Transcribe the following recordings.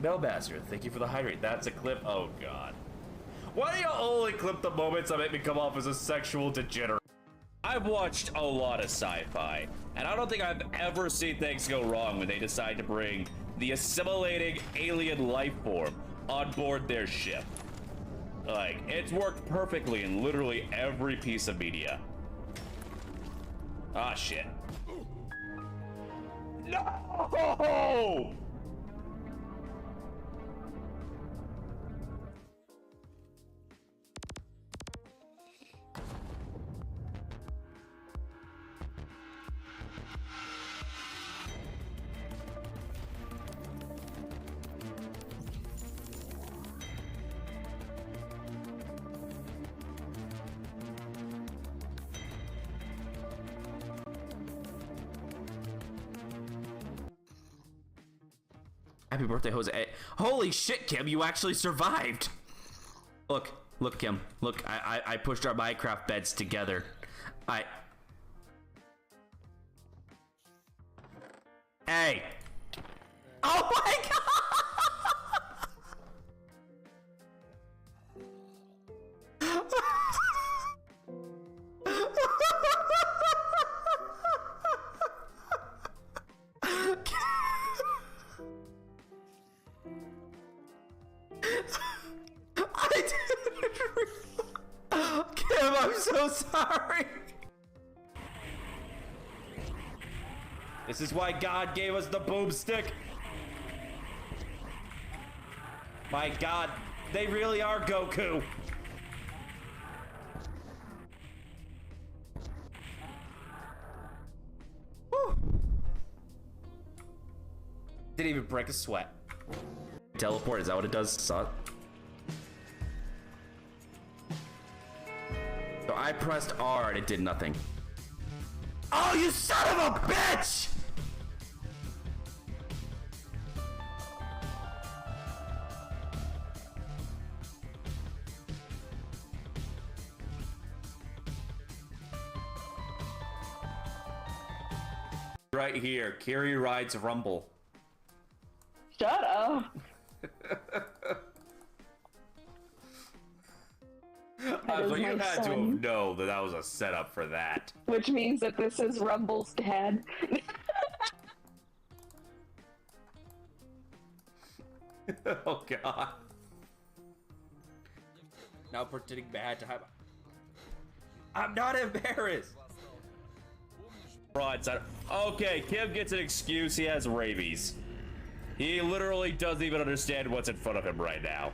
Bellbastard, thank you for the hydrate. That's a clip. Oh god. Why do you only clip the moments that make me come off as a sexual degenerate? I've watched a lot of sci-fi, and I don't think I've ever seen things go wrong when they decide to bring the assimilating alien life form on board their ship. Like, it's worked perfectly in literally every piece of media. Ah, shit. No! Happy birthday, Jose. Holy shit, Kim, you actually survived. Look, Kim. Look, I pushed our Minecraft beds together. Hey. Oh my god! Kim, I'm so sorry. This is why God gave us the boomstick. My God, they really are Goku. Woo. Didn't even break a sweat. Teleport, is that what it does? So I pressed R and it did nothing. Oh, you son of a bitch! Right here, Kiri rides Rumble. Shut up. So you had to have known that that was a setup for that. Which means that this is Rumble's dad. Oh god. Now pretending bad to have. I'm not embarrassed. Broadside. Okay, Kim gets an excuse. He has rabies. He literally doesn't even understand what's in front of him right now.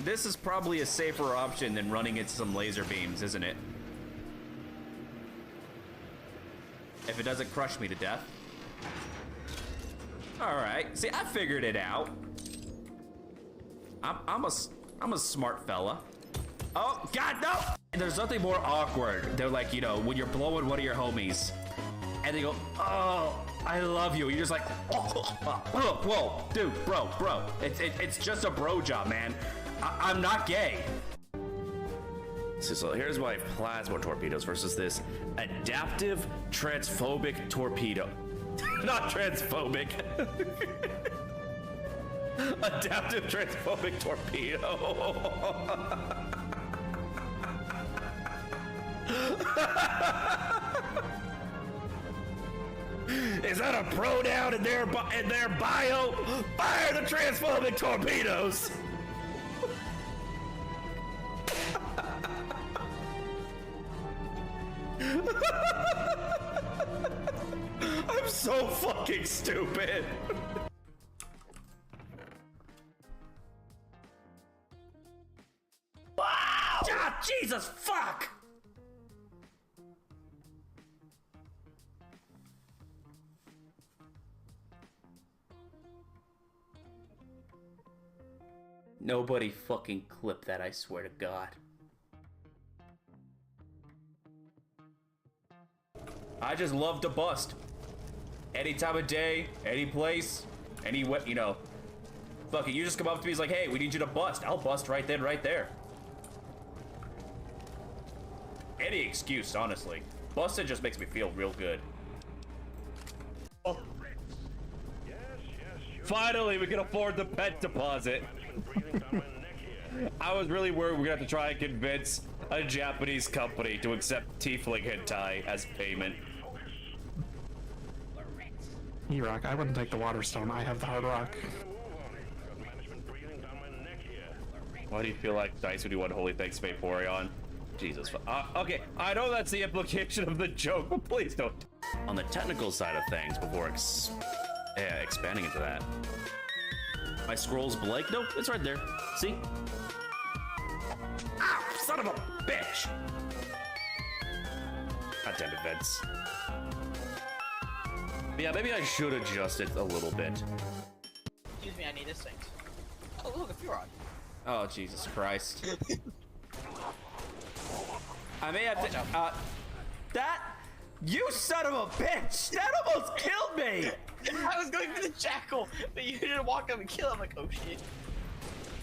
This is probably a safer option than running into some laser beams, isn't it? If it doesn't crush me to death. All right, see, I figured it out. I'm a smart fella. Oh God, no! There's nothing more awkward. They're like, you know, when you're blowing one of your homies, and they go, "Oh, I love you." You're just like, "Oh, whoa, dude, bro. It's just a bro job, man. I'm not gay." So here's my plasma torpedoes versus this adaptive transphobic torpedo. Not transphobic. Adaptive transphobic torpedo. Is that a pronoun in their bio? Fire the transphobic torpedoes. I'm so fucking stupid. Wow! Ah, Jesus, fuck! Nobody fucking clip that, I swear to God. I just love to bust. Any time of day, any place, any what, you know. Fuck it, you just come up to me, he's like, hey, we need you to bust. I'll bust right then, right there. Any excuse, honestly. Busted just makes me feel real good. Oh. Finally, we can afford the pet deposit. I was really worried we're gonna have to try and convince a Japanese company to accept tiefling hentai as payment. E-Rock, I wouldn't take the Waterstone. I have the Hard Rock. Why do you feel like Dice would do one holy thanks to Vaporeon? Jesus. Okay, I know that's the implication of the joke, but please don't. On the technical side of things, before expanding into that, my scroll's blank. Nope, it's right there. See? Ah, son of a bitch! God damn it, Vince. Yeah, maybe I should adjust it a little bit. Excuse me, I need this thing. Oh, look, a Furon. Oh, Jesus Christ. I may have to, that, you son of a bitch! That almost killed me! I was going for the jackal, but you didn't walk up and kill him. I'm like, oh shit.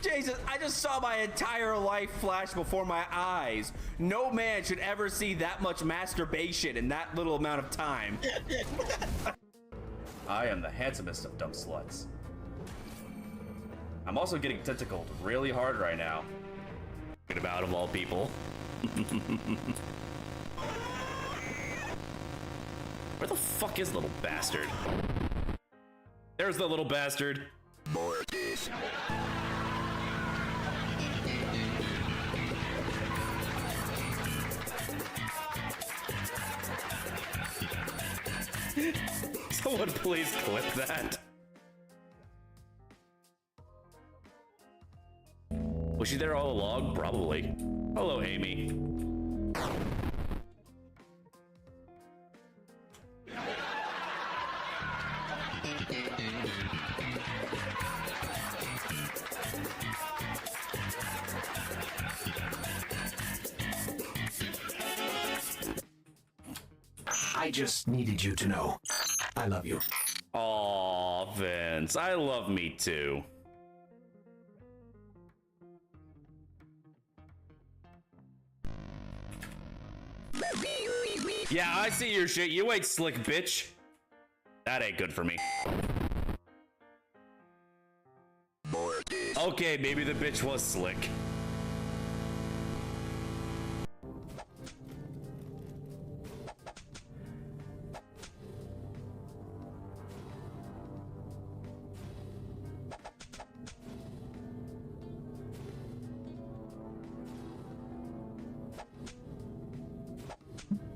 Jesus, I just saw my entire life flash before my eyes. No man should ever see that much masturbation in that little amount of time. I am the handsomest of dumb sluts. I'm also getting tentacled really hard right now. About of all people. Where the fuck is little bastard? There's the little bastard. Mortis. Someone please clip that. Was she there all along? Probably. Hello, Amy. I just needed you to know. I love you. Aw, Vince. I love me too. Yeah, I see your shit. You ain't slick, bitch. That ain't good for me. Okay, maybe the bitch was slick.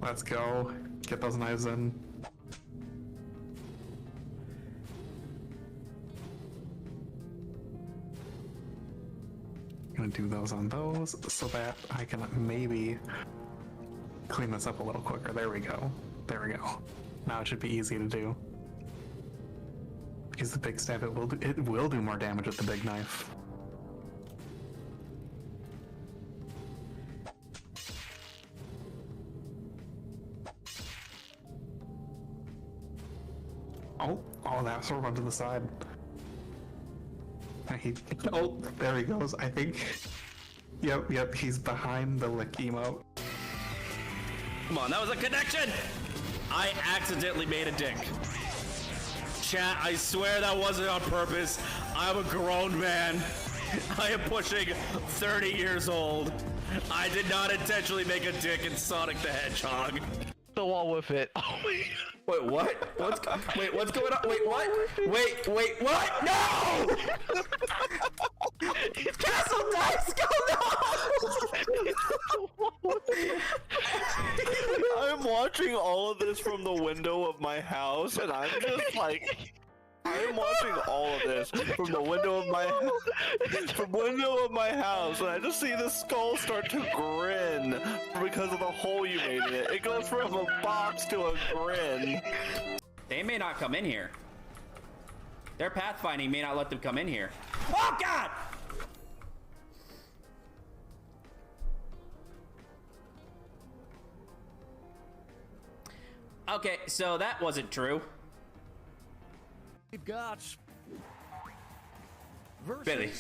Let's go. Get those knives in. Gonna do those on those so that I can maybe clean this up a little quicker. There we go. There we go. Now it should be easy to do. Because the big staff, it will do more damage with the big knife. Oh, that's sort of to the side. Oh, there he goes. I think. Yep, he's behind the lick emote. Come on, that was a connection! I accidentally made a dick. Chat, I swear that wasn't on purpose. I'm a grown man. I am pushing 30 years old. I did not intentionally make a dick in Sonic the Hedgehog. The wall with it. Wait, what? Wait, what's going on? Wait, what? Wait, what? No! Castle Dice, go no! I'm watching all of this from the window of my house, and I'm just like, I'm watching all of this from the window of my house, and I just see the skull start to grin because of the hole you made in it. It goes from a box to a grin. They may not come in here. Their pathfinding may not let them come in here. Oh God! Okay, so that wasn't true. We've got Billy.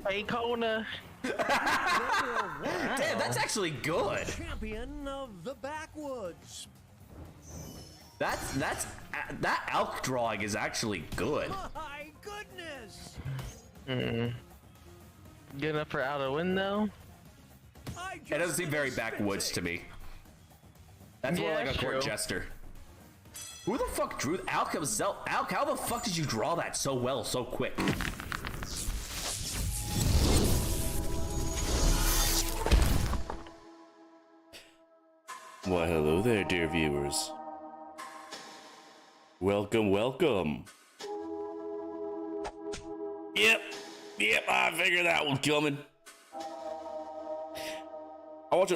Icona. Damn, that's actually good. Champion of the backwoods. That elk drawing is actually good. My goodness. Good enough for out a window. It doesn't seem very backwoods to me. That's more Yeah, like a court true. jester. Who the fuck drew Alk himself? Alk, how the fuck did you draw that so well, so quick? Why, hello there, dear viewers. Welcome, welcome. Yep, I figured that was coming.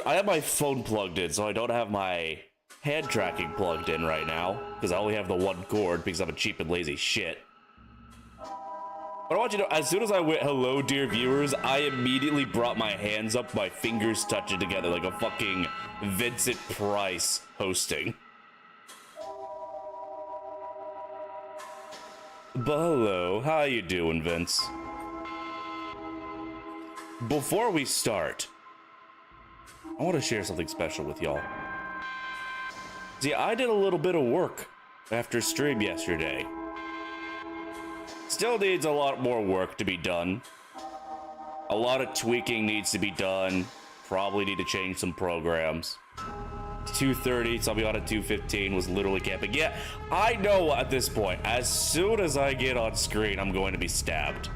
I have my phone plugged in, so I don't have my hand tracking plugged in right now, because I only have the one cord because I'm a cheap and lazy shit. But I want you to know, as soon as I went, hello, dear viewers, I immediately brought my hands up, my fingers touching together like a fucking Vincent Price hosting. But hello, how you doing, Vince? Before we start, I want to share something special with y'all. See, I did a little bit of work after stream yesterday. Still needs a lot more work to be done. A lot of tweaking needs to be done. Probably need to change some programs. 2:30, so I'll be on at 2:15, was literally camping. Yeah, I know at this point, as soon as I get on screen, I'm going to be stabbed.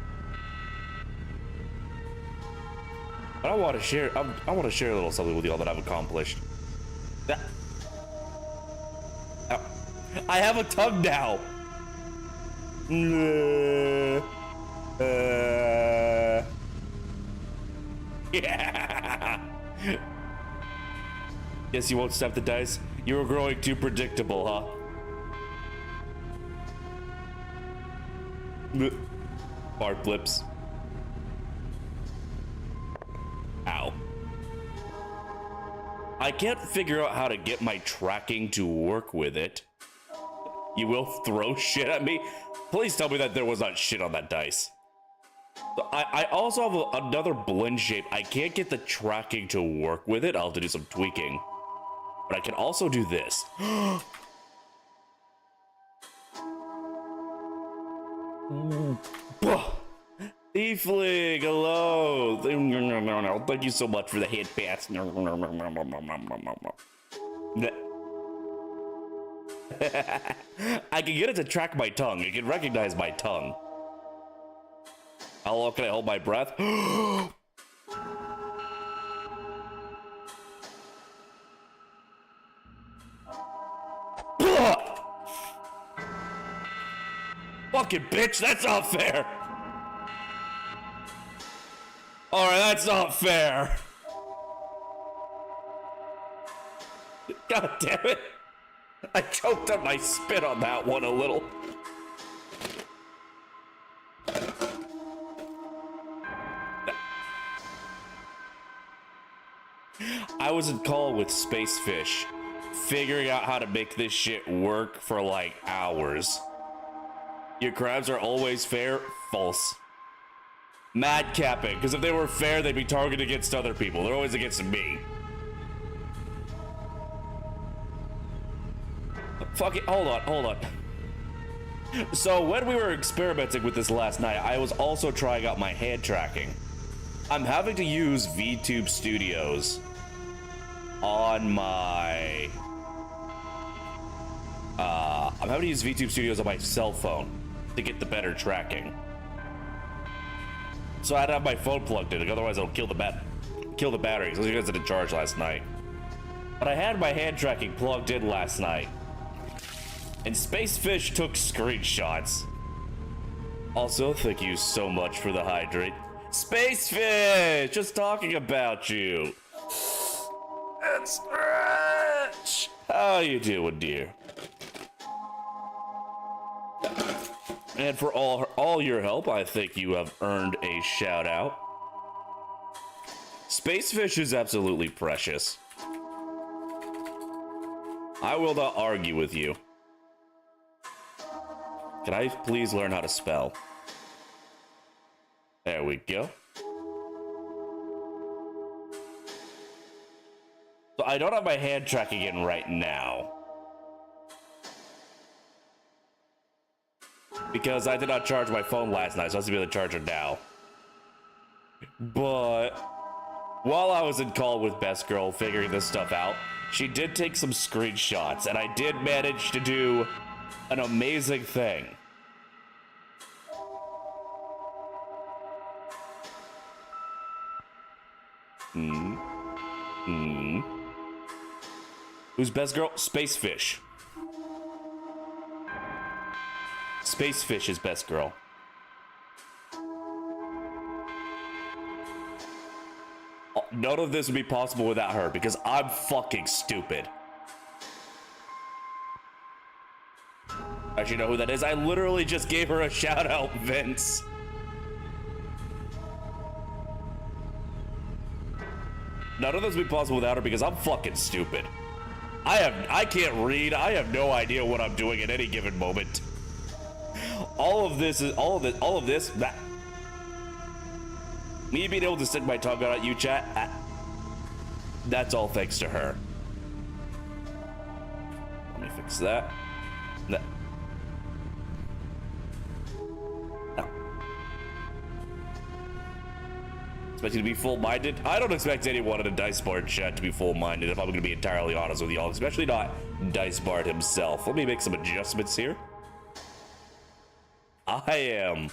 But I want to share a little something with y'all that I've accomplished. I have a tongue now. Yeah. Guess you won't step the dice. You were growing too predictable, huh? Fart flips. Ow. I can't figure out how to get my tracking to work with it. You will throw shit at me? Please tell me that there was not shit on that dice. I also have another blend shape. I can't get the tracking to work with it. I'll have to do some tweaking. But I can also do this. Tiefling, hello. Thank you so much for the hit pass. I can get it to track my tongue. It can recognize my tongue. How long can I hold my breath? Fucking bitch, that's not fair. Alright, that's not fair. God damn it. I choked on my spit on that one a little. I was in call with Spacefish, figuring out how to make this shit work for like hours. Your crabs are always fair? False. Mad capping, because if they were fair, they'd be targeted against other people. They're always against me. Fuck it, hold on. So when we were experimenting with this last night, I was also trying out my hand tracking. I'm having to use VTube Studios on my... I'm having to use VTube Studios on my cell phone to get the better tracking. So I had to have my phone plugged in, otherwise it'll kill the batteries. Those guys didn't charge last night. But I had my hand tracking plugged in last night. And Spacefish took screenshots. Also, thank you so much for the hydrate. Spacefish! Just talking about you. And Stretch! How you doing, dear? And for all your help, I think you have earned a shout out. Spacefish is absolutely precious. I will not argue with you. Can I please learn how to spell? There we go. So I don't have my hand tracking in right now. Because I did not charge my phone last night, so I have to be able to charge it now. But while I was in call with Best Girl figuring this stuff out, she did take some screenshots, and I did manage to do an amazing thing. Who's Best Girl? Spacefish. Spacefish is Best Girl. None of this would be possible without her because I'm fucking stupid. Actually, you know who that is? I literally just gave her a shout out, Vince. None of this would be possible without her because I'm fucking stupid. I can't read. I have no idea what I'm doing at any given moment. All of this, that me being able to stick my tongue out at you, chat, that's all thanks to her. Let me fix that. No. Expect you to be full-minded? I don't expect anyone in a Dice Bard chat to be full-minded, if I'm going to be entirely honest with y'all, especially not Dice Bard himself. Let me make some adjustments here. I am,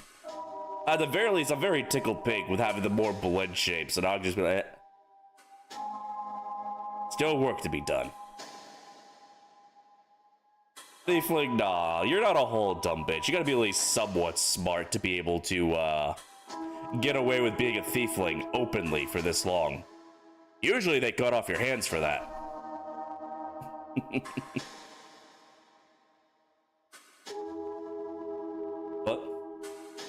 at the very least, I'm very tickled pink with having the more blend shapes, and I'll just be like, still work to be done. Thiefling, nah, you're not a whole dumb bitch. You gotta be at least somewhat smart to be able to, get away with being a thiefling openly for this long. Usually they cut off your hands for that. But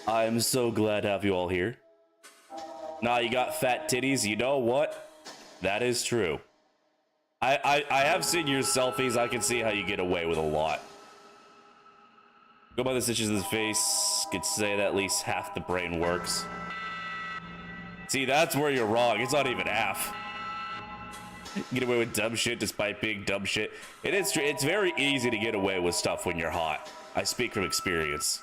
I'm so glad to have you all here. Nah, you got fat titties. You know what? That is true. I have seen your selfies. I can see how you get away with a lot. Go by the stitches in the face. Could say that at least half the brain works. See, that's where you're wrong. It's not even half. Get away with dumb shit despite being dumb shit. It is true. It's very easy to get away with stuff when you're hot. I speak from experience.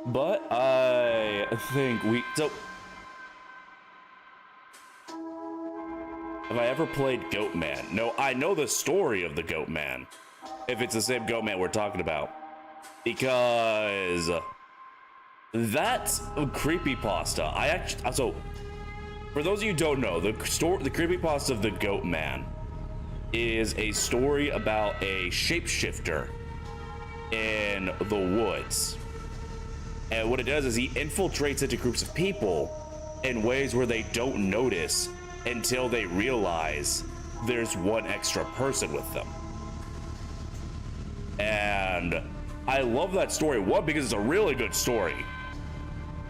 But I think so have I ever played Goatman? No, I know the story of the Goatman, if it's the same Goatman we're talking about, because that's a creepypasta. So for those of you who don't know, the creepypasta of the Goatman is a story about a shapeshifter in the woods. And what it does is he infiltrates into groups of people in ways where they don't notice until they realize there's one extra person with them. And I love that story, one, because it's a really good story,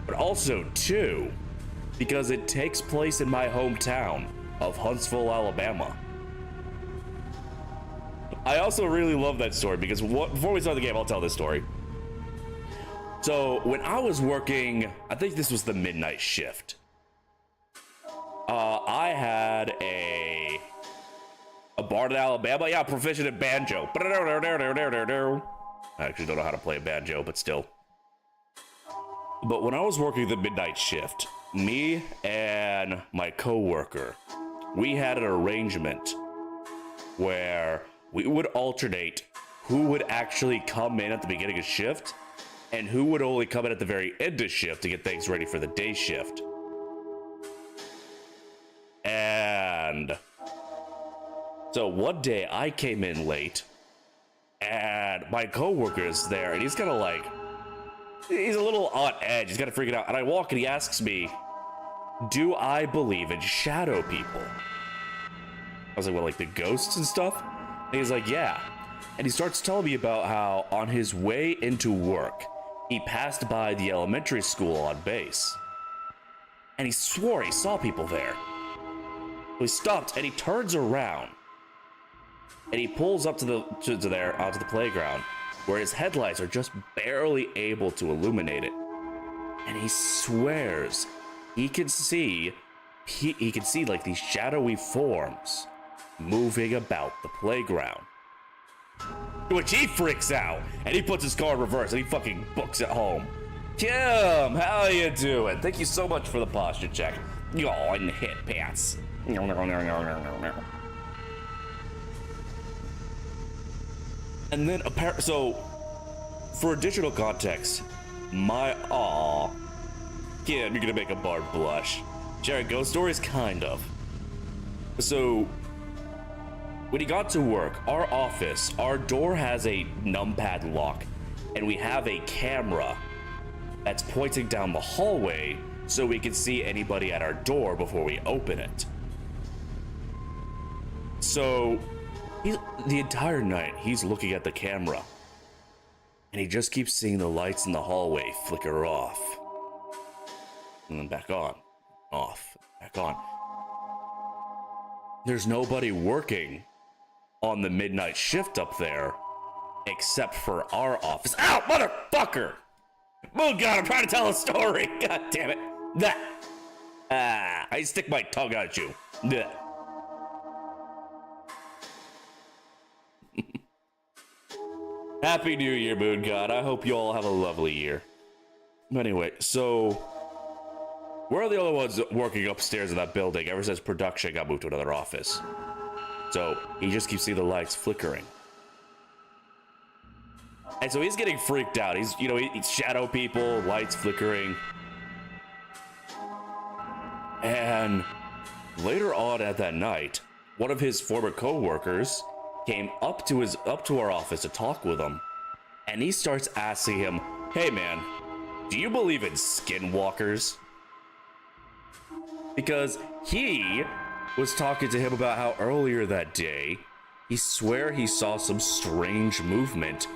but also two, because it takes place in my hometown of Huntsville, Alabama. I also really love that story because before we start the game, I'll tell this story. So when I was working, I think this was the midnight shift. I had a bard in Alabama. Yeah, proficient in banjo. I actually don't know how to play a banjo, but still. But when I was working the midnight shift, me and my coworker, we had an arrangement where we would alternate who would actually come in at the beginning of shift and who would only come in at the very end of shift to get things ready for the day shift. And so one day I came in late and my coworker is there and he's kind of like, he's a little on edge. He's kind of freaking out. And I walk and he asks me, do I believe in shadow people? I was like, well, like the ghosts and stuff? And he's like, yeah. And he starts telling me about how on his way into work, he passed by the elementary school on base. And he swore he saw people there. So he stopped and he turns around. And he pulls up onto the playground. where his headlights are just barely able to illuminate it. And he swears he can see he can see like these shadowy forms moving about the playground. To which he freaks out and he puts his car in reverse and he fucking books it home. Kim, how you doing? Thank you so much for the posture check. Oh, in the hit pants. And then so for additional context, my Kim, you're gonna make a bard blush. Jared, ghost stories, kind of. So when he got to work, our office, our door has a numpad lock, and we have a camera that's pointing down the hallway so we can see anybody at our door before we open it. So the entire night he's looking at the camera and he just keeps seeing the lights in the hallway flicker off and then back on, off, back on. There's nobody working on the midnight shift up there except for our office. Ow, motherfucker! Oh god, I'm trying to tell a story. God damn it. I stick my tongue out at you. Happy New Year, Moon God. I hope you all have a lovely year. Anyway, so we're the only ones working upstairs in that building ever since production got moved to another office. So he just keeps seeing the lights flickering. And so he's getting freaked out. He's shadow people, lights flickering. And later on at that night, one of his former co-workers came up to our office to talk with him. And he starts asking him, "Hey man, do you believe in skinwalkers?" Because he was talking to him about how earlier that day, he swore he saw some strange movement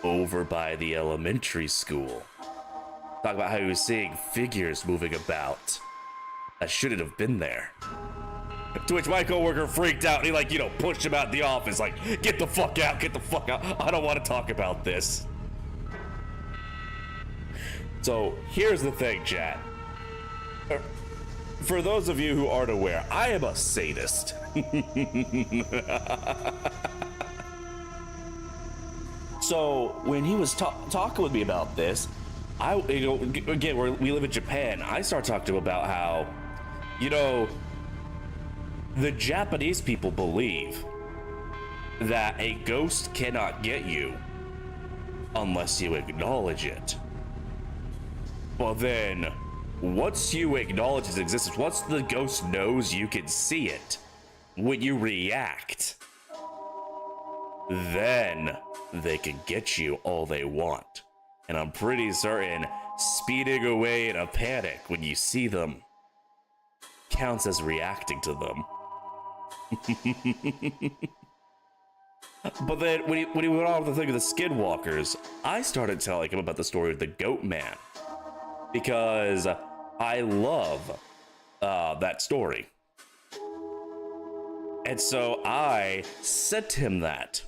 over by the elementary school. Talk about how he was seeing figures moving about that shouldn't have been there. To which my coworker freaked out and he pushed him out of the office like, get the fuck out, I don't want to talk about this. So here's the thing, chat. For those of you who aren't aware, I am a sadist. So when he was talking with me about this, again, we live in Japan. I start talking to him about how, the Japanese people believe that a ghost cannot get you unless you acknowledge it. Well then, once you acknowledge its existence, once the ghost knows you can see it, when you react, then they can get you all they want. And I'm pretty certain speeding away in a panic when you see them counts as reacting to them. But then when he went on with the thing of the skinwalkers, I started telling him about the story of the Goat Man, because I love that story. And so I sent him that,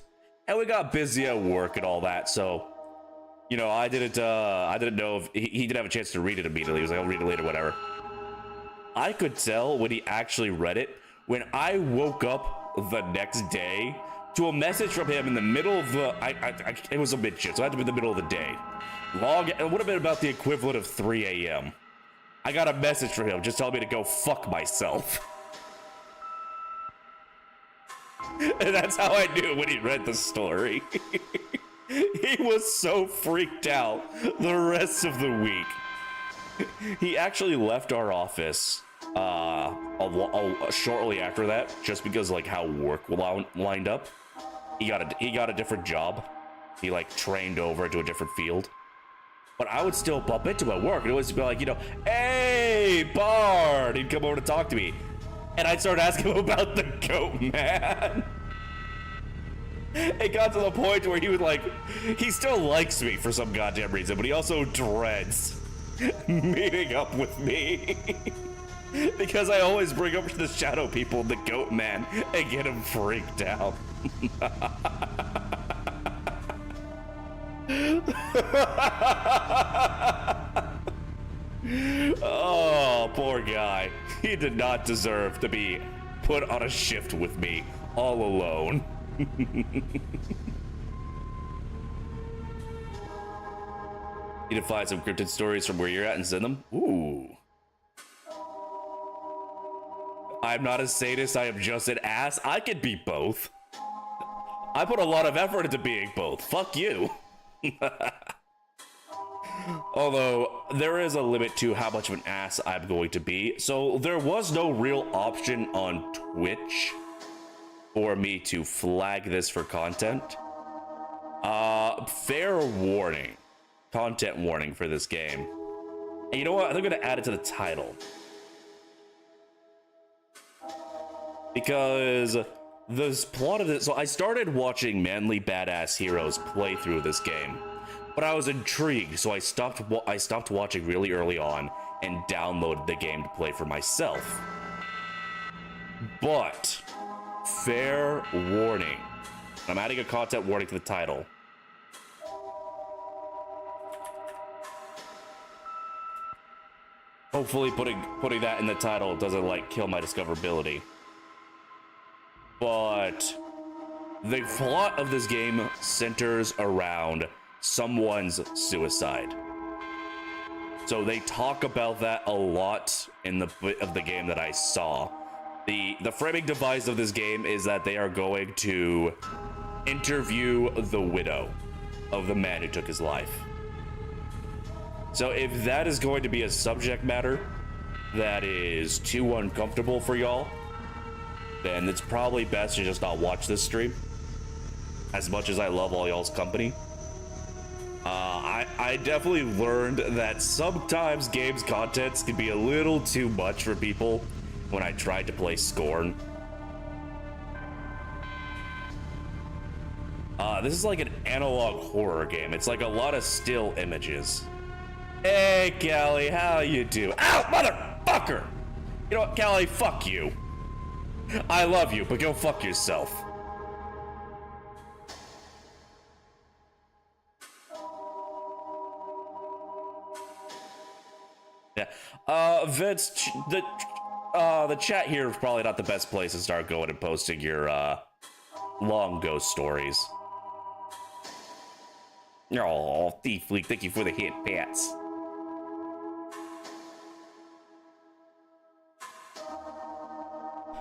and we got busy at work and all that. So, I didn't know if he didn't have a chance to read it immediately. He was like, I'll read it later, whatever. I could tell when he actually read it when I woke up the next day to a message from him in the middle of the, it was a mid-shift, so it had to be in the middle of the day. It would have been about the equivalent of 3 a.m. I got a message from him just telling me to go fuck myself. And that's how I knew when he read the story. He was so freaked out the rest of the week. He actually left our office shortly after that, just because how work lined up. He got a different job. He trained over to a different field. But I would still bump into him at work and always be like, hey Bard, he'd come over to talk to me, and I'd start asking him about the Goat Man. It got to the point where he would he still likes me for some goddamn reason, but he also dreads meeting up with me. Because I always bring up the shadow people, the Goat Man, and get him freaked out. Oh, poor guy. He did not deserve to be put on a shift with me all alone. Need to find some cryptid stories from where you're at and send them? Ooh. I'm not a sadist, I am just an ass. I could be both. I put a lot of effort into being both. Fuck you. Although, there is a limit to how much of an ass I'm going to be. So, there was no real option on Twitch for me to flag this for content. Fair warning. Content warning for this game. And you know what? I'm going to add it to the title. Because the plot of it. So I started watching Manly Badass Heroes play through this game, but I was intrigued, so I stopped watching really early on and downloaded the game to play for myself. But fair warning, I'm adding a content warning to the title. Hopefully putting that in the title doesn't like kill my discoverability. But the plot of this game centers around someone's suicide. So they talk about that a lot in the bit of the game that I saw. The framing device of this game is that they are going to interview the widow of the man who took his life. So if that is going to be a subject matter that is too uncomfortable for y'all, then it's probably best to just not watch this stream. As much as I love all y'all's company. I definitely learned that sometimes games contents can be a little too much for people when I tried to play Scorn. This is like an analog horror game. It's like a lot of still images. Hey, Callie, how you do? Ow, motherfucker! You know what, Callie, fuck you. I love you, but go fuck yourself. Yeah. Vince, the chat here is probably not the best place to start going and posting your long ghost stories. Oh, Thief League, thank you for the hit, Pats.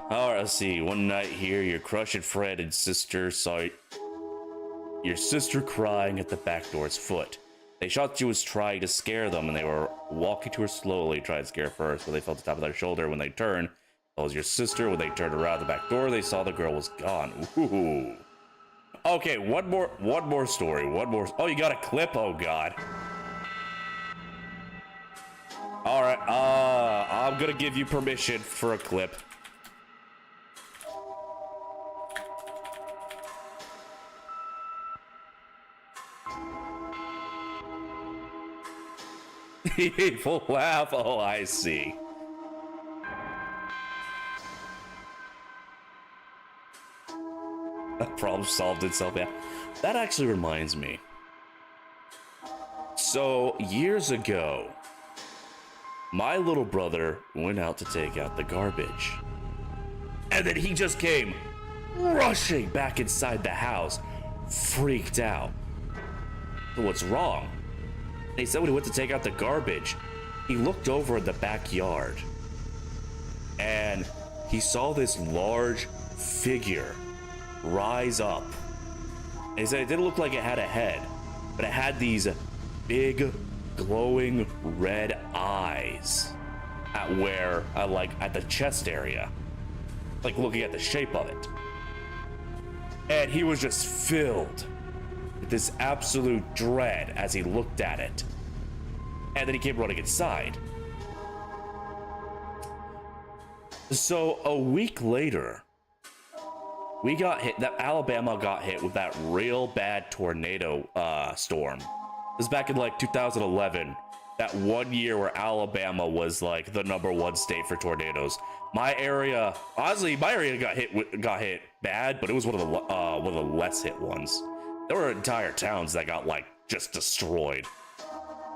Alright, let's see. One night here, your crushing friend and sister saw your sister crying at the back door's foot. They thought she was trying to scare them, and they were walking to her slowly, trying to scare her first, but they felt the top of their shoulder when they turned. That was your sister. When they turned around the back door, they saw the girl was gone. Ooh. Okay, one more story. Oh, you got a clip? Oh, God. Alright, I'm gonna give you permission for a clip. Evil laugh. Oh, I see. That problem solved itself. Yeah. That actually reminds me. So, years ago, my little brother went out to take out the garbage. And then he just came rushing back inside the house, freaked out. So what's wrong? He said when he went to take out the garbage, he looked over in the backyard and he saw this large figure rise up. And he said it didn't look like it had a head, but it had these big glowing red eyes at the chest area, like looking at the shape of it. And he was just filled with this absolute dread as he looked at it. And then he came running inside. So a week later, we got hit, Alabama got hit with that real bad tornado storm. This was back in like 2011, that one year where Alabama was like the #1 state for tornadoes. My area got hit bad, but it was one of the less hit ones. There were entire towns that got like just destroyed.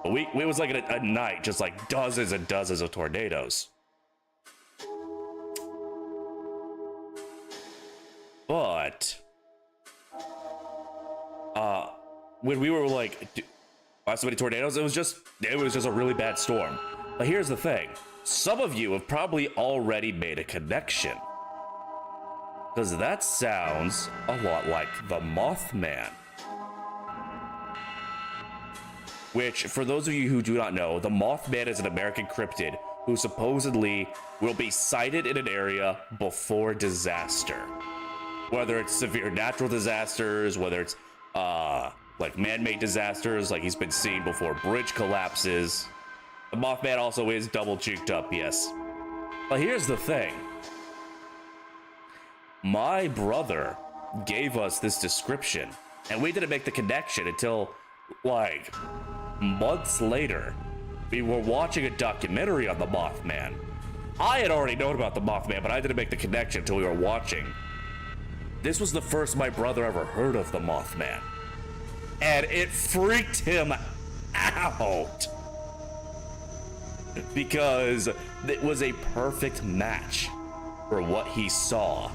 But it was like a night, just like dozens and dozens of tornadoes. But when we were like, why so many tornadoes? It was just a really bad storm. But here's the thing. Some of you have probably already made a connection. Because that sounds a lot like the Mothman. Which, for those of you who do not know, the Mothman is an American cryptid who supposedly will be sighted in an area before disaster. Whether it's severe natural disasters, whether it's like man-made disasters, like he's been seen before bridge collapses. The Mothman also is double cheeked up, yes. But here's the thing. My brother gave us this description, and we didn't make the connection until, like, months later. We were watching a documentary on the Mothman. I had already known about the Mothman, but I didn't make the connection until we were watching. This was the first my brother ever heard of the Mothman. And it freaked him out. Because it was a perfect match for what he saw.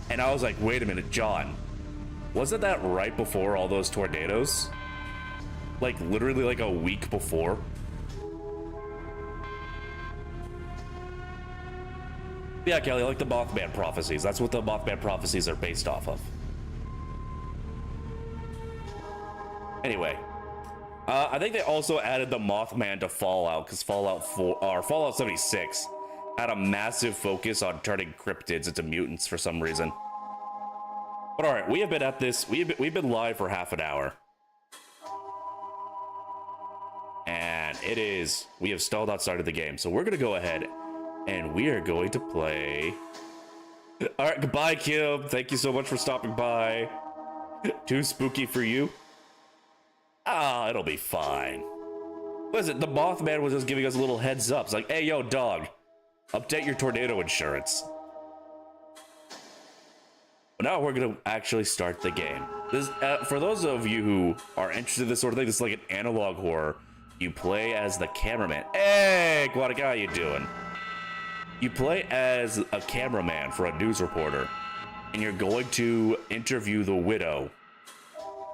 And I was like, wait a minute, John, wasn't that right before all those tornadoes? Like literally like a week before? Yeah, Kelly, like the Mothman prophecies. That's what the Mothman prophecies are based off of. Anyway, I think they also added the Mothman to Fallout because Fallout 4 or Fallout 76 had a massive focus on turning cryptids into mutants for some reason. But all right, we have been at this. We've been live for half an hour, and we have stalled outside of the game. So we're gonna go ahead and we are going to play. All right, goodbye, Kim. Thank you so much for stopping by. Too spooky for you? Ah, it'll be fine. Listen, the Mothman was just giving us a little heads up. It's like, hey, yo, dog, update your tornado insurance. But now we're gonna actually start the game. This, for those of you who are interested in this sort of thing, this is like an analog horror. You play as the cameraman. Hey, Guadaga, how you doing? You play as a cameraman for a news reporter, and you're going to interview the widow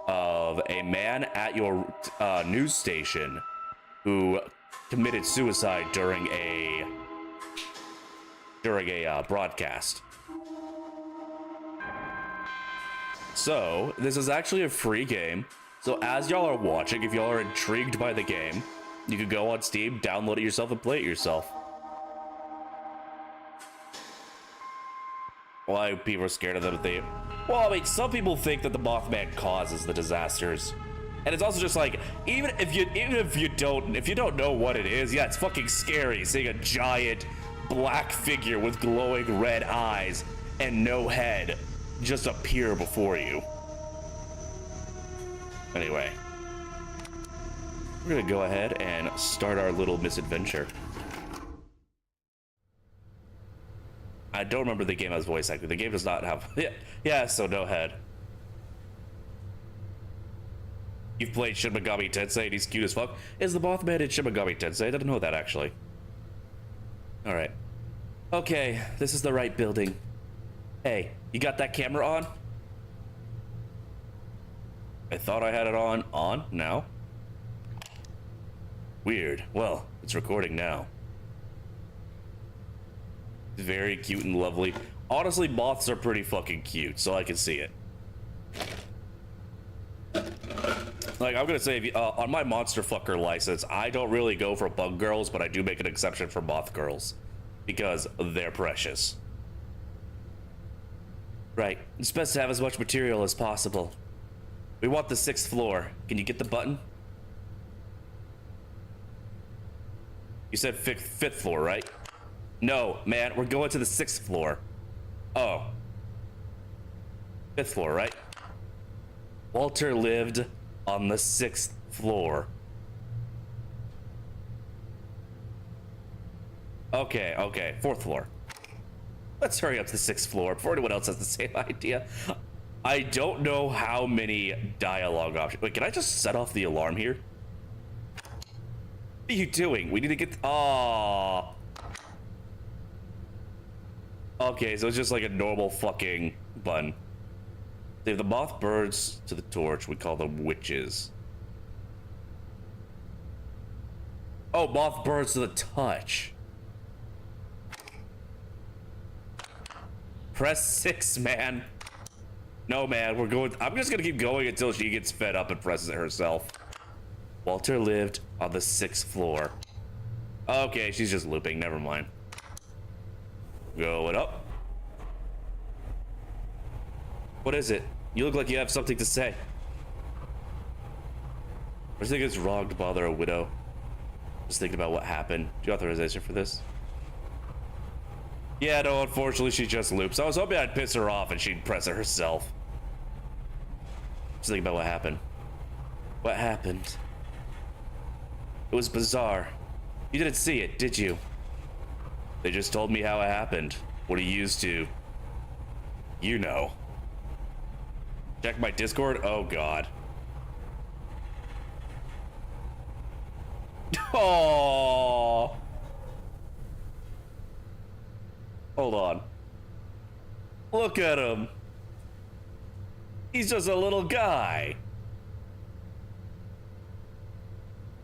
of a man at your news station who committed suicide during a broadcast. So this is actually a free game. So as y'all are watching, if y'all are intrigued by the game, you can go on Steam, download it yourself, and play it yourself. Why people are scared of them? Well, I mean, some people think that the Mothman causes the disasters, and it's also just like, even if you don't know what it is, yeah, it's fucking scary seeing a giant black figure with glowing red eyes and no head just appear before you. Anyway, we're gonna go ahead and start our little misadventure. I don't remember the game as voice acting. The game does not have... Yeah, so no head. You've played Shin Megami Tensei and he's cute as fuck. Is the Mothman in Shin Megami Tensei? I didn't know that, actually. Alright. Okay, this is the right building. Hey, you got that camera on? I thought I had it on. On? Now? Weird. Well, it's recording now. Very cute and lovely. Honestly, moths are pretty fucking cute, so I can see it. Like, I'm gonna say, on my monster fucker license, I don't really go for bug girls, but I do make an exception for moth girls. Because they're precious. Right, it's best to have as much material as possible. We want the 6th floor. Can you get the button? You said 5th floor, right? No, man, we're going to the 6th floor. Oh. 5th floor, right? Walter lived on the 6th floor. Okay, 4th floor. Let's hurry up to the 6th floor before anyone else has the same idea. I don't know how many dialogue options. Wait, can I just set off the alarm here? What are you doing? We need to get. Oh. Okay, so it's just like a normal fucking button. If the moth birds to the torch, we call them witches. Oh, moth birds to the touch. Press 6, man. No, man, we're going. I'm just gonna keep going until she gets fed up and presses it herself. Walter lived on the 6th floor. Okay, she's just looping. Never mind. Going up. What is it? You look like you have something to say. I just think it's wrong to bother a widow. Just thinking about what happened. Do you have authorization for this? Yeah, no, unfortunately she just loops. I was hoping I'd piss her off and she'd press it herself. Just thinking about what happened. What happened? It was bizarre. You didn't see it, did you? They just told me how it happened. What he used to. You know. Check my Discord? Oh, God. Oh. Hold on. Look at him. He's just a little guy.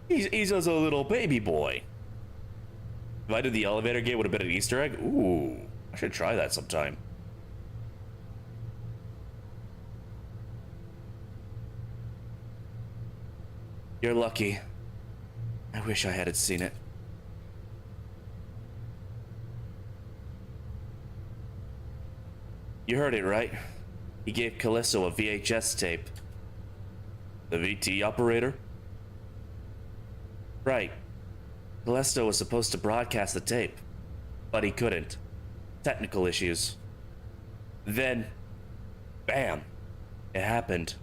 He's just a little baby boy. If I did the elevator gate, would have been an Easter egg? Ooh, I should try that sometime. You're lucky. I wish I hadn't seen it. You heard it, right? He gave Callisto a VHS tape. The VT operator? Right. Callisto was supposed to broadcast the tape, but he couldn't. Technical issues. Then, bam, it happened.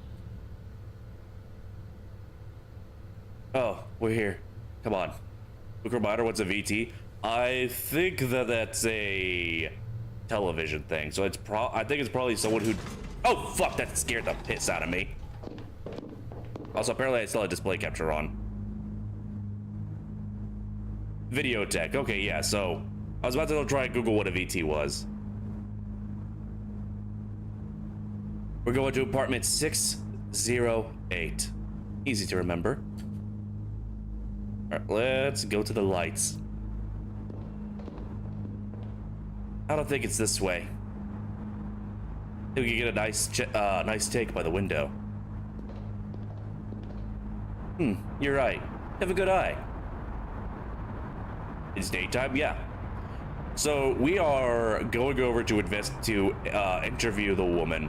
Oh, we're here. Come on. Quick reminder, what's a VT? I think that's a television thing. So I think it's probably someone who. Oh fuck! That scared the piss out of me. Also, apparently I still have display capture on. Video tech. Okay, yeah. So I was about to go try and Google what a VT was. We're going to apartment 608. Easy to remember. All right, let's go to the lights. I don't think it's this way. I think we can get a nice take by the window. You're right. Have a good eye. It's daytime, yeah. So we are going over to interview the woman,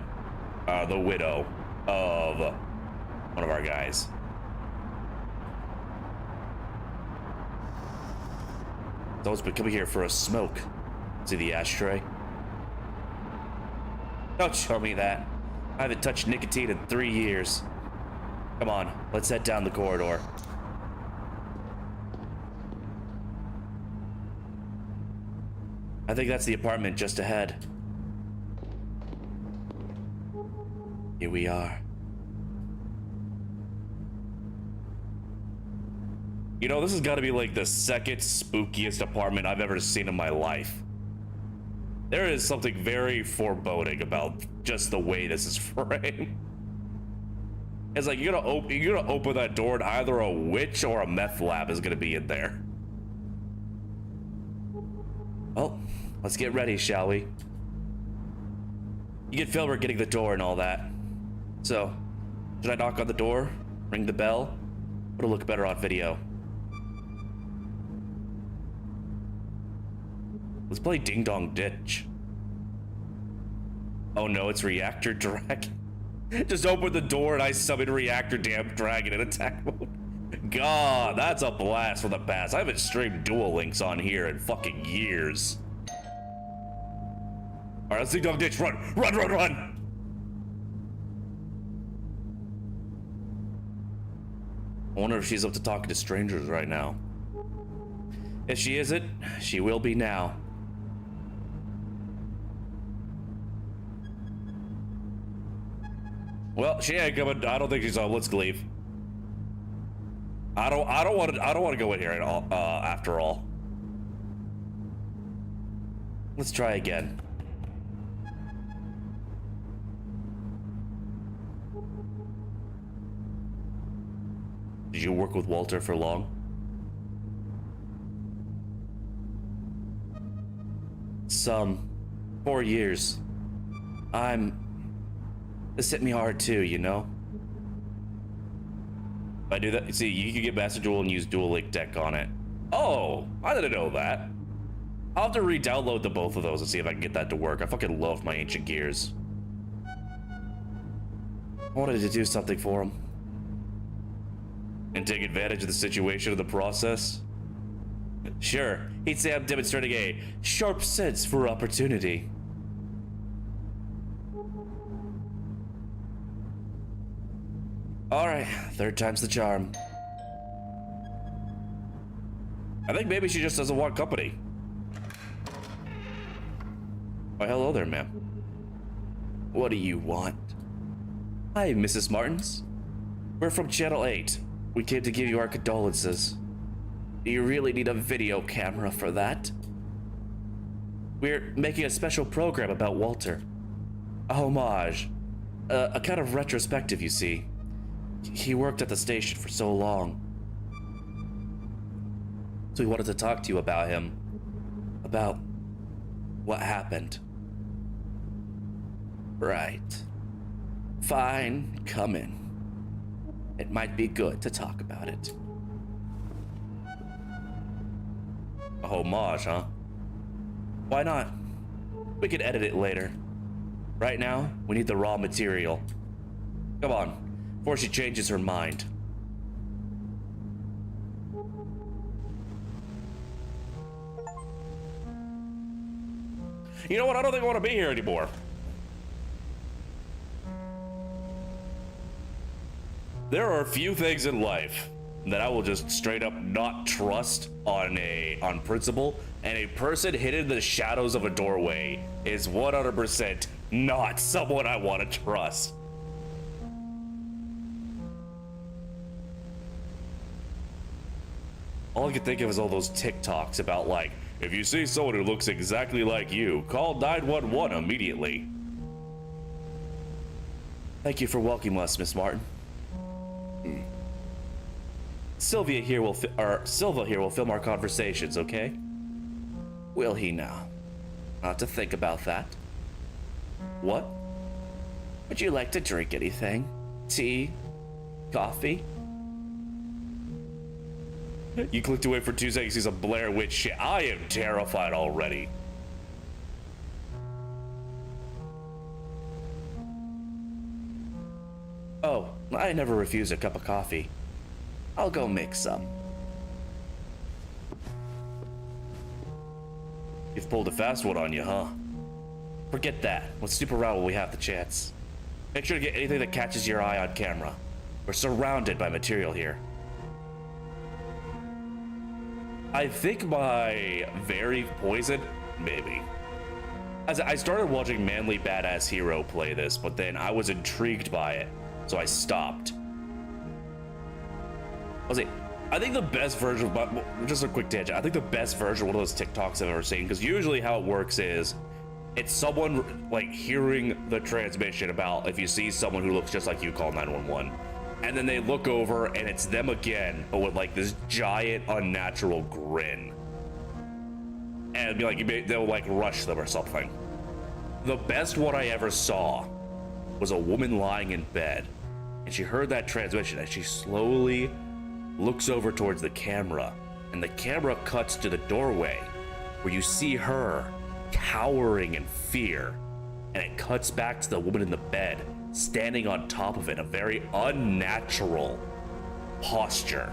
the widow of one of our guys. Someone's been coming here for a smoke. See the ashtray? Don't show me that. I haven't touched nicotine in 3 years. Come on, let's head down the corridor. I think that's the apartment just ahead. Here we are. You know, this has got to be like the second spookiest apartment I've ever seen in my life. There is something very foreboding about just the way this is framed. It's like you're gonna open that door and either a witch or a meth lab is gonna be in there. Well, let's get ready, shall we? You can feel we're getting the door and all that. So, should I knock on the door? Ring the bell? It'll look better on video. Let's play Ding Dong Ditch. Oh no, it's Reactor Dragon. Just open the door and I summon Reactor Damn Dragon in attack mode. God, that's a blast from the past. I haven't streamed Duel Links on here in fucking years. Alright, let's Ding Dong Ditch. Run! Run, run, run! I wonder if she's up to talking to strangers right now. If she isn't, she will be now. Well, she ain't coming. I don't think she's on. Let's leave. I don't want to go in here at all. After all, let's try again. Did you work with Walter for long? Some 4 years. This hit me hard too, you know? If I do that, see, you can get Master Duel and use Dual Link Deck on it. Oh, I didn't know that. I'll have to re-download the both of those and see if I can get that to work. I fucking love my Ancient Gears. I wanted to do something for him. And take advantage of the situation in the process. Sure, he'd say I'm demonstrating a sharp sense for opportunity. Alright, third time's the charm. I think maybe she just doesn't want company. Why, hello there, ma'am. What do you want? Hi, Mrs. Martins. We're from Channel 8. We came to give you our condolences. Do you really need a video camera for that? We're making a special program about Walter. A homage. A kind of retrospective, you see. He worked at the station for so long. So we wanted to talk to you about him. About what happened. Right. Fine, come in. It might be good to talk about it. A homage, huh? Why not? We could edit it later. Right now, we need the raw material. Come on, before she changes her mind. You know what? I don't think I want to be here anymore. There are a few things in life that I will just straight up not trust on principle, and a person hidden in the shadows of a doorway is 100% not someone I want to trust. All I can think of is all those TikToks about, like, if you see someone who looks exactly like you, call 911 immediately. Thank you for welcoming us, Miss Martin. Silva here will film our conversations, okay? Will he now? Not to think about that. What? Would you like to drink anything? Tea? Coffee? You clicked away for 2 seconds, see some Blair Witch shit. I am terrified already. Oh, I never refuse a cup of coffee. I'll go make some. You've pulled a fast one on you, huh? Forget that. Let's snoop around while we have the chance. Make sure to get anything that catches your eye on camera. We're surrounded by material here. I think my very poison, maybe. As I started watching Manly Badass Hero play this, but then I was intrigued by it, so I stopped. I think the best version, but just a quick tangent, I think the best version of one of those TikToks I've ever seen, because usually how it works is, it's someone like hearing the transmission about if you see someone who looks just like you, call 911. And then they look over and it's them again, but with like this giant unnatural grin. And it'd be like, they'll like rush them or something. The best one I ever saw was a woman lying in bed, and she heard that transmission and she slowly looks over towards the camera, and the camera cuts to the doorway where you see her cowering in fear, and it cuts back to the woman in the bed standing on top of it, a very unnatural posture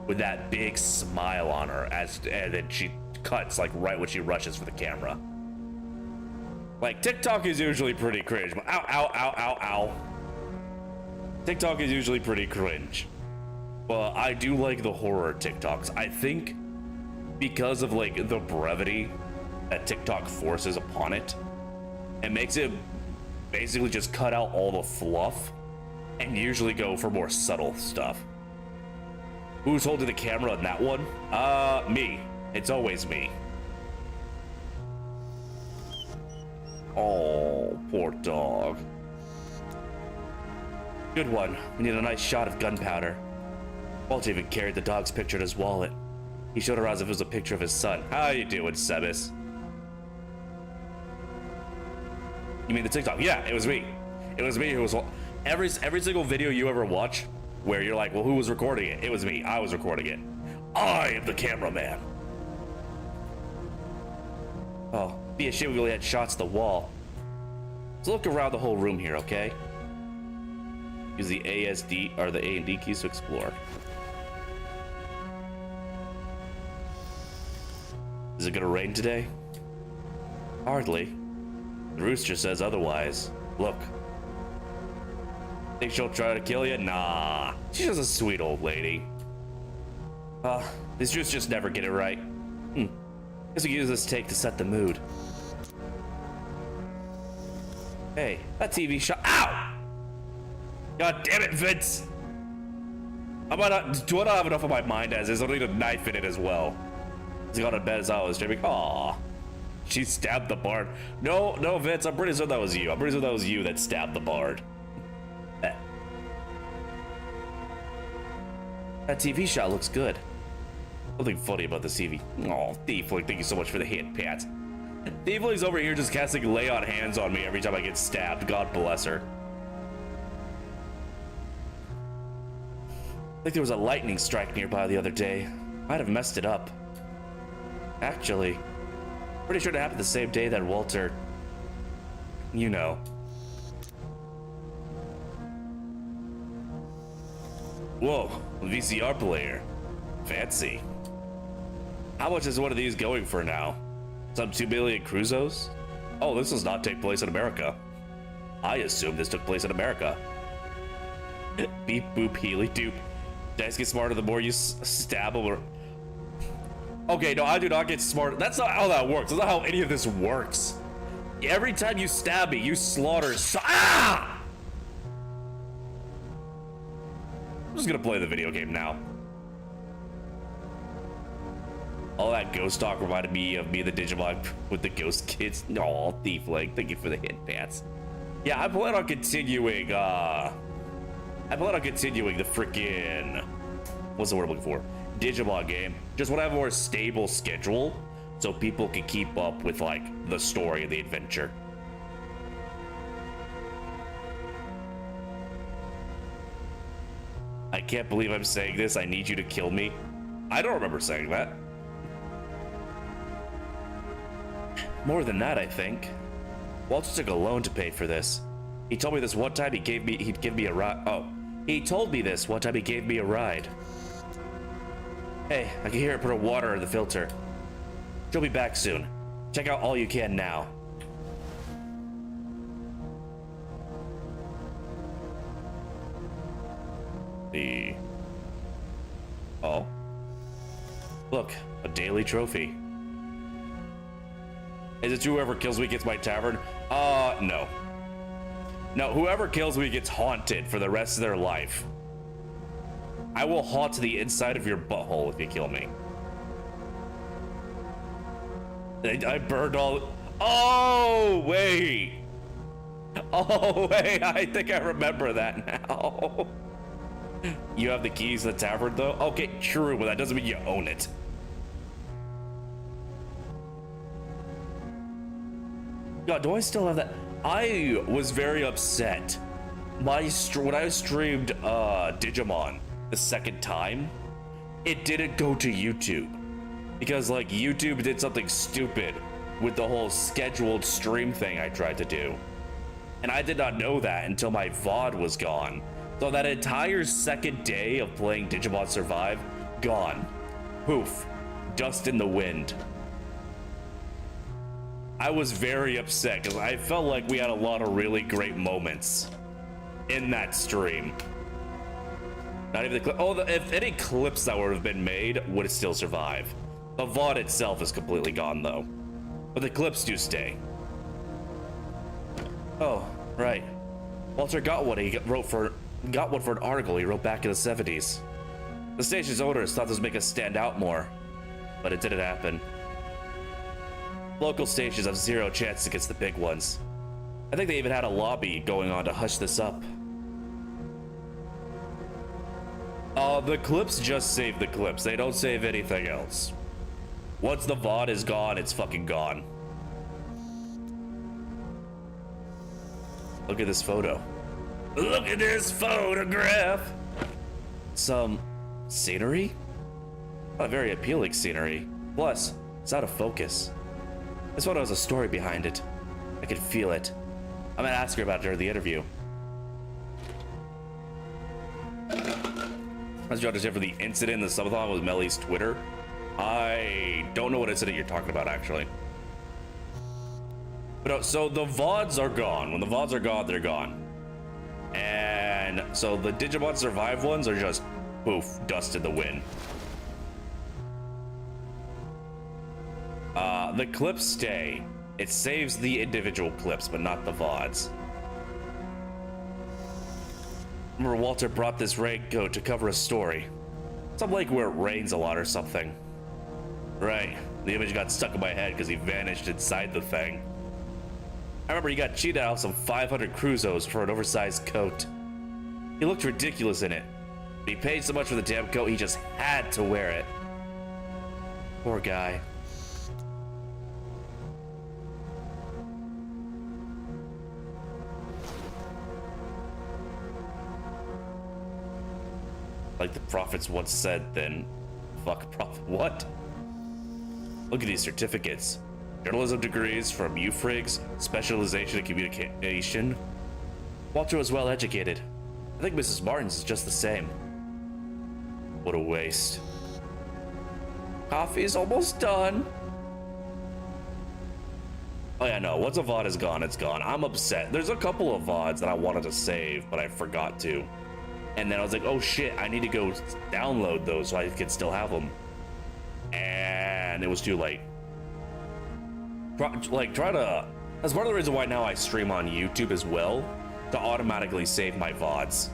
with that big smile on her, and then she cuts like right when she rushes for the camera. Like, TikTok is usually pretty cringe, but ow. TikTok is usually pretty cringe. But I do like the horror TikToks. I think because of like the brevity that TikTok forces upon it, it makes it basically just cut out all the fluff and usually go for more subtle stuff. Who's holding the camera in that one? Me. It's always me. Oh, poor dog. Good one. We need a nice shot of gunpowder. Walt even carried the dog's picture in his wallet. He showed her as if it was a picture of his son. How you doing, Sebas? You mean the TikTok? Yeah, it was me. It was me who was every single video you ever watch where you're like, well, who was recording it? It was me. I was recording it. I am the cameraman. Oh, be a shame we only had shots of the wall. Let's look around the whole room here, okay? Use the ASD or the A and D keys to explore. Is it gonna rain today? Hardly. The rooster says otherwise. Look. Think she'll try to kill you? Nah. She's just a sweet old lady. These roosters just never get it right. Guess we can use this take to set the mood. Hey, that TV shot. Ow! God damn it, Vince! Do I not have enough on my mind as is? I don't need a knife in it as well. He's gone to bed as I was streaming. Aww. She stabbed the bard. No, Vince, I'm pretty sure that was you. I'm pretty sure that was you that stabbed the bard. That TV shot looks good. Nothing funny about the TV. Oh, Thiefling, thank you so much for the hand pat. Thiefling's over here just casting lay on hands on me every time I get stabbed. God bless her. I think there was a lightning strike nearby the other day. Might have messed it up. Actually, pretty sure it happened the same day that Walter, you know. Whoa, VCR player. Fancy. How much is one of these going for now? Some 2 million Cruzoes? Oh, this does not take place in America. I assume this took place in America. Beep boop healy doop. Dice get smarter the more you stab them. Okay, no, I do not get smart. That's not how that works. That's not how any of this works. Every time you stab me, you slaughter. Ah! I'm just gonna play the video game now. All that ghost talk reminded me of the Digimon with the ghost kids. No, Thiefling, thank you for the hit pats. Yeah, I plan on continuing. the freaking, what's the word I'm looking for? Digimon game. Just want to have a more stable schedule so people can keep up with like the story and the adventure. I can't believe I'm saying this. I need you to kill me. I don't remember saying that. More than that, I think. Walter took a loan to pay for this. He told me this one time he'd give me a ride. Oh, he told me this one time he gave me a ride. Hey, I can hear it put a water in the filter. She'll be back soon. Check out all you can now. Oh. Look, a daily trophy. Is it whoever kills me gets my tavern? No. No, whoever kills me gets haunted for the rest of their life. I will haunt the inside of your butthole if you kill me. I burned all... Oh, wait. Oh, wait, I think I remember that now. You have the keys to the tavern, though? Okay, true, but that doesn't mean you own it. God, do I still have that? I was very upset. When I streamed Digimon the second time, it didn't go to YouTube. Because, like, YouTube did something stupid with the whole scheduled stream thing I tried to do. And I did not know that until my VOD was gone. So that entire second day of playing Digimon Survive, gone. Poof. Dust in the wind. I was very upset because I felt like we had a lot of really great moments in that stream. Not even the clip. Oh, if any clips that would have been made would still survive. The VOD itself is completely gone though, but the clips do stay. Oh, Right. Walter got one. Got one for an article he wrote back in the 70s. The station's owners thought this would make us stand out more, but it didn't happen. Local stations have zero chance against the big ones. I think they even had a lobby going on to hush this up. The clips just save the clips. They don't save anything else. Once the VOD is gone, it's fucking gone. Look at this photo. Look at this photograph. Some scenery? A very appealing scenery. Plus, it's out of focus. This photo has a story behind it. I can feel it. I'm gonna ask her about it during the interview. As you understand from the incident in the subathon with Melly's Twitter, I don't know what incident you're talking about, actually. But so the VODs are gone. When the VODs are gone, they're gone. And so the Digimon Survive ones are just poof, dust in the wind. The clips stay. It saves the individual clips, but not the VODs. Remember, Walter brought this raincoat to cover a story. Some lake where it rains a lot or something. Right. The image got stuck in my head because he vanished inside the thing. I remember he got cheated out of some 500 Cruzos for an oversized coat. He looked ridiculous in it. But he paid so much for the damn coat, he just had to wear it. Poor guy. Like the prophets once said, then fuck prophet. What? Look at these certificates. Journalism degrees from UFRIGS, specialization in communication. Walter was well educated. I think Mrs. Martin's is just the same. What a waste. Coffee's almost done. Oh yeah, no, once a VOD is gone, it's gone. I'm upset. There's a couple of VODs that I wanted to save, but I forgot to. And then I was like, oh shit, I need to go download those so I could still have them. And it was too late. Try to... That's part of the reason why now I stream on YouTube as well, to automatically save my VODs.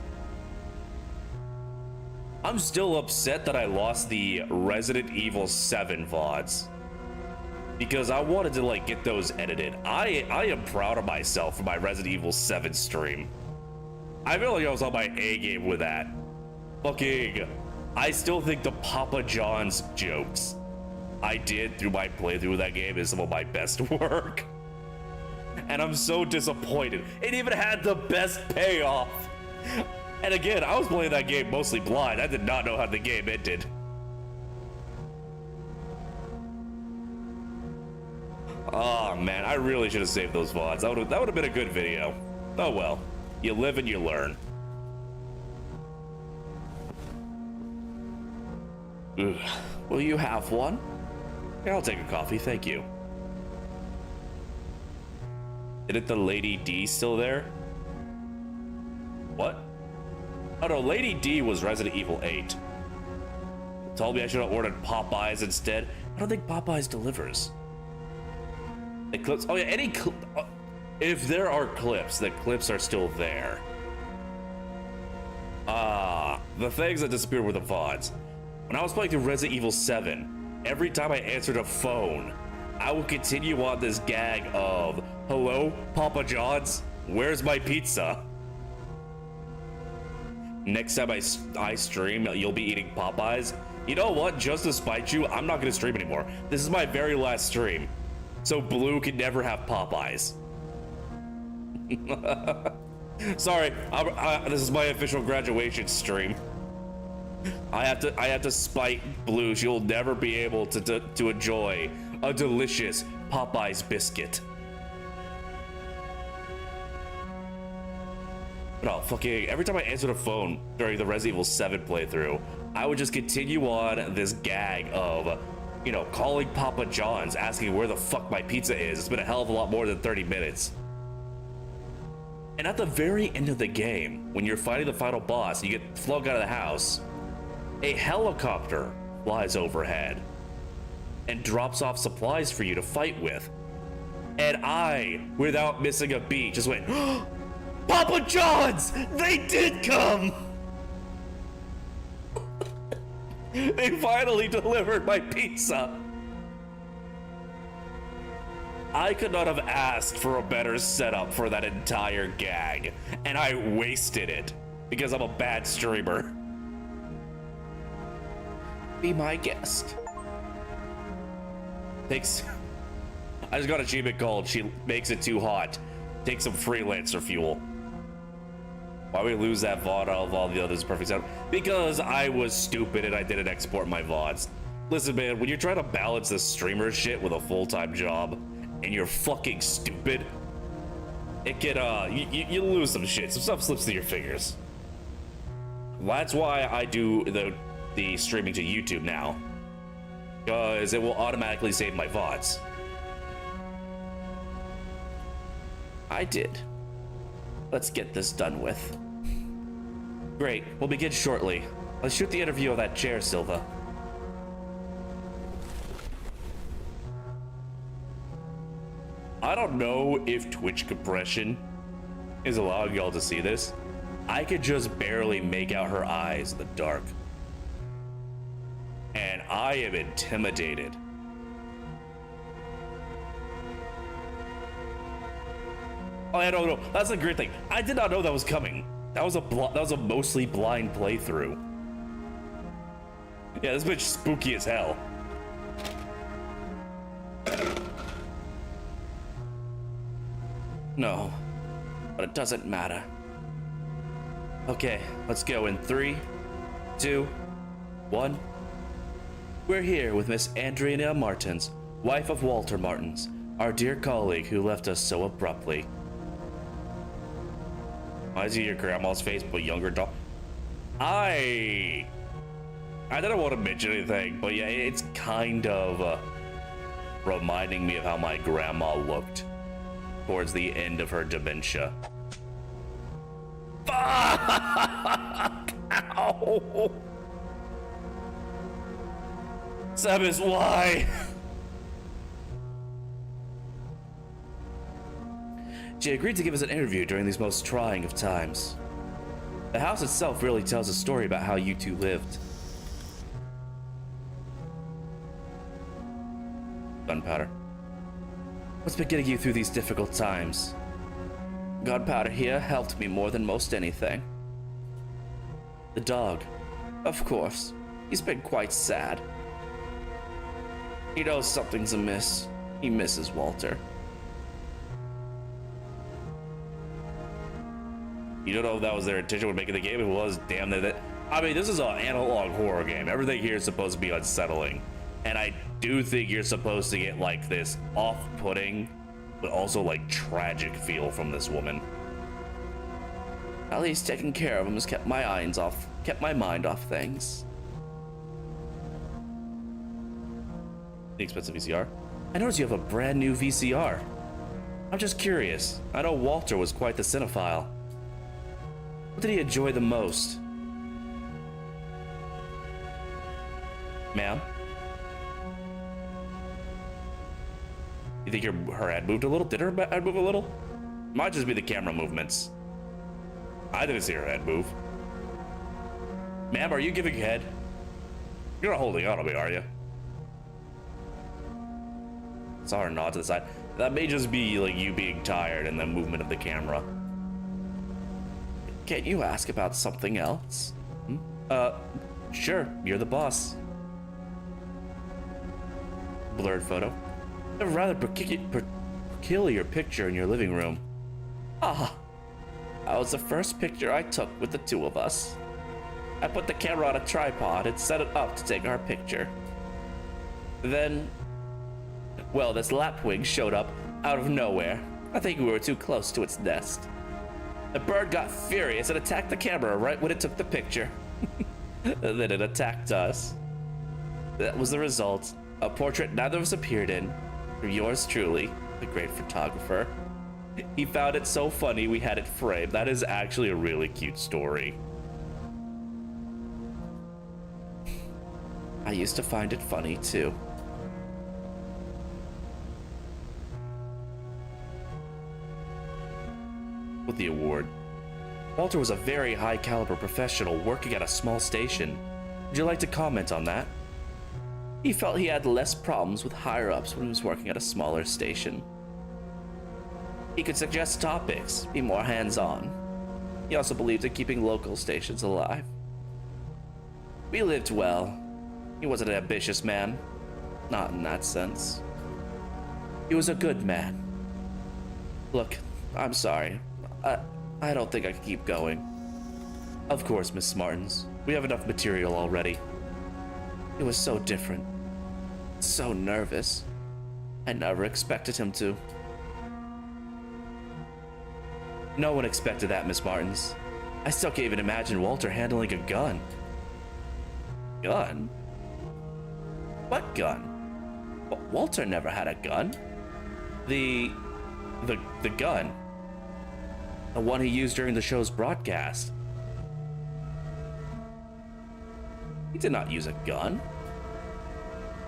I'm still upset that I lost the Resident Evil 7 VODs. Because I wanted to get those edited. I am proud of myself for my Resident Evil 7 stream. I feel like I was on my A game with that. Fucking, I still think the Papa John's jokes I did through my playthrough of that game is some of my best work. And I'm so disappointed. It even had the best payoff. And again, I was playing that game mostly blind. I did not know how the game ended. Oh man, I really should have saved those VODs. That would have been a good video. Oh well. You live and you learn. Ugh. Will you have one? Yeah, I'll take a coffee, thank you. Isn't the Lady D still there? What? Oh no, Lady D was Resident Evil 8. Told me I should have ordered Popeyes instead. I don't think Popeyes delivers. The clips, oh yeah, if there are clips, the clips are still there. The things that disappeared were the VODs. When I was playing through Resident Evil 7, every time I answered a phone, I would continue on this gag of, hello, Papa John's, where's my pizza? Next time I stream, you'll be eating Popeyes. You know what, just to spite you, I'm not gonna stream anymore. This is my very last stream. So Blue can never have Popeyes. Sorry, this is my official graduation stream. I have to spite Blue. She'll never be able to enjoy a delicious Popeyes biscuit. No, fucking every time I answered a phone during the Resident Evil 7 playthrough, I would just continue on this gag of, you know, calling Papa John's, asking where the fuck my pizza is. It's been a hell of a lot more than 30 minutes. And at the very end of the game, when you're fighting the final boss, you get flung out of the house, a helicopter flies overhead and drops off supplies for you to fight with. And I, without missing a beat, just went, Papa John's! They did come! They finally delivered my pizza! I could not have asked for a better setup for that entire gag, and I wasted it because I'm a bad streamer. Be my guest. Takes. I just got a achievement called "She Makes It Too Hot." Take some freelancer fuel. Why we lose that VOD out of all the others? Perfect sound. Because I was stupid and I didn't export my VODs. Listen, man, when you're trying to balance this streamer shit with a full-time job, and you're fucking stupid, it can you lose some shit. Some stuff slips through your fingers. That's why I do the streaming to YouTube now, because it will automatically save my VODs. I did. Let's get this done with. Great, we'll begin shortly. Let's shoot the interview of that chair, Silva. I don't know if Twitch compression is allowing y'all to see this. I could just barely make out her eyes in the dark. And I am intimidated. Oh, yeah, no, that's a great thing. I did not know that was coming. That was a mostly blind playthrough. Yeah, this bitch spooky as hell. No, but it doesn't matter. Okay, let's go in 3, 2, 1. We're here with Miss Andrea Martins, wife of Walter Martins, our dear colleague who left us so abruptly. I see your grandma's face, but younger doll. I don't want to mention anything, but yeah, it's kind of reminding me of how my grandma looked towards the end of her dementia. Fuck! Ow! Samus, why? She agreed to give us an interview during these most trying of times. The house itself really tells a story about how you two lived. Gunpowder. What's been getting you through these difficult times? Gunpowder here helped me more than most anything. The dog. Of course. He's been quite sad. He knows something's amiss. He misses Walter. You don't know if that was their intention when making the game. It was, damn it. I mean, this is an analog horror game. Everything here is supposed to be unsettling. And I do think you're supposed to get like this off-putting, but also like tragic feel from this woman. At least taking care of him has kept my mind off things. The expensive VCR. I noticed you have a brand new VCR. I'm just curious. I know Walter was quite the cinephile. What did he enjoy the most? Ma'am? You think her head moved a little? Did her head move a little? Might just be the camera movements. I didn't see her head move. Ma'am, are you giving head? You're not holding out on me, are you? Saw her nod to the side. That may just be like you being tired and the movement of the camera. Can't you ask about something else? Sure, you're the boss. Blurred photo. A rather peculiar picture in your living room. Ah, that was the first picture I took with the two of us. I put the camera on a tripod and set it up to take our picture. Then, well, this lapwing showed up out of nowhere. I think we were too close to its nest. The bird got furious and attacked the camera right when it took the picture. And then it attacked us. That was the result. A portrait neither of us appeared in. For yours truly, the great photographer. He found it so funny we had it framed. That is actually a really cute story. I used to find it funny too. With the award. Walter was a very high caliber professional working at a small station. Would you like to comment on that? He felt he had less problems with higher ups when he was working at a smaller station. He could suggest topics, be more hands on. He also believed in keeping local stations alive. We lived well. He wasn't an ambitious man. Not in that sense. He was a good man. Look, I'm sorry. I don't think I can keep going. Of course, Miss Martins. We have enough material already. It was so different. So nervous. I never expected him to. No one expected that, Miss Martins. I still can't even imagine Walter handling a gun. Gun? What gun? Walter never had a gun. The gun. The one he used during the show's broadcast. He did not use a gun.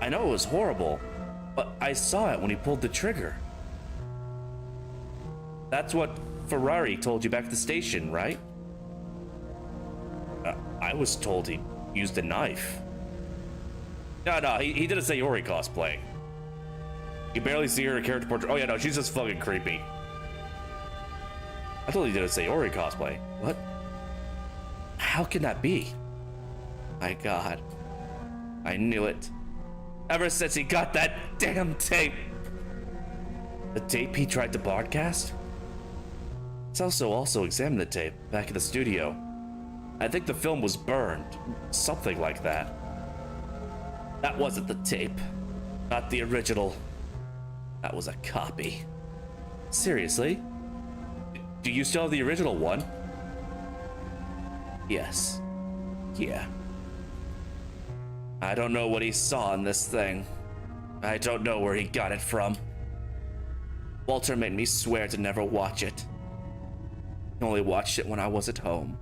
I know it was horrible, but I saw it when he pulled the trigger. That's what Ferrari told you back at the station, right? I was told he used a knife. No, he did a Sayori cosplay. You barely see her character portrait. Oh yeah, no, she's just fucking creepy. I thought he did a Sayori cosplay. What? How can that be? My God. I knew it. Ever since he got that damn tape. The tape he tried to broadcast? Celso also examined the tape back in the studio. I think the film was burned. Something like that. That wasn't the tape. Not the original. That was a copy. Seriously? Do you still have the original one? Yes. Yeah. I don't know what he saw in this thing. I don't know where he got it from. Walter made me swear to never watch it. He only watched it when I was at home,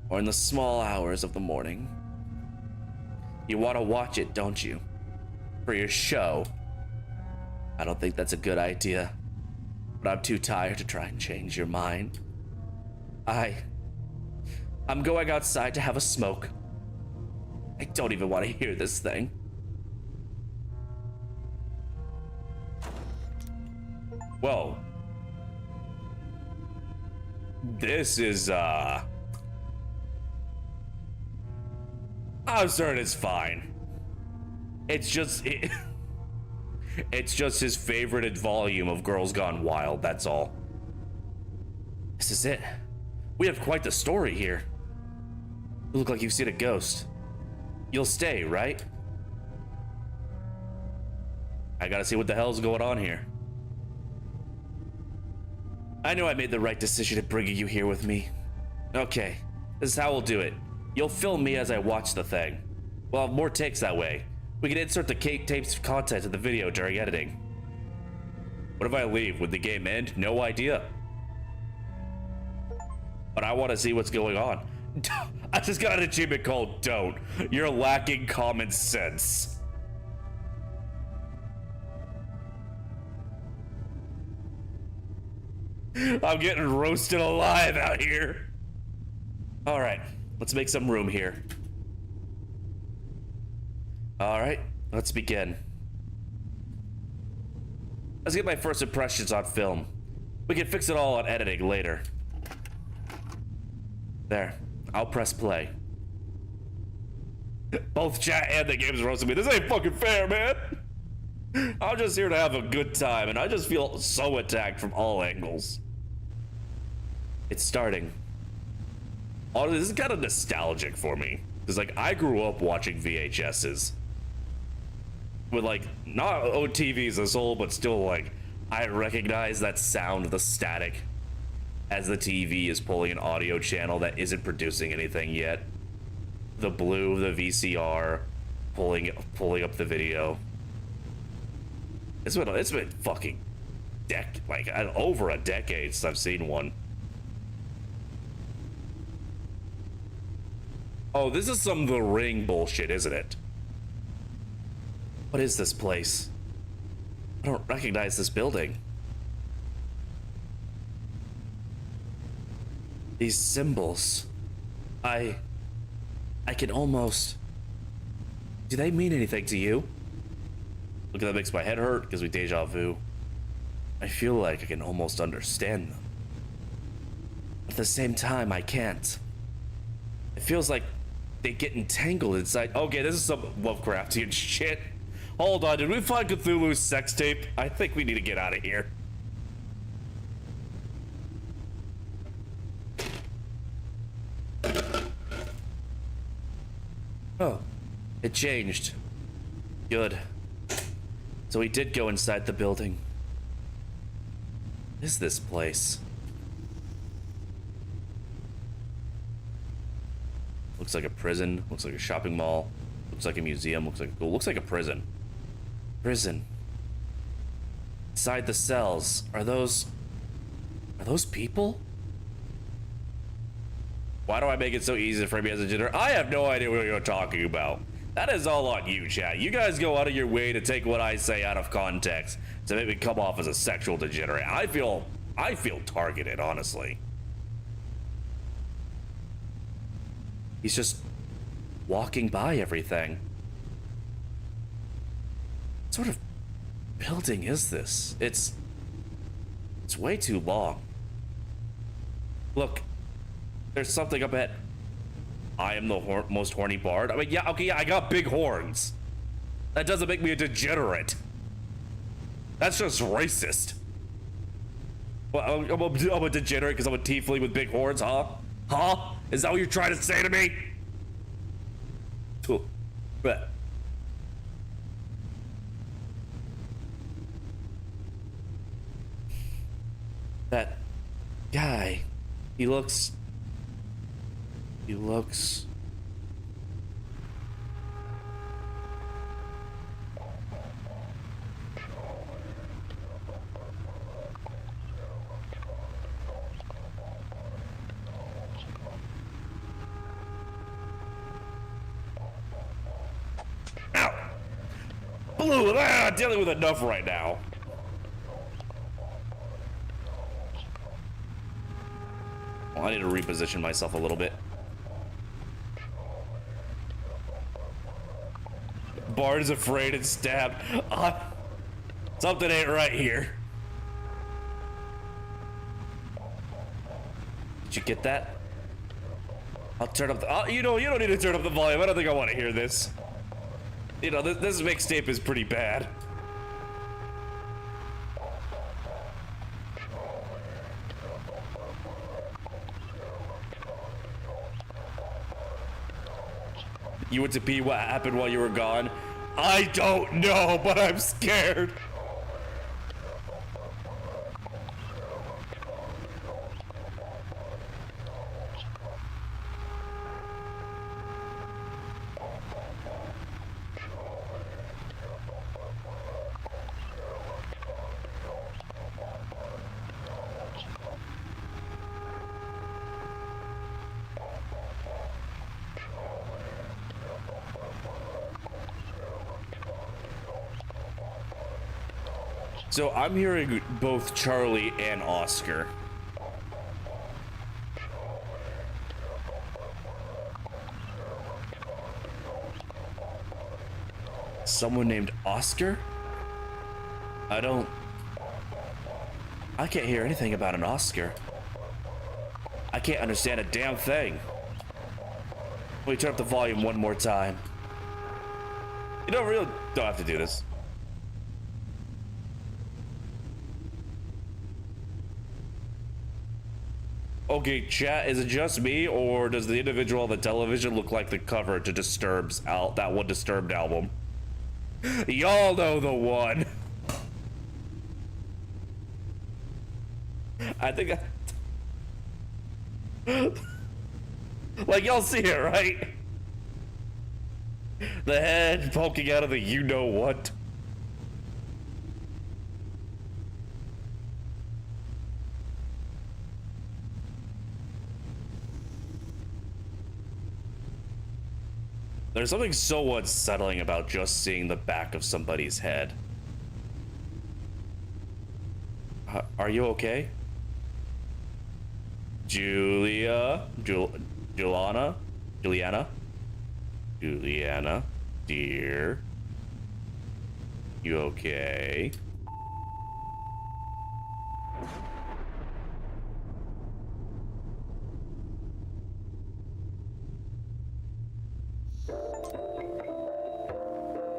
or in the small hours of the morning. You want to watch it, don't you? For your show. I don't think that's a good idea, but I'm too tired to try and change your mind. I'm going outside to have a smoke. I don't even want to hear this thing. Well, this is, I'm certain it's fine. It's just his favorite volume of Girls Gone Wild, that's all. This is it. We have quite the story here. You look like you've seen a ghost. You'll stay, right? I gotta see what the hell's going on here. I know I made the right decision in bringing you here with me. Okay, this is how we'll do it. You'll film me as I watch the thing. We'll have more takes that way. We can insert the tape's content in the video during editing. What if I leave? Would the game end? No idea. But I want to see what's going on. I just got an achievement called Don't. You're lacking common sense. I'm getting roasted alive out here. All right, let's make some room here. All right, let's begin. Let's get my first impressions on film. We can fix it all on editing later. There, I'll press play. Both chat and the game's roasting me. This ain't fucking fair, man. I'm just here to have a good time, and I just feel so attacked from all angles. It's starting. Oh, this is kind of nostalgic for me. Because, like, I grew up watching VHSs. With, like, not OTVs as whole, but still, like, I recognize that sound, the static, as the TV is pulling an audio channel that isn't producing anything yet. The blue, the VCR, pulling up the video. It's been fucking over a decade since I've seen one. Oh, this is some The Ring bullshit, isn't it? What is this place? I don't recognize this building. These symbols. I can almost... Do they mean anything to you? Look, that makes my head hurt, gives me deja vu. I feel like I can almost understand them. At the same time, I can't. It feels like they get entangled inside. Okay, this is some Lovecraftian shit. Hold on, did we find Cthulhu's sex tape? I think we need to get out of here. Oh, it changed. Good. So he did go inside the building. What is this place? Looks like a prison, looks like a shopping mall, looks like a museum, looks like a prison. Prison. Inside the cells, are those people? Why do I make it so easy for me as a gender? I have no idea what you're talking about. That is all on you, chat. You guys go out of your way to take what I say out of context to make me come off as a sexual degenerate. I feel targeted, honestly. He's just walking by everything. What sort of building is this? It's way too long. Look, there's something up ahead. I am the most horny bard. I mean, yeah, okay, yeah, I got big horns. That doesn't make me a degenerate. That's just racist. Well, I'm a degenerate because I'm a tiefling with big horns, huh? Huh? Is that what you're trying to say to me? But that guy, he looks ow. Blue, dealing with enough right now. Well, I need to reposition myself a little bit. Bard is afraid and stabbed. Something ain't right here. Did you get that? I'll turn up the... you know, you don't need to turn up the volume. I don't think I want to hear this. You know, this mixtape is pretty bad. You went to pee, what happened while you were gone? I don't know, but I'm scared. So I'm hearing both Charlie and Oscar. Someone named Oscar? I can't hear anything about an Oscar. I can't understand a damn thing. Let me turn up the volume one more time. You really don't have to do this. Okay, chat, is it just me, or does the individual on the television look like the cover to that one Disturbed album? Y'all know the one. I think like, y'all see it, right? The head poking out of the you-know-what. There's something so unsettling about just seeing the back of somebody's head. Are you okay? Juliana, dear. You okay?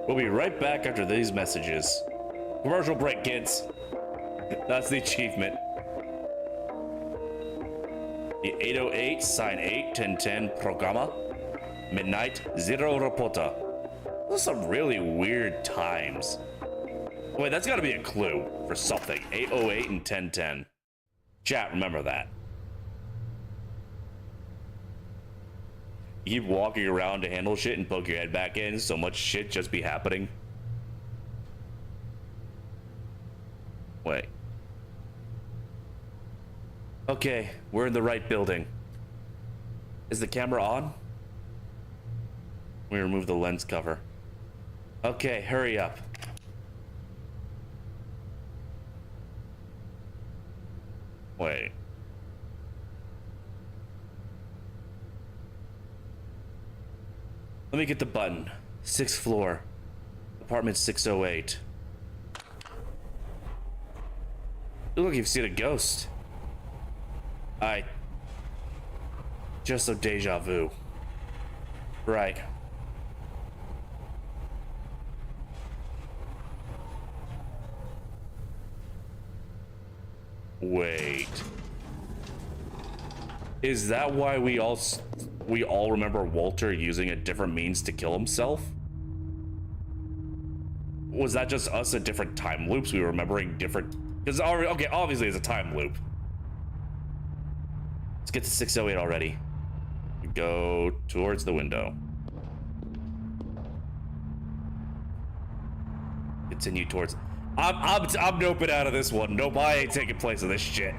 We'll be right back after these messages. Commercial break, kids. That's the achievement. The 808, sign 8, 1010, programa. Midnight, 0 reporter. Those are some really weird times. Wait, that's gotta be a clue for something. 808 and 1010. Chat, remember that. You keep walking around to handle shit and poke your head back in, so much shit just be happening. Wait. Okay, we're in the right building. Is the camera on? We remove the lens cover. Okay, hurry up. Wait. Let me get the button. 6th floor. Apartment 608. Look like you've seen a ghost. Just a deja vu. Right. Wait. Is that why we all remember Walter using a different means to kill himself? Was that just us at different time loops? We were remembering different... Because, okay, obviously it's a time loop. Let's get to 608 already. Go towards the window. Continue towards... I'm noping out of this one. Nope, I ain't taking place of this shit.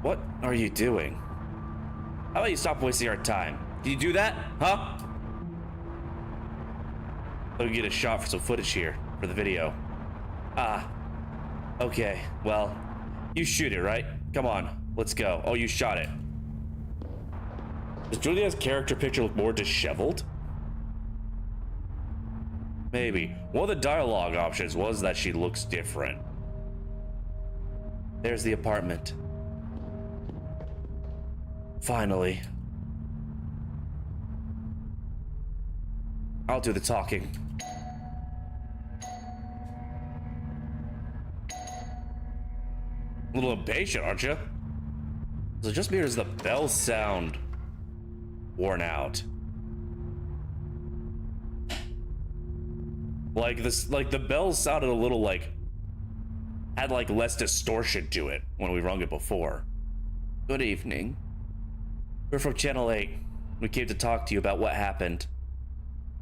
What are you doing? How about you stop wasting our time? Can you do that? Huh? Let me get a shot for some footage here for the video. Ah. Okay, well, you shoot it, right? Come on, let's go. Oh, you shot it. Does Julia's character picture look more disheveled? Maybe. One of the dialogue options was that she looks different. There's the apartment. Finally. I'll do the talking. A little impatient, aren't you? So just me, or does the bell sound worn out? Like this, like the bell sounded a little like, had like less distortion to it when we rung it before. Good evening. We're from Channel 8. We came to talk to you about what happened.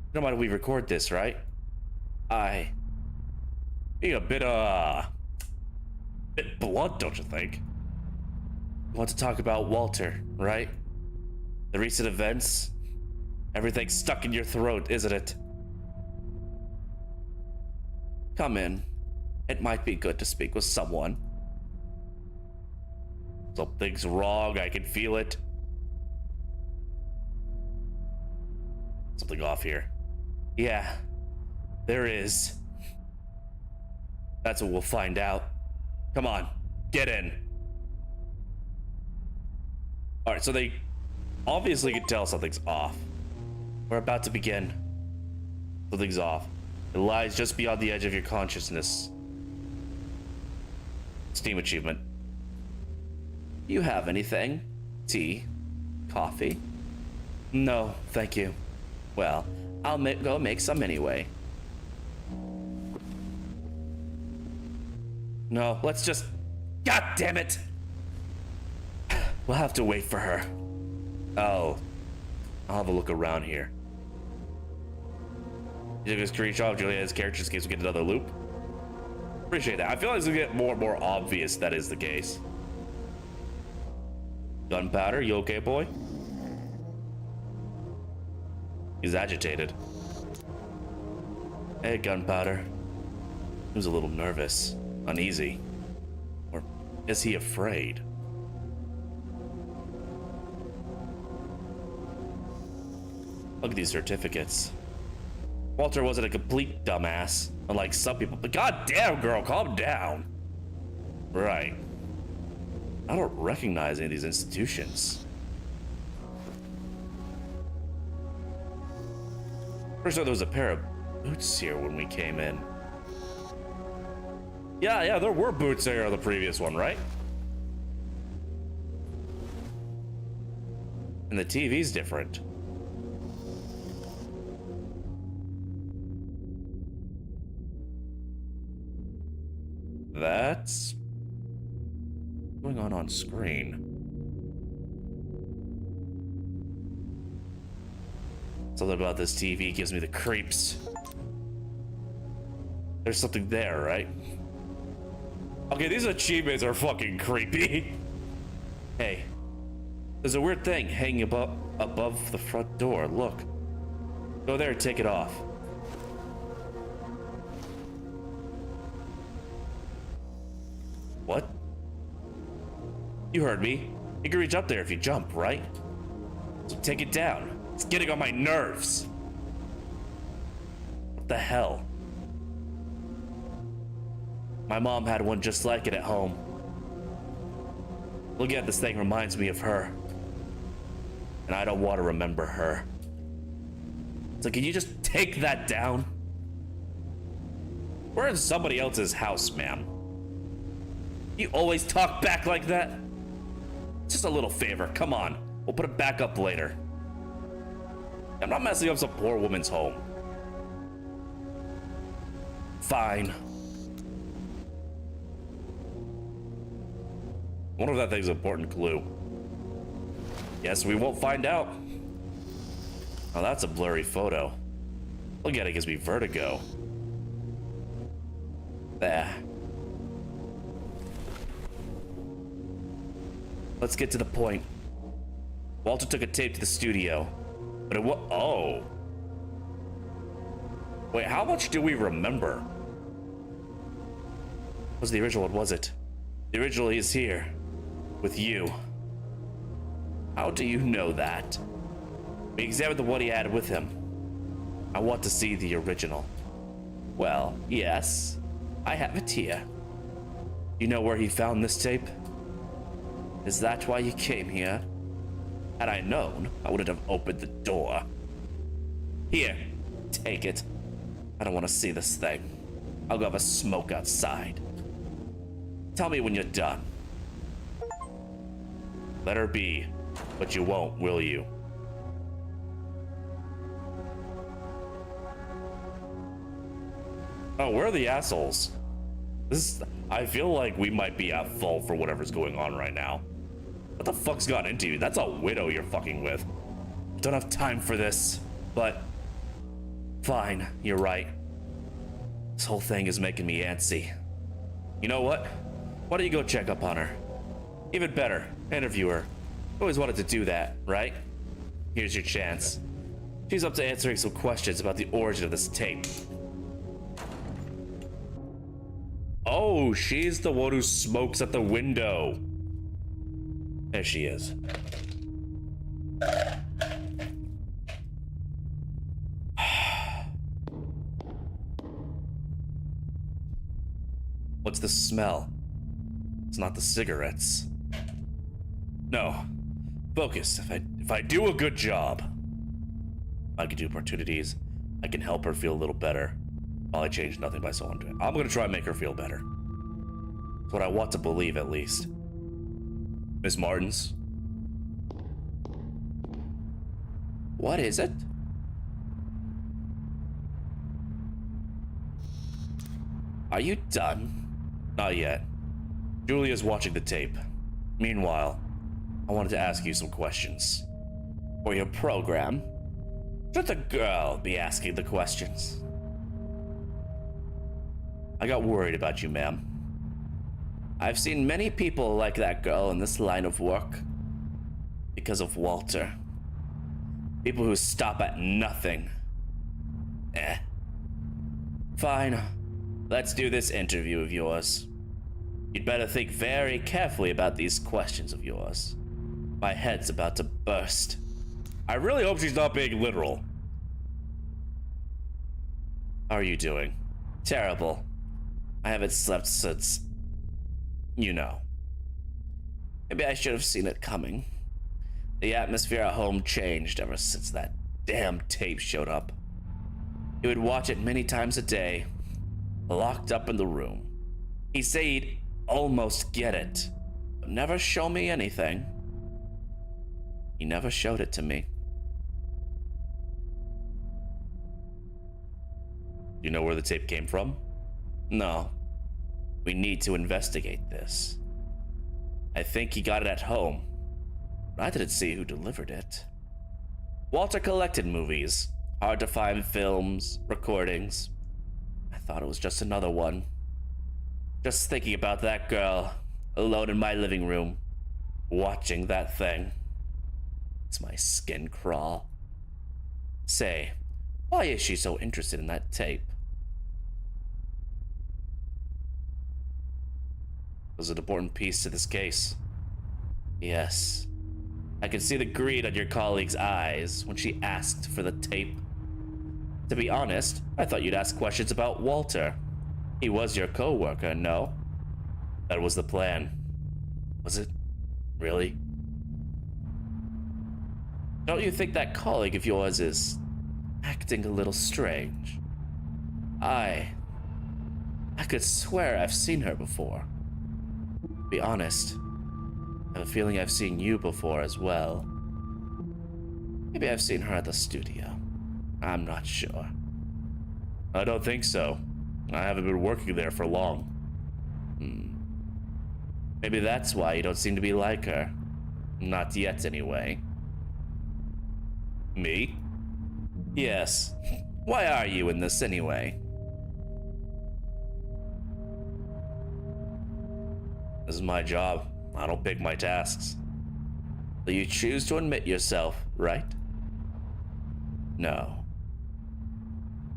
You don't mind if we record this, right? Being a bit blunt, don't you think? You want to talk about Walter, right? The recent events? Everything's stuck in your throat, isn't it? Come in. It might be good to speak with someone. Something's wrong, I can feel it. Something off here. Yeah, there is. That's what we'll find out. Come on, get in. Alright, so they obviously could tell something's off. We're about to begin. Something's off. It lies just beyond the edge of your consciousness. Steam achievement. You have anything? Tea? Coffee? No, thank you. Well, I'll go make some anyway. No, let's just... God damn it! We'll have to wait for her. Oh. I'll have a look around here. You took a screenshot of Julia's character in case we get another loop. Appreciate that. I feel like it's gonna get more and more obvious that is the case. Gunpowder, you okay, boy? He's agitated. Hey, Gunpowder. He was a little nervous, uneasy. Or is he afraid? Look at these certificates. Walter wasn't a complete dumbass, unlike some people. But goddamn, girl, calm down. Right. I don't recognize any of these institutions. First, there was a pair of boots here when we came in. Yeah, there were boots there on the previous one, right? And the TV's different. That's what's going on screen. Something about this TV gives me the creeps. There's something there, right? Okay, these achievements are fucking creepy. Hey, there's a weird thing hanging above the front door. Look. Go there and take it off. What? You heard me. You can reach up there if you jump, right? So take it down. It's getting on my nerves. What the hell? My mom had one just like it at home. Looking at this thing reminds me of her. And I don't want to remember her. So can you just take that down? We're in somebody else's house, ma'am. You always talk back like that? Just a little favor, come on. We'll put it back up later. I'm not messing up some poor woman's home. Fine. I wonder if that thing's an important clue. Yes, we won't find out. Oh, that's a blurry photo. Look at it, gives me vertigo. There. Let's get to the point. Walter took a tape to the studio, but it was oh. Wait, how much do we remember? What was the original one, was it? The original is here, with you. How do you know that? We examined the one he had with him. I want to see the original. Well, yes, I have it here. You know where he found this tape? Is that why you came here? Had I known, I wouldn't have opened the door. Here, take it. I don't want to see this thing. I'll go have a smoke outside. Tell me when you're done. Let her be, but you won't, will you? Oh, where are the assholes? I feel like we might be at fault for whatever's going on right now. What the fuck's got into you? That's a widow you're fucking with. Don't have time for this, but fine, you're right. This whole thing is making me antsy. You know what? Why don't you go check up on her? Even better, interview her. Always wanted to do that, right? Here's your chance. She's up to answering some questions about the origin of this tape. Oh, she's the one who smokes at the window. There she is. What's the smell? It's not the cigarettes. No. Focus. If I do a good job, I can do opportunities. I can help her feel a little better. While I change nothing by someone doing. I'm gonna try and make her feel better. That's what I want to believe, at least. Miss Martins? What is it? Are you done? Not yet. Julia's watching the tape. Meanwhile, I wanted to ask you some questions. For your program, should the girl be asking the questions? I got worried about you, ma'am. I've seen many people like that girl in this line of work. Because of Walter. People who stop at nothing. Fine. Let's do this interview of yours. You'd better think very carefully about these questions of yours. My head's about to burst. I really hope she's not being literal. How are you doing? Terrible. I haven't slept since... you know. Maybe I should have seen it coming. The atmosphere at home changed ever since that damn tape showed up. He would watch it many times a day, locked up in the room. He'd say he'd almost get it, but never show me anything. He never showed it to me. You know where the tape came from? No. We need to investigate this. I think he got it at home, but I didn't see who delivered it. Walter collected movies, hard to find films, recordings. I thought it was just another one. Just thinking about that girl, alone in my living room, watching that thing. Makes my skin crawl. Say, why is she so interested in that tape? It was an important piece to this case. Yes. I could see the greed on your colleague's eyes when she asked for the tape. To be honest, I thought you'd ask questions about Walter. He was your co-worker, no? That was the plan. Was it? Really? Don't you think that colleague of yours is acting a little strange? I could swear I've seen her before. To be honest, I have a feeling I've seen you before as well. Maybe I've seen her at the studio. I'm not sure. I don't think so. I haven't been working there for long. Maybe that's why you don't seem to be like her. Not yet, anyway. Me? Yes. Why are you in this, anyway? This is my job. I don't pick my tasks. So you choose to admit yourself, right? No.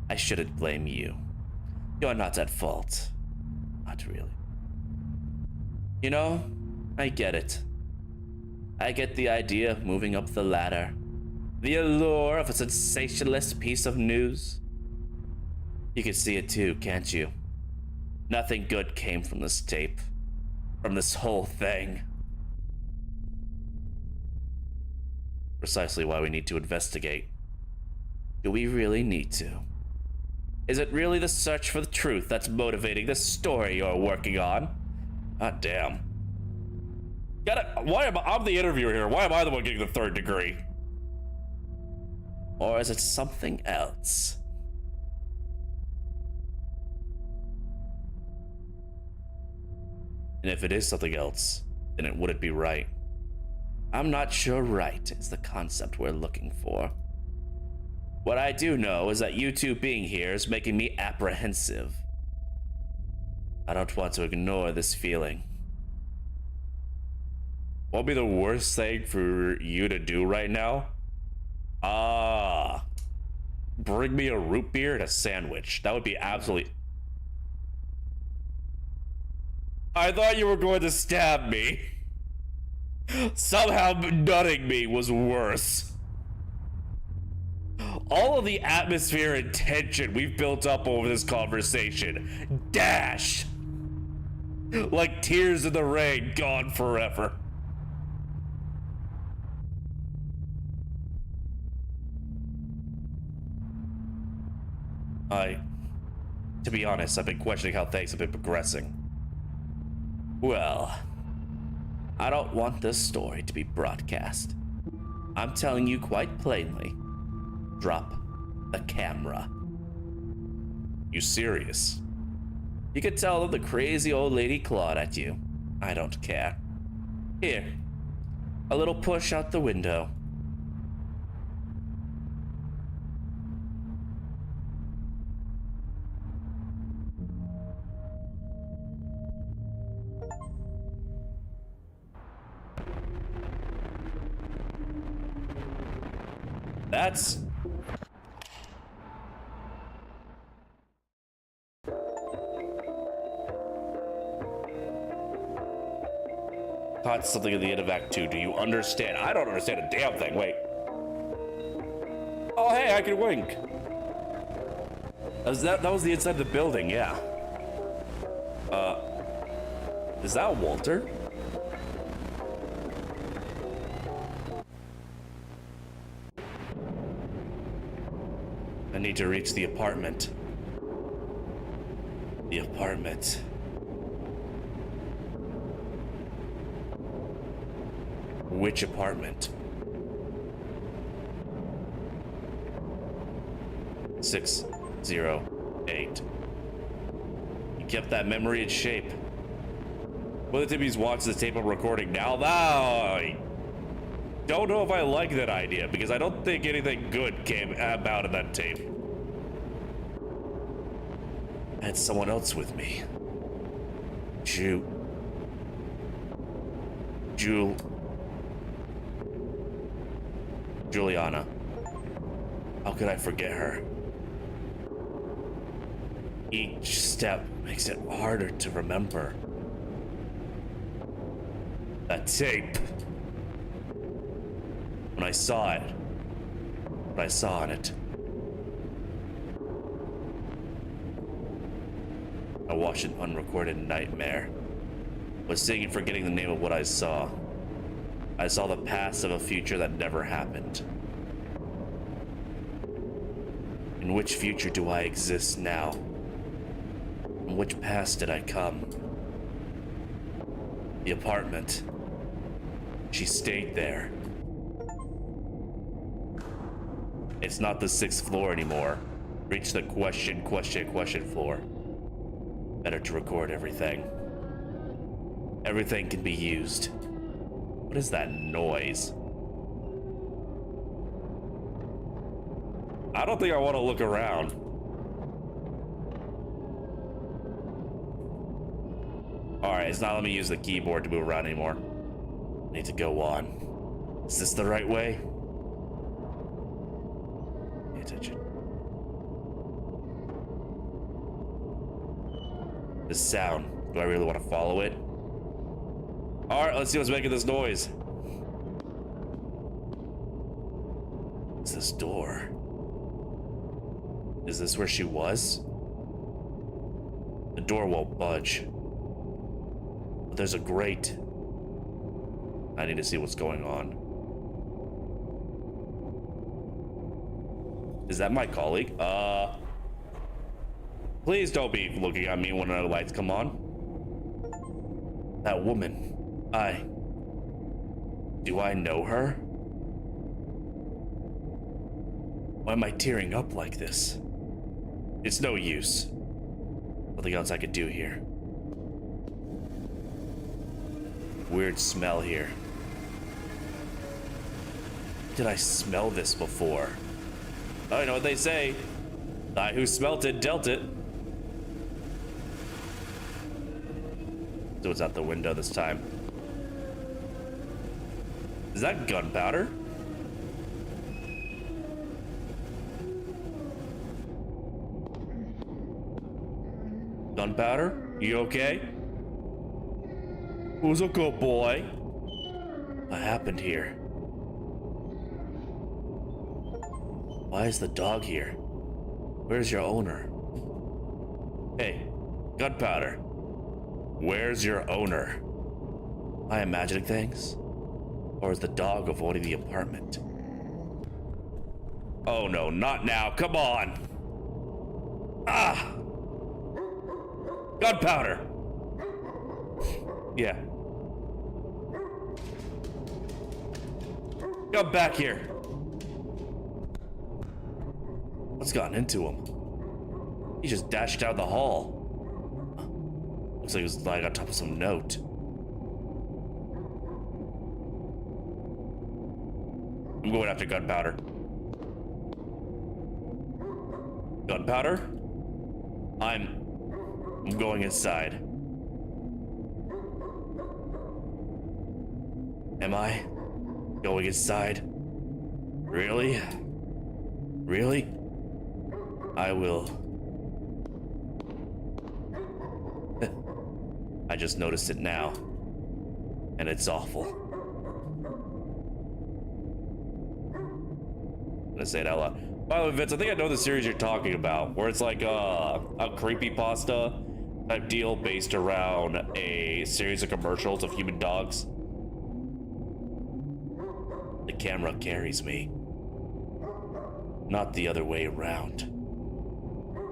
I shouldn't blame you. You're not at fault. Not really. You know, I get it. I get the idea of moving up the ladder. The allure of a sensationalist piece of news. You can see it too, can't you? Nothing good came from this tape. From this whole thing. Precisely why we need to investigate. Do we really need to? Is it really the search for the truth that's motivating this story you're working on? God damn. I'm the interviewer here. Why am I the one getting the third degree? Or is it something else? And if it is something else, then it wouldn't be right. I'm not sure right is the concept we're looking for. What I do know is that you two being here is making me apprehensive. I don't want to ignore this feeling. What would be the worst thing for you to do right now? Bring me a root beer and a sandwich. That would be absolutely... I thought you were going to stab me. Somehow nutting me was worse. All of the atmosphere and tension we've built up over this conversation dashed. Like tears in the rain, gone forever. To be honest, I've been questioning how things have been progressing. Well, I don't want this story to be broadcast. I'm telling you quite plainly, drop the camera. You serious? You could tell them the crazy old lady clawed at you. I don't care. Here, a little push out the window. That's... Caught something at the end of Act 2. Do you understand? I don't understand a damn thing. Wait. Oh, hey, I can wink. That was the inside of the building, yeah. Is that Walter? I need to reach the apartment. The apartment. Which apartment? 608. You kept that memory in shape. Whether Timmy's watched the tape I'm recording now, I don't know if I like that idea because I don't think anything good came about of that tape. I had someone else with me. Juliana. How could I forget her? Each step makes it harder to remember. That tape. When I saw it, what I saw in it. I watched an unrecorded nightmare. Was seeing and forgetting the name of what I saw. I saw the past of a future that never happened. In which future do I exist now? From which past did I come? The apartment. She stayed there. It's not the 6th floor anymore. Reach the question floor. Better to record everything. Everything can be used. What is that noise? I don't think I want to look around. Alright, it's not letting me use the keyboard to move around anymore. I need to go on. Is this the right way? Pay attention. This sound. Do I really want to follow it? Alright, let's see what's making this noise. What's this door? Is this where she was? The door won't budge. But there's a grate. I need to see what's going on. Is that my colleague? Please don't be looking at me when the lights come on. That woman. Do I know her? Why am I tearing up like this? It's no use. Nothing else I could do here. Weird smell here. Did I smell this before? Oh, you know what they say. I who smelt it dealt it. So it's out the window this time. Is that gunpowder? Gunpowder? You okay? Who's a good boy? What happened here? Why is the dog here? Where's your owner? Hey, gunpowder. Where's your owner? Am I imagining things? Or is the dog avoiding the apartment? Oh no, not now, come on! Ah! Gunpowder! Yeah. Come back here! What's gotten into him? He just dashed down the hall. Looks like he was lying on top of some note. I'm going after gunpowder. Gunpowder? I'm going inside. Am I going inside? Really? Really? I will. I just noticed it now. And it's awful. I'm gonna say it out loud. By the way, Vince, I think I know the series you're talking about, where it's like a creepypasta type deal based around a series of commercials of human dogs. The camera carries me, not the other way around.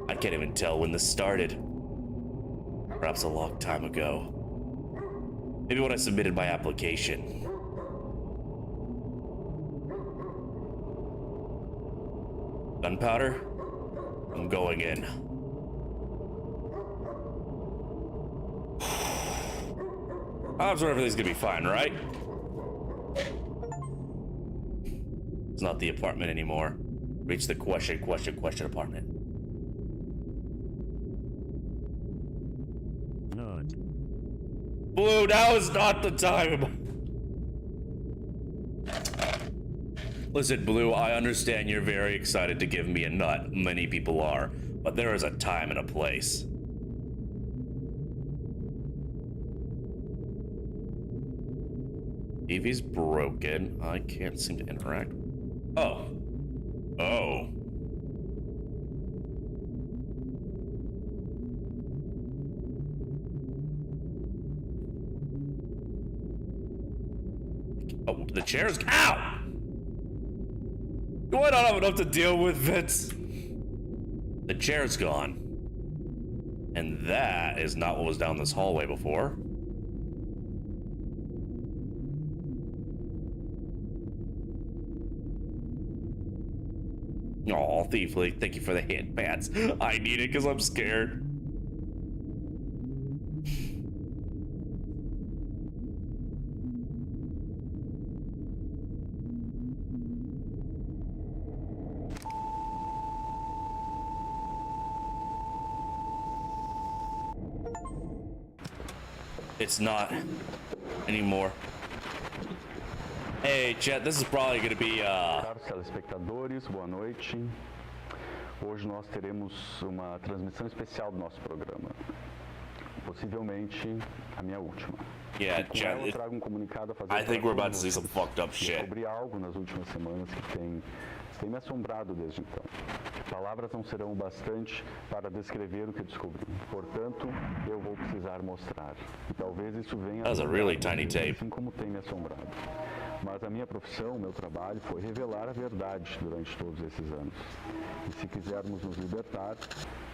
I can't even tell when this started. Perhaps a long time ago. Maybe when I submitted my application. Gunpowder? I'm going in. I'm sure everything's gonna be fine, right? It's not the apartment anymore. Reach the question apartment. Blue, now is not the time. Listen, Blue, I understand you're very excited to give me a nut. Many people are. But there is a time and a place. TV's broken. I can't seem to interact. Oh. Oh. Oh, the chair's... Ow! Do I not have enough to deal with, Vince? The chair's gone. And that is not what was down this hallway before. Aw, Thief League, thank you for the hand pats. I need it because I'm scared. It's not anymore. Hey, chat, this is probably gonna be Caros telespectadores, boa noite. Hoje nós teremos uma transmissão especial do nosso programa. Possivelmente a minha última. Yeah, chat. Eu trago comunicado a fazer. I think we're about to see some fucked up shit. Descobri algo nas últimas semanas que tem me assombrado desde então. Palavras não serão o bastante para descrever o que descobri. Portanto, eu vou precisar mostrar. E talvez isso venha That was a really tiny tape. assim como tem me assombrado. Mas a minha profissão, o meu trabalho foi revelar a verdade durante todos esses anos. E se quisermos nos libertar,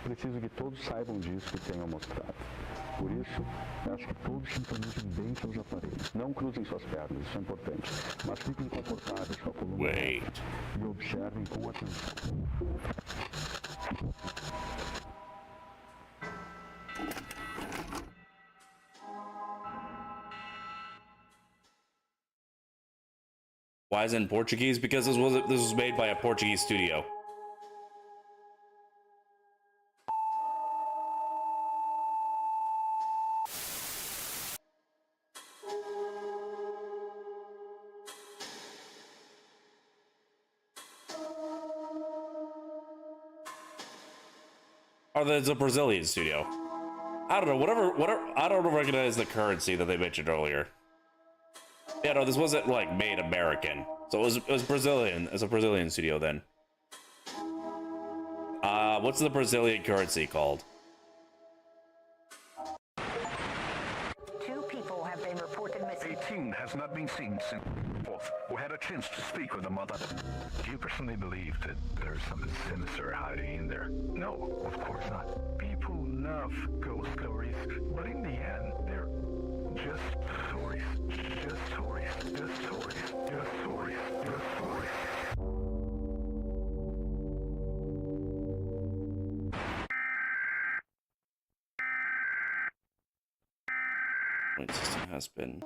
preciso que todos saibam disso que tenho a mostrar. Por isso, acho que todos sintonizem bem seus aparelhos. Não cruzem suas pernas, isso é importante. Mas fiquem confortáveis com a coluna e observem com atenção. Why is it in Portuguese? Because this was made by a Portuguese studio. Or it's a Brazilian studio. I don't know, whatever, I don't recognize the currency that they mentioned earlier. Yeah, no, this wasn't like made American. So it was Brazilian. It's a Brazilian studio then. What's the Brazilian currency called? 2 people have been reported missing. 18 has not been seen since 4th. We had a chance to speak with the mother. Do you personally believe that there's something sinister hiding in there? No, of course not. People love ghost stories, but in the end, they're just stories. Just stories. Just stories. Just stories. Just stories. System has been.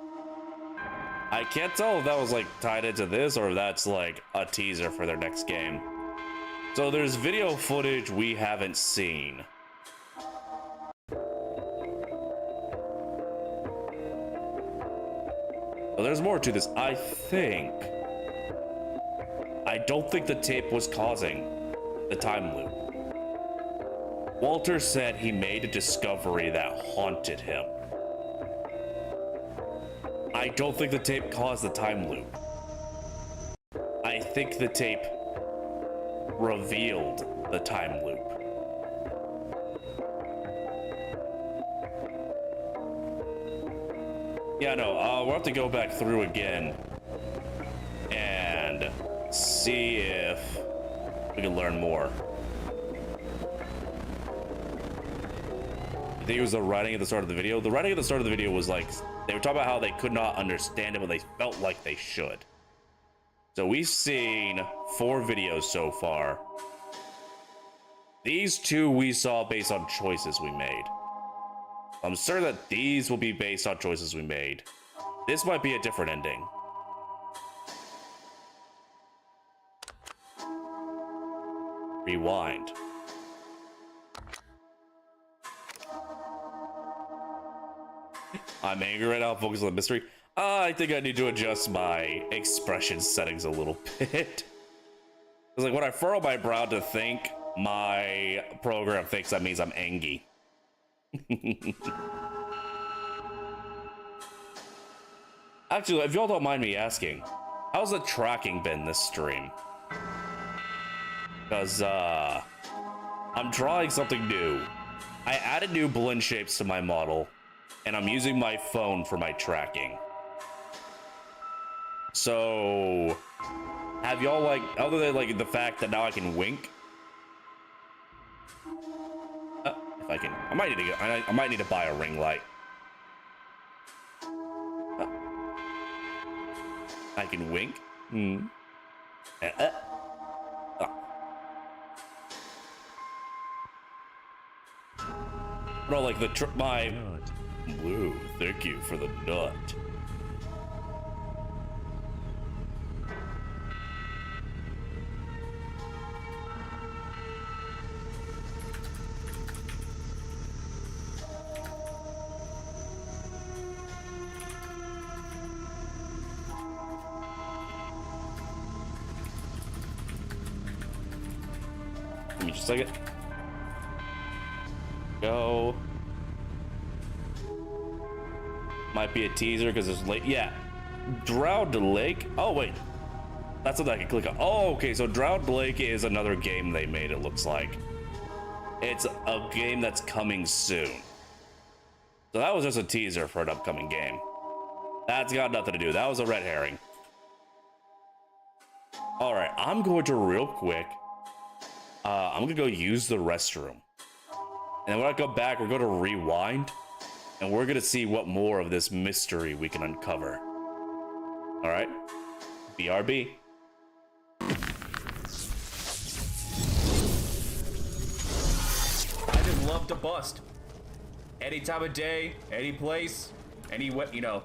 I can't tell if that was like tied into this or if that's like a teaser for their next game. So there's video footage we haven't seen. Well, there's more to this, I think. I don't think the tape was causing the time loop. Walter said he made a discovery that haunted him. I don't think the tape caused the time loop. I think the tape revealed the time loop. Yeah, no, we'll have to go back through again and see if we can learn more. I think it was the writing at the start of the video. The writing at the start of the video was like, they were talking about how they could not understand it, but they felt like they should. So we've seen 4 videos so far. These 2 we saw based on choices we made. I'm certain that these will be based on choices we made. This might be a different ending. Rewind. I'm angry right now, focus on the mystery. I think I need to adjust my expression settings a little bit. It's like when I furrow my brow to think, my program thinks that means I'm angry. Actually, if y'all don't mind me asking, how's the tracking been this stream? Because I'm trying something new. I added new blend shapes to my model, and I'm using my phone for my tracking. So have y'all, like, other than like the fact that now I can wink, if I can, I might need to buy a ring light. I can wink. No, like my woo. Thank you for the nut. Give me just a second. Go. Might be a teaser because it's late. Yeah. Drowned Lake. Oh, wait. That's something I can click on. Oh, okay. So Drowned Lake is another game they made, it looks like. It's a game that's coming soon. So that was just a teaser for an upcoming game. That's got nothing to do. That was a red herring. All right. I'm going to real quick. I'm going to go use the restroom. And then when I come back, we're going to rewind. And we're going to see what more of this mystery we can uncover. All right? BRB. I just love to bust. Any time of day, any place, any what, you know.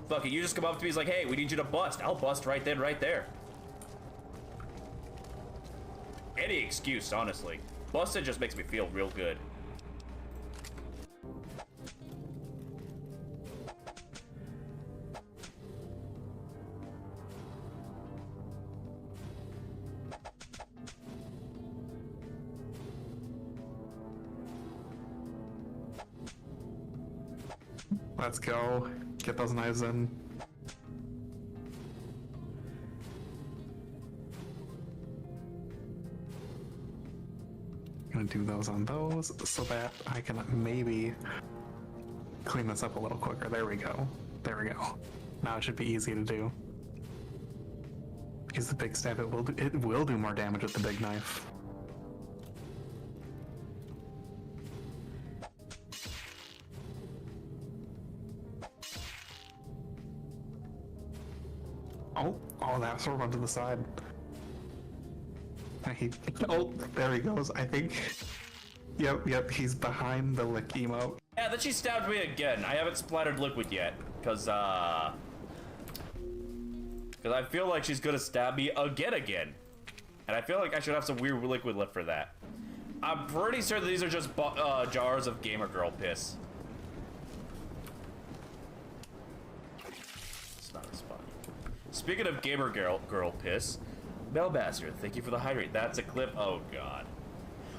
Fuck it, you just come up to me, it's like, hey, we need you to bust. I'll bust right then, right there. Any excuse, honestly. Busted just makes me feel real good. Let's go. Get those knives in. Gonna do those on those so that I can maybe clean this up a little quicker. There we go. There we go. Now it should be easy to do. Use the big stab. It will do more damage with the big knife. Oh, that sort of went to the side. Oh, there he goes. I think. Yep, he's behind the lick emote. Yeah, then she stabbed me again. I haven't splattered liquid yet, cause I feel like she's gonna stab me again. And I feel like I should have some weird liquid left for that. I'm pretty sure that these are just jars of Gamer Girl piss. It's not a spot. Speaking of Gamer Girl piss, Melbastard, thank you for the hydrate. That's a clip. Oh god.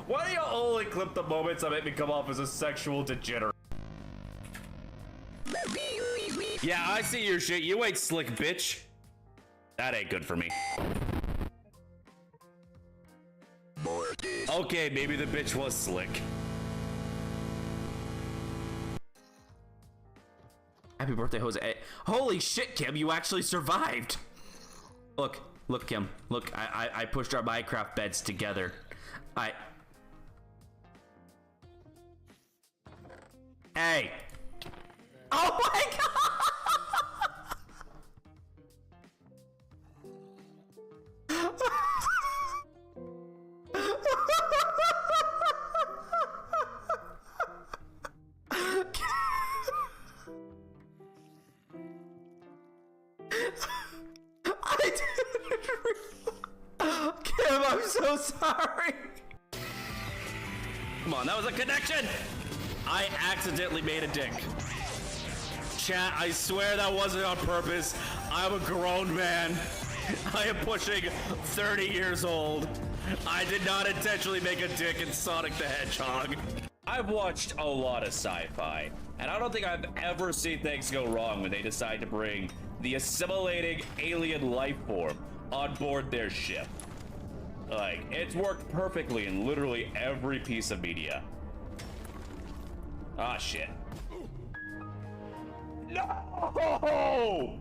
Why do you only clip the moments that make me come off as a sexual degenerate? Yeah, I see your shit. You ain't slick, bitch. That ain't good for me. Okay, maybe the bitch was slick. Happy birthday, Jose. Holy shit, Kim, you actually survived. Look, Kim. Look, I pushed our Minecraft beds together. Hey. Oh my god! Kim, I'm so sorry. Come on, that was a connection. I accidentally made a dick. Chat, I swear that wasn't on purpose. I'm a grown man. I am pushing 30 years old. I did not intentionally make a dick in Sonic the Hedgehog. I've watched a lot of sci-fi, and I don't think I've ever seen things go wrong when they decide to bring the assimilating alien life form on board their ship. Like, it's worked perfectly in literally every piece of media. Ah, shit. No!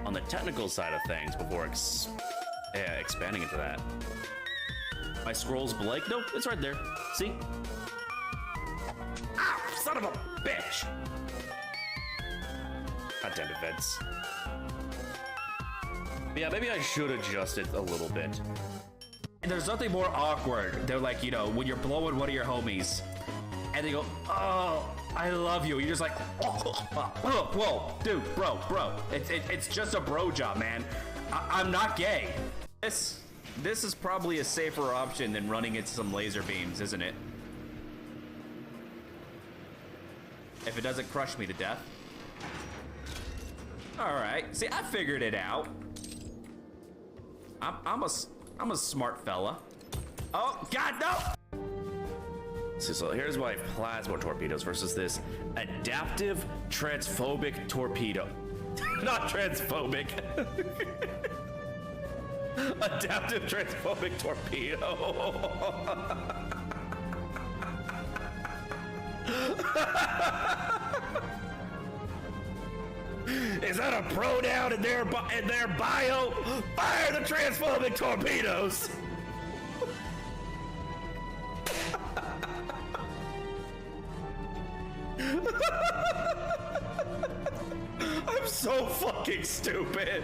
On the technical side of things, before expanding into that, my scroll's blank. No, it's right there. See? Ow, son of a bitch! God damn it, Vince. Yeah, maybe I should adjust it a little bit. There's nothing more awkward than, like, you know, when you're blowing one of your homies and they go, oh, I love you. You're just like, whoa, dude, bro. It's just a bro job, man. I'm not gay. This is probably a safer option than running into some laser beams, isn't it? If it doesn't crush me to death. All right. See, I figured it out. I'm a smart fella. Oh God, no! So here's my plasma torpedoes versus this adaptive transphobic torpedo. Not transphobic. Adaptive transphobic torpedo. Is that a pronoun in their bio? Fire the transphobic torpedoes! I'm so fucking stupid.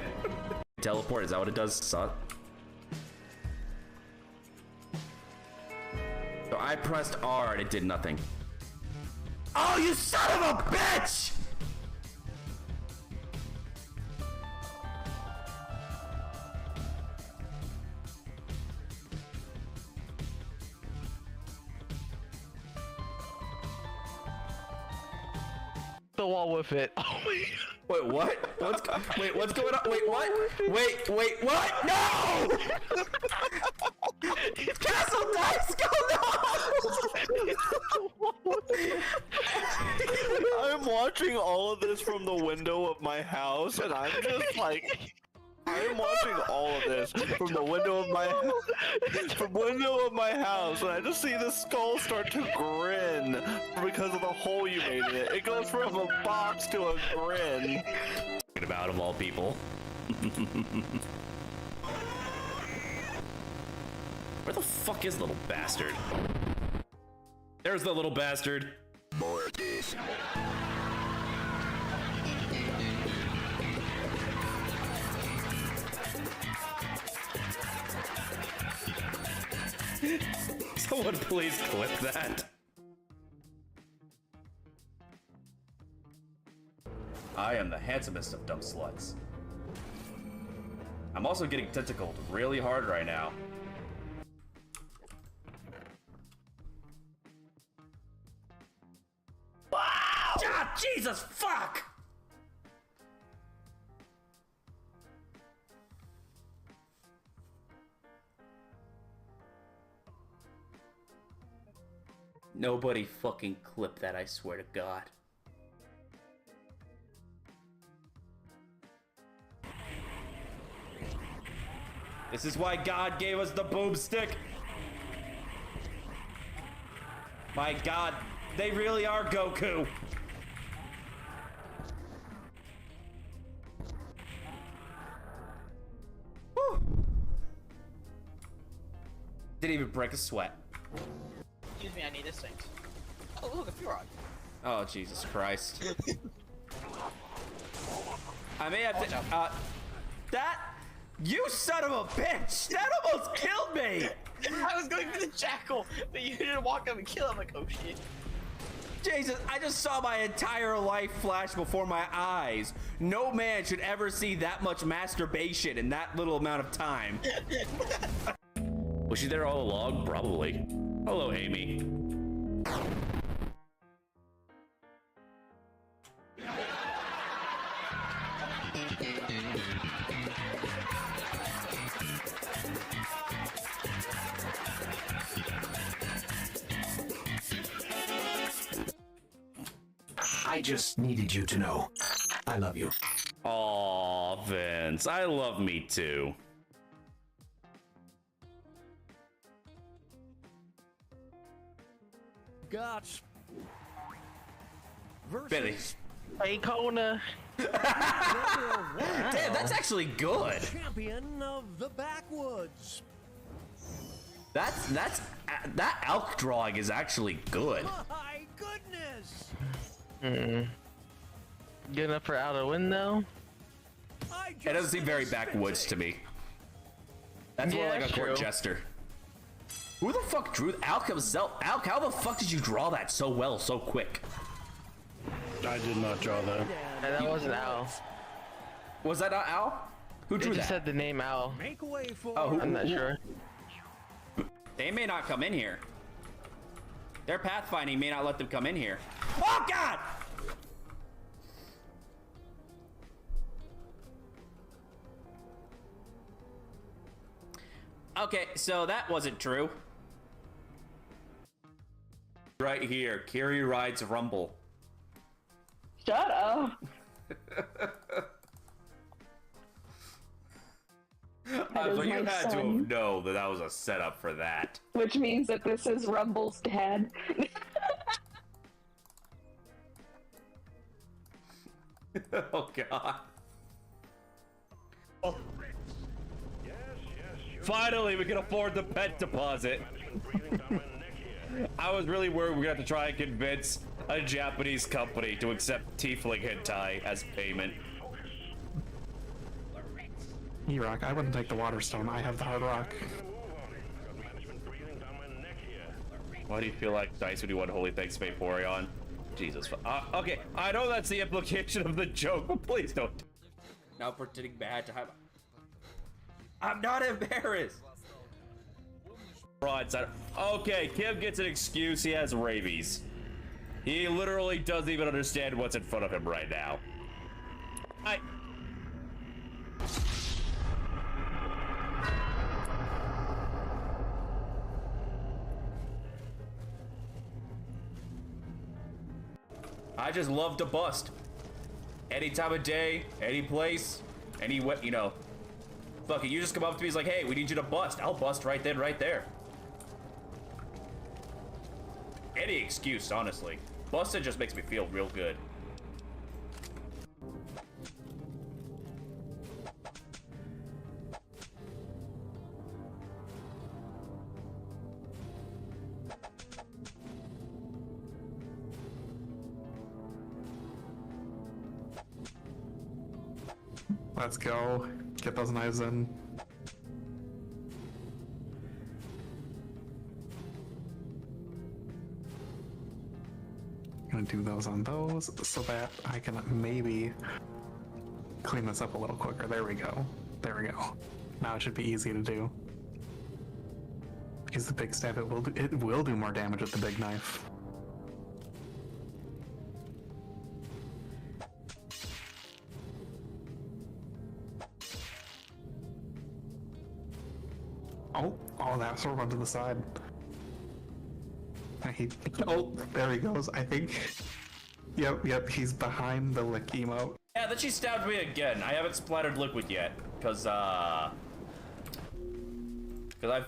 Teleport, is that what it does, son? So I pressed R and it did nothing. Oh, you son of a bitch! The wall with it. Wait, what? Wait, what's going on? Wait, what? Wait, what? No! Castle Dice, go no! I'm watching all of this from the window of my house, and I'm just like, I'm watching all of this from the window of my house, and I just see the skull start to grin because of the hole you made in it. It goes from a box to a grin. About of all people. Where the fuck is little bastard? There's the little bastard. Someone please clip that. I am the handsomest of dumb sluts. I'm also getting tentacled really hard right now. Jesus, fuck! Nobody fucking clip that, I swear to God. This is why God gave us the boomstick. My God, they really are Goku. Whew. Didn't even break a sweat. Excuse me, I need this thing. Oh, look, a Furod. Oh, Jesus Christ. I may have to, that, you son of a bitch! That almost killed me! I was going for the jackal, but you didn't walk up and kill him. I'm like, oh shit. Jesus, I just saw my entire life flash before my eyes. No man should ever see that much masturbation in that little amount of time. Was she there all along? Probably. Hello, Amy. I just needed you to know. I love you. Aw, Vince, I love me too. Guts. Billy. Icona. Damn, that's actually good. Champion of the backwoods. That elk drawing is actually good. My goodness. Good enough for out of window? It doesn't seem very backwoods to me. That's more like a court jester. Who the fuck drew Alk himself? Alk, how the fuck did you draw that so well, so quick? I did not draw that. And that wasn't Al. Was that not Al? Who drew They just that? said the name Al. Make way for. Oh, I'm not sure. They may not come in here. Their pathfinding may not let them come in here. Oh God! Okay, so that wasn't true. Right here, Kiri rides Rumble. Shut up. So is you my had to have son. known that that was a setup for that. Which means that this is Rumble's dad. Oh God. Finally, we can afford the pet deposit. I was really worried we're gonna have to try and convince a Japanese company to accept tiefling hentai as payment. E-Rock, I wouldn't take the water stone. I have the hard rock. Why do you feel like Dice would do unholy things to Vaporeon? Jesus. Okay, I know that's the implication of the joke, but please don't. Now pretending bad to have. I'm not embarrassed. Broadside. Okay, Kim gets an excuse. He has rabies. He literally doesn't even understand what's in front of him right now. I just love to bust. Any time of day, any place, you know. Fuck it, you just come up to me, he's like, hey, we need you to bust. I'll bust right then, right there. Any excuse, honestly. Busting just makes me feel real good. Let's go. Get those knives in. Gonna do those on those so that I can maybe clean this up a little quicker. There we go. There we go. Now it should be easy to do. Because the big stab, it will do more damage with the big knife. Oh, that sort of run to the side. Oh, there he goes. I think. Yep. He's behind the lick emote. Yeah, then she stabbed me again. I haven't splattered liquid yet, cause I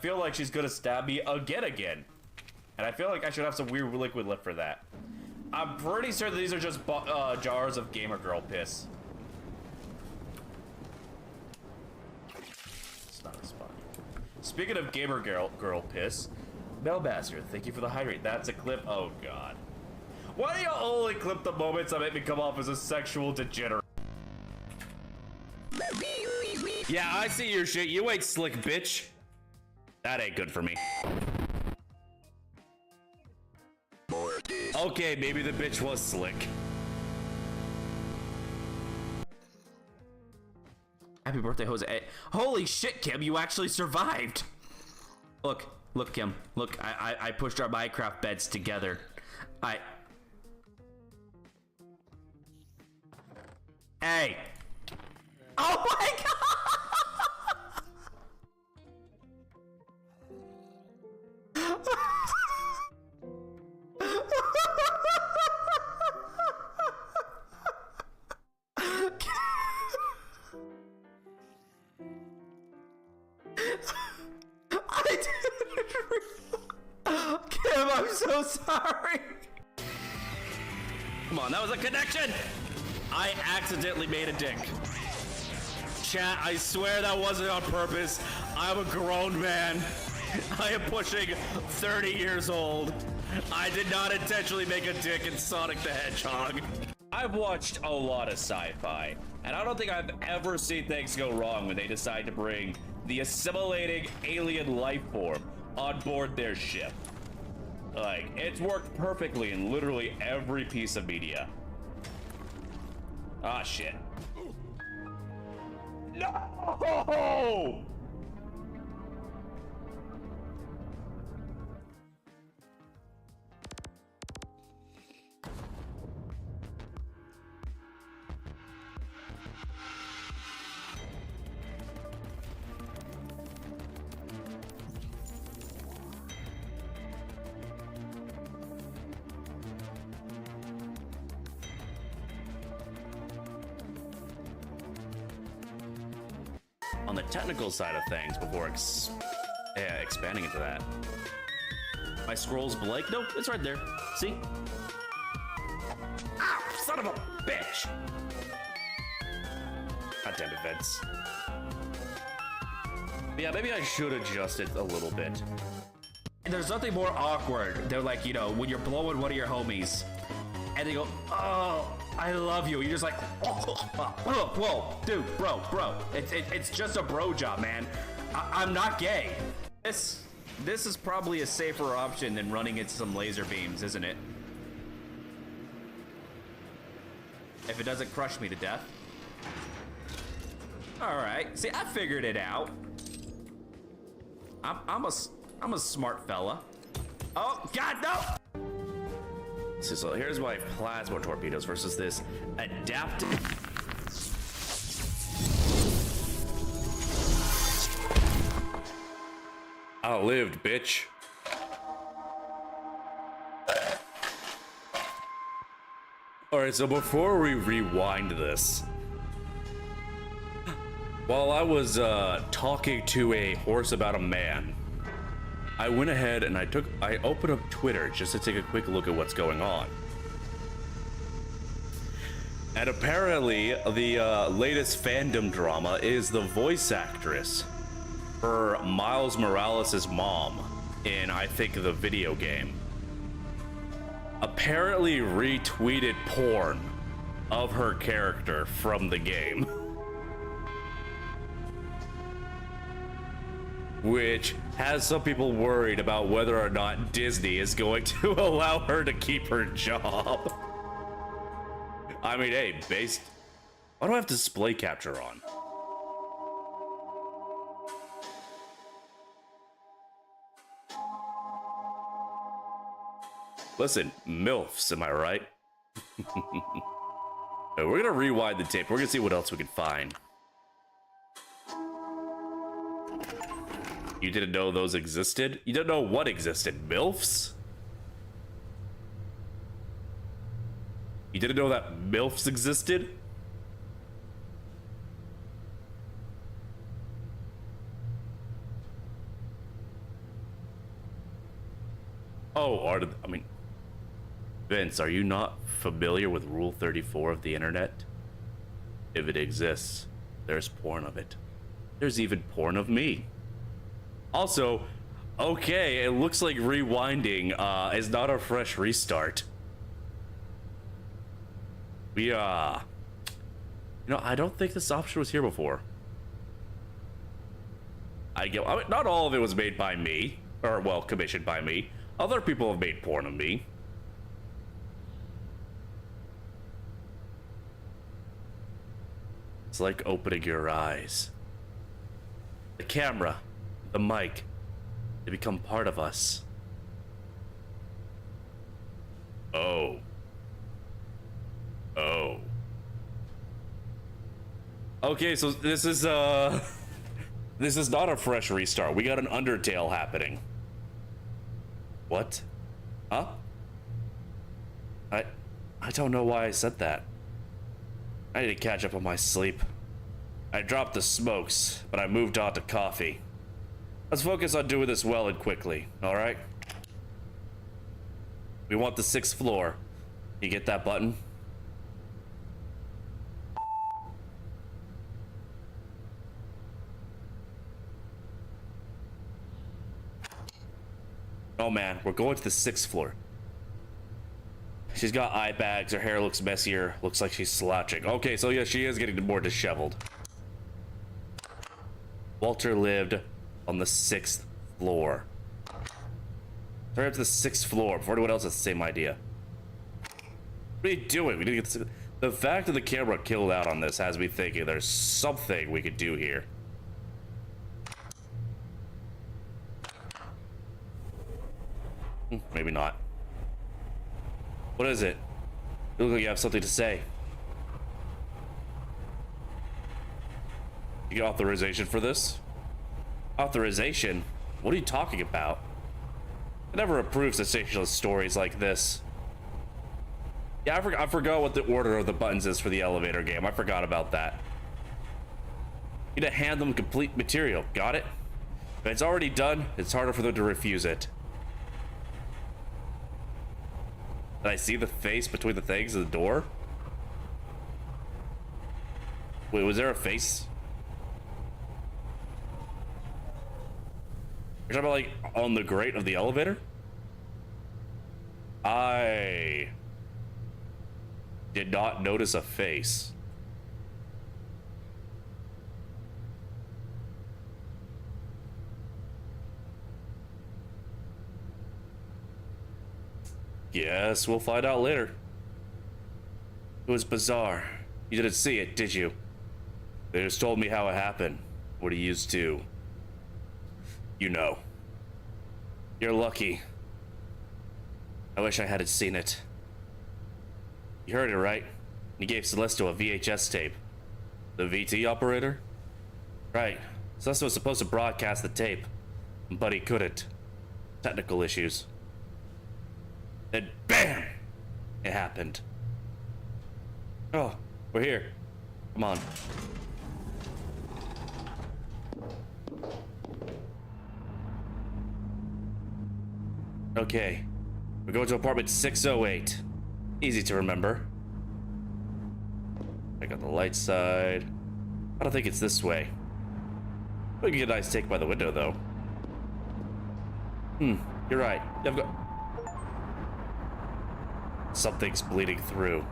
feel like she's gonna stab me again. And I feel like I should have some weird liquid left for that. I'm pretty certain these are just jars of gamer girl piss. It's not a spot. Speaking of gamer girl piss, Melbastard, thank you for the hydrate. That's a clip. Oh god. Why do you only clip the moments that make me come off as a sexual degenerate? Yeah, I see your shit. You ain't slick, bitch. That ain't good for me. Okay, maybe the bitch was slick. Happy birthday, Jose. Holy shit, Kim, you actually survived. Look, Kim. Look, I pushed our Minecraft beds together. Hey. Oh my god! I didn't. Kim, I'm so sorry. Come on, that was a connection. I accidentally made a dick. Chat, I swear that wasn't on purpose. I'm a grown man. I am pushing 30 years old. I did not intentionally make a dick in Sonic the Hedgehog. I've watched a lot of sci-fi, and I don't think I've ever seen things go wrong when they decide to bring the assimilating alien life form on board their ship. Like, it's worked perfectly in literally every piece of media. Ah, shit. No! On the technical side of things, before expanding into that, my scroll's blank. Nope, it's right there. See? Ow, son of a bitch! God damn it, Vince. Yeah, maybe I should adjust it a little bit. There's nothing more awkward. They're like, you know, when you're blowing one of your homies, and they go, "Oh, I love you." You're just like, whoa, dude, bro. It's just a bro job, man. I'm not gay. This is probably a safer option than running into some laser beams, isn't it? If it doesn't crush me to death. All right, see, I figured it out. I'm a smart fella. Oh God, no! So here's my plasma torpedoes versus this adaptive. Outlived, bitch. Alright, so before we rewind this, while I was talking to a horse about a man, I went ahead and I opened up Twitter just to take a quick look at what's going on. And apparently the latest fandom drama is the voice actress for Miles Morales' mom in, I think, the video game, apparently retweeted porn of her character from the game. Which has some people worried about whether or not Disney is going to allow her to keep her job. I mean, hey, why do I have display capture on? Listen, MILFs, am I right? We're gonna rewind the tape. We're gonna see what else we can find. You didn't know those existed? You didn't know what existed? MILFs? You didn't know that MILFs existed? Oh, I mean, Vince, are you not familiar with Rule 34 of the internet? If it exists, there's porn of it. There's even porn of me. Also, okay, it looks like rewinding is not a fresh restart. We, you know, I don't think this option was here before. I mean, not all of it was made by me, or, well, commissioned by me. Other people have made porn of me. It's like opening your eyes. The camera, the mic, they become part of us. Oh. Oh. Okay, so this is this is not a fresh restart. We got an Undertale happening. What? Huh? I don't know why I said that. I need to catch up on my sleep. I dropped the smokes, but I moved on to coffee. Let's focus on doing this well and quickly, alright? We want the 6th floor. You get that button? Oh man, we're going to the 6th floor. She's got eye bags, her hair looks messier, looks like she's slouching. Okay, so yeah, she is getting more disheveled. Walter lived on the 6th floor. Turn up to the 6th floor before anyone else has the same idea. What are you doing? We need to get this. The fact that the camera killed out on this has me thinking there's something we could do here. Maybe not. What is it? You look like you have something to say. You get authorization for this? Authorization? What are you talking about? I never approve sensationalist stories like this. Yeah, I forgot what the order of the buttons is for the elevator game. I forgot about that. You need to hand them complete material. Got it? If it's already done, it's harder for them to refuse it. Did I see the face between the things and the door? Wait, was there a face? You're talking about like on the grate of the elevator? I did not notice a face. Yes, we'll find out later. It was bizarre. You didn't see it, did you? They just told me how it happened. What he used to. You know. You're lucky. I wish I hadn't seen it. You heard it, right? He gave Celeste a VHS tape. The VT operator? Right. Celeste was supposed to broadcast the tape, but he couldn't. Technical issues. Then BAM! It happened. Oh, we're here. Come on. Okay. We're going to apartment 608. Easy to remember. I got the light side. I don't think it's this way. We can get a nice take by the window, though. You're right. I've got... Something's bleeding through.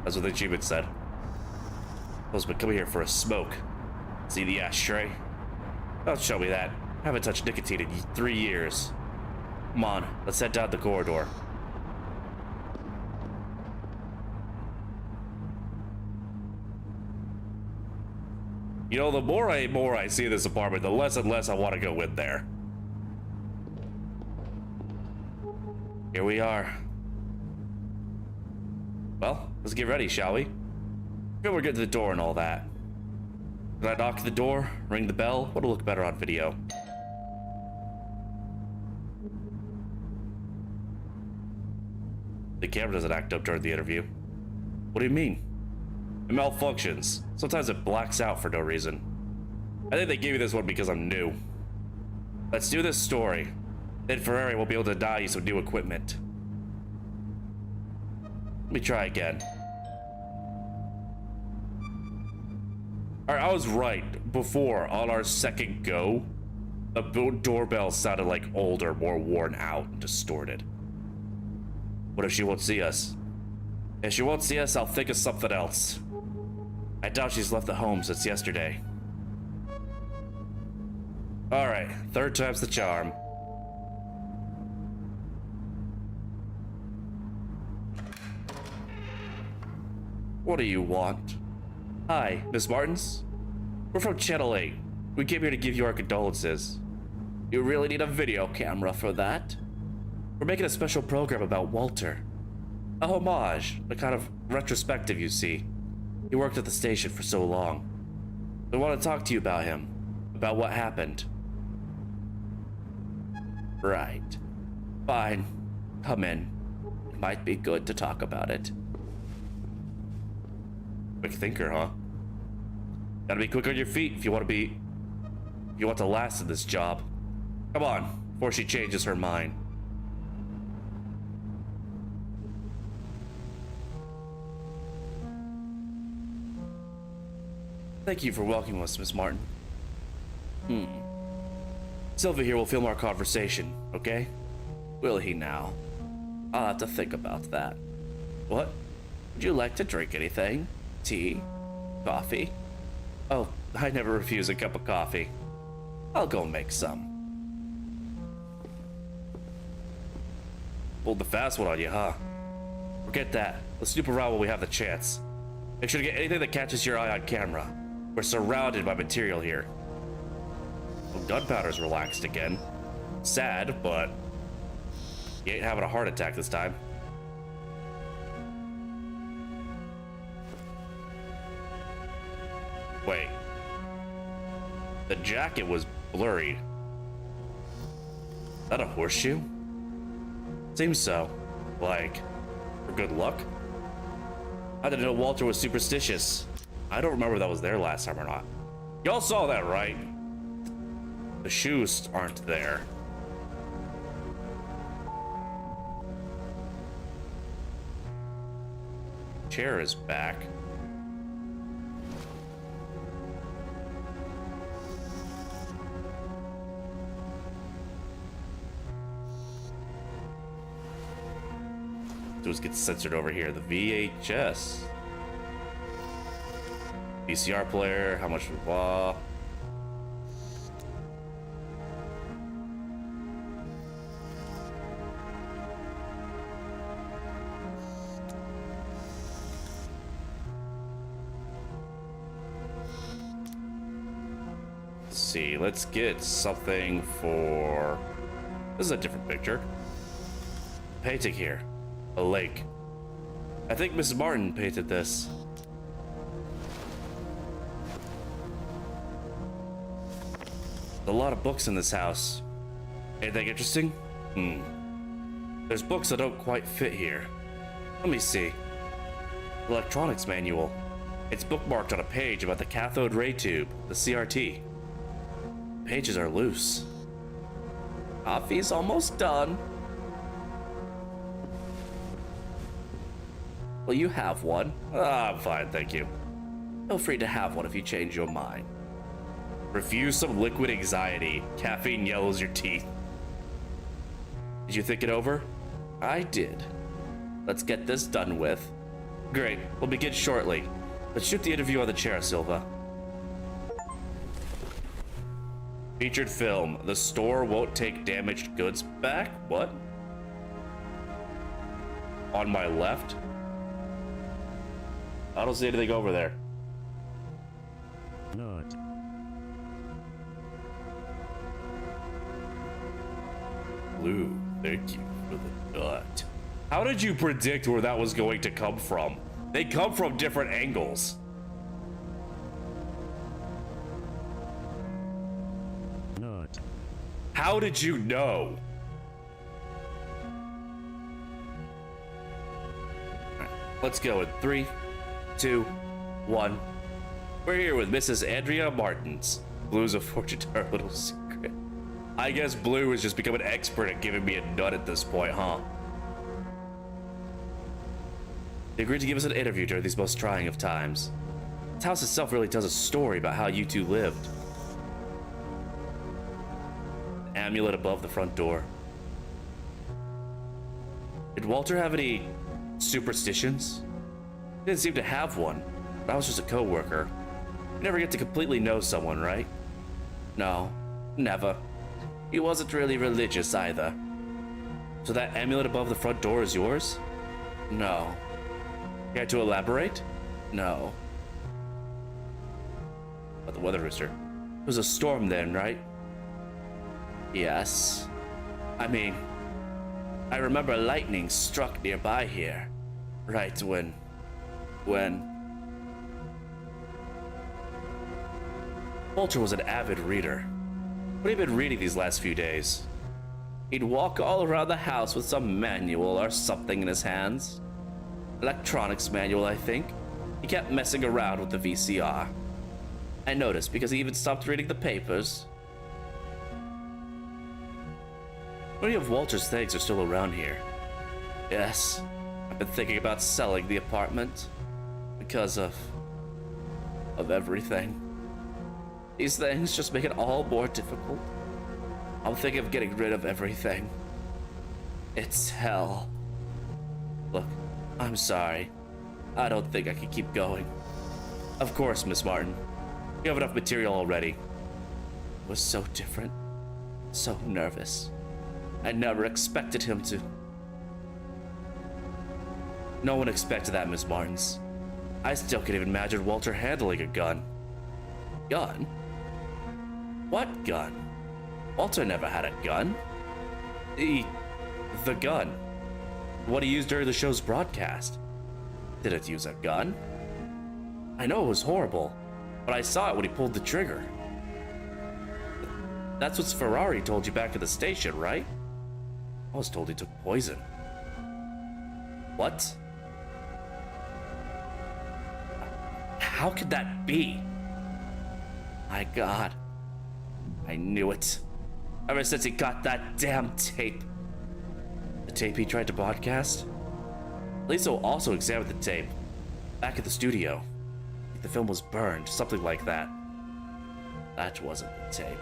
That's what the achievement said. I've been coming here for a smoke. See the ashtray? Don't show me that. I haven't touched nicotine in 3 years. Come on, let's head down the corridor. You know, the more I see this apartment, the less and less I want to go in there. Here we are. Well, let's get ready, shall we? Good, we're getting to the door and all that. Did I knock the door? Ring the bell? What'll look better on video? The camera doesn't act up during the interview. What do you mean? It malfunctions. Sometimes it blacks out for no reason. I think they gave you this one because I'm new. Let's do this story. Then Ferrari will be able to deny you some new equipment. Let me try again. Alright, I was right. Before, on our second go, the doorbell sounded like older, more worn out, and distorted. What if she won't see us? If she won't see us, I'll think of something else. I doubt she's left the home since yesterday. Alright, third time's the charm. What do you want? Hi, Miss Martins. We're from Channel 8. We came here to give you our condolences. You really need a video camera for that? We're making a special program about Walter. A homage, a kind of retrospective, you see. He worked at the station for so long. We want to talk to you about him, about what happened. Right. Fine. Come in. It might be good to talk about it. Quick thinker, huh? Gotta be quick on your feet if you want to last in this job. Come on, before she changes her mind. Thank you for welcoming us, Miss Martin. Silva here will film our conversation, okay? Will he now? I'll have to think about that. What? Would you like to drink anything? Tea? Coffee? Oh, I never refuse a cup of coffee. I'll go make some. Pulled the fast one on you, huh? Forget that. Let's snoop around while we have the chance. Make sure to get anything that catches your eye on camera. We're surrounded by material here. Well, gunpowder's relaxed again. Sad, but you ain't having a heart attack this time. Wait. The jacket was blurry. Is that a horseshoe? Seems so. Like, for good luck? I didn't know Walter was superstitious. I don't remember if that was there last time or not. Y'all saw that, right? The shoes aren't there. Chair is back. Those get censored over here. The VHS. VCR player, how much blah. Let's see, let's get something for... This is a different picture. Painting here. A lake. I think Mrs. Martin painted this. A lot of books in this house. Anything interesting? There's books that don't quite fit here. Let me see. Electronics manual. It's bookmarked on a page about the cathode ray tube, the CRT. Pages are loose. Coffee's almost done. Will you have one? I'm fine, thank you. Feel free to have one if you change your mind. Refuse some liquid anxiety. Caffeine yellows your teeth. Did you think it over? I did. Let's get this done with. Great, we'll begin shortly. Let's shoot the interview on the chair, Silva. Featured film. The store won't take damaged goods back? What? On my left? I don't see anything over there. Not. Blue, thank you for the nut. How did you predict where that was going to come from? They come from different angles. How did you know? Alright, let's go in 3, 2, 1. We're here with Mrs. Andrea Martins. Blue's a fortune teller little secret. I guess Blue has just become an expert at giving me a nut at this point, huh? They agreed to give us an interview during these most trying of times. This house itself really tells a story about how you two lived. The amulet above the front door. Did Walter have any superstitions? He didn't seem to have one, but I was just a co-worker. You never get to completely know someone, right? No, never. He wasn't really religious either. So that amulet above the front door is yours? No. Care to elaborate? No. But the weather rooster. It was a storm then, right? Yes. I mean, I remember lightning struck nearby here. Right when... Walter was an avid reader. What had he been reading these last few days? He'd walk all around the house with some manual or something in his hands. Electronics manual, I think. He kept messing around with the VCR. I noticed because he even stopped reading the papers. Many of Walter's things are still around here. Yes, I've been thinking about selling the apartment because of everything. These things just make it all more difficult. I'm thinking of getting rid of everything. It's hell. Look, I'm sorry. I don't think I can keep going. Of course, Miss Martin. You have enough material already. It was so different. So nervous. I never expected him to. No one expected that, Miss Martins. I still can't even imagine Walter handling a gun. Gun? What gun? Walter never had a gun. The gun. What he used during the show's broadcast. Didn't use a gun. I know it was horrible, but I saw it when he pulled the trigger. That's what Ferrari told you back at the station, right? I was told he took poison. What? How could that be? My God. I knew it. Ever since he got that damn tape. The tape he tried to broadcast? Lisa also examined the tape. Back at the studio. The film was burned, something like that. That wasn't the tape.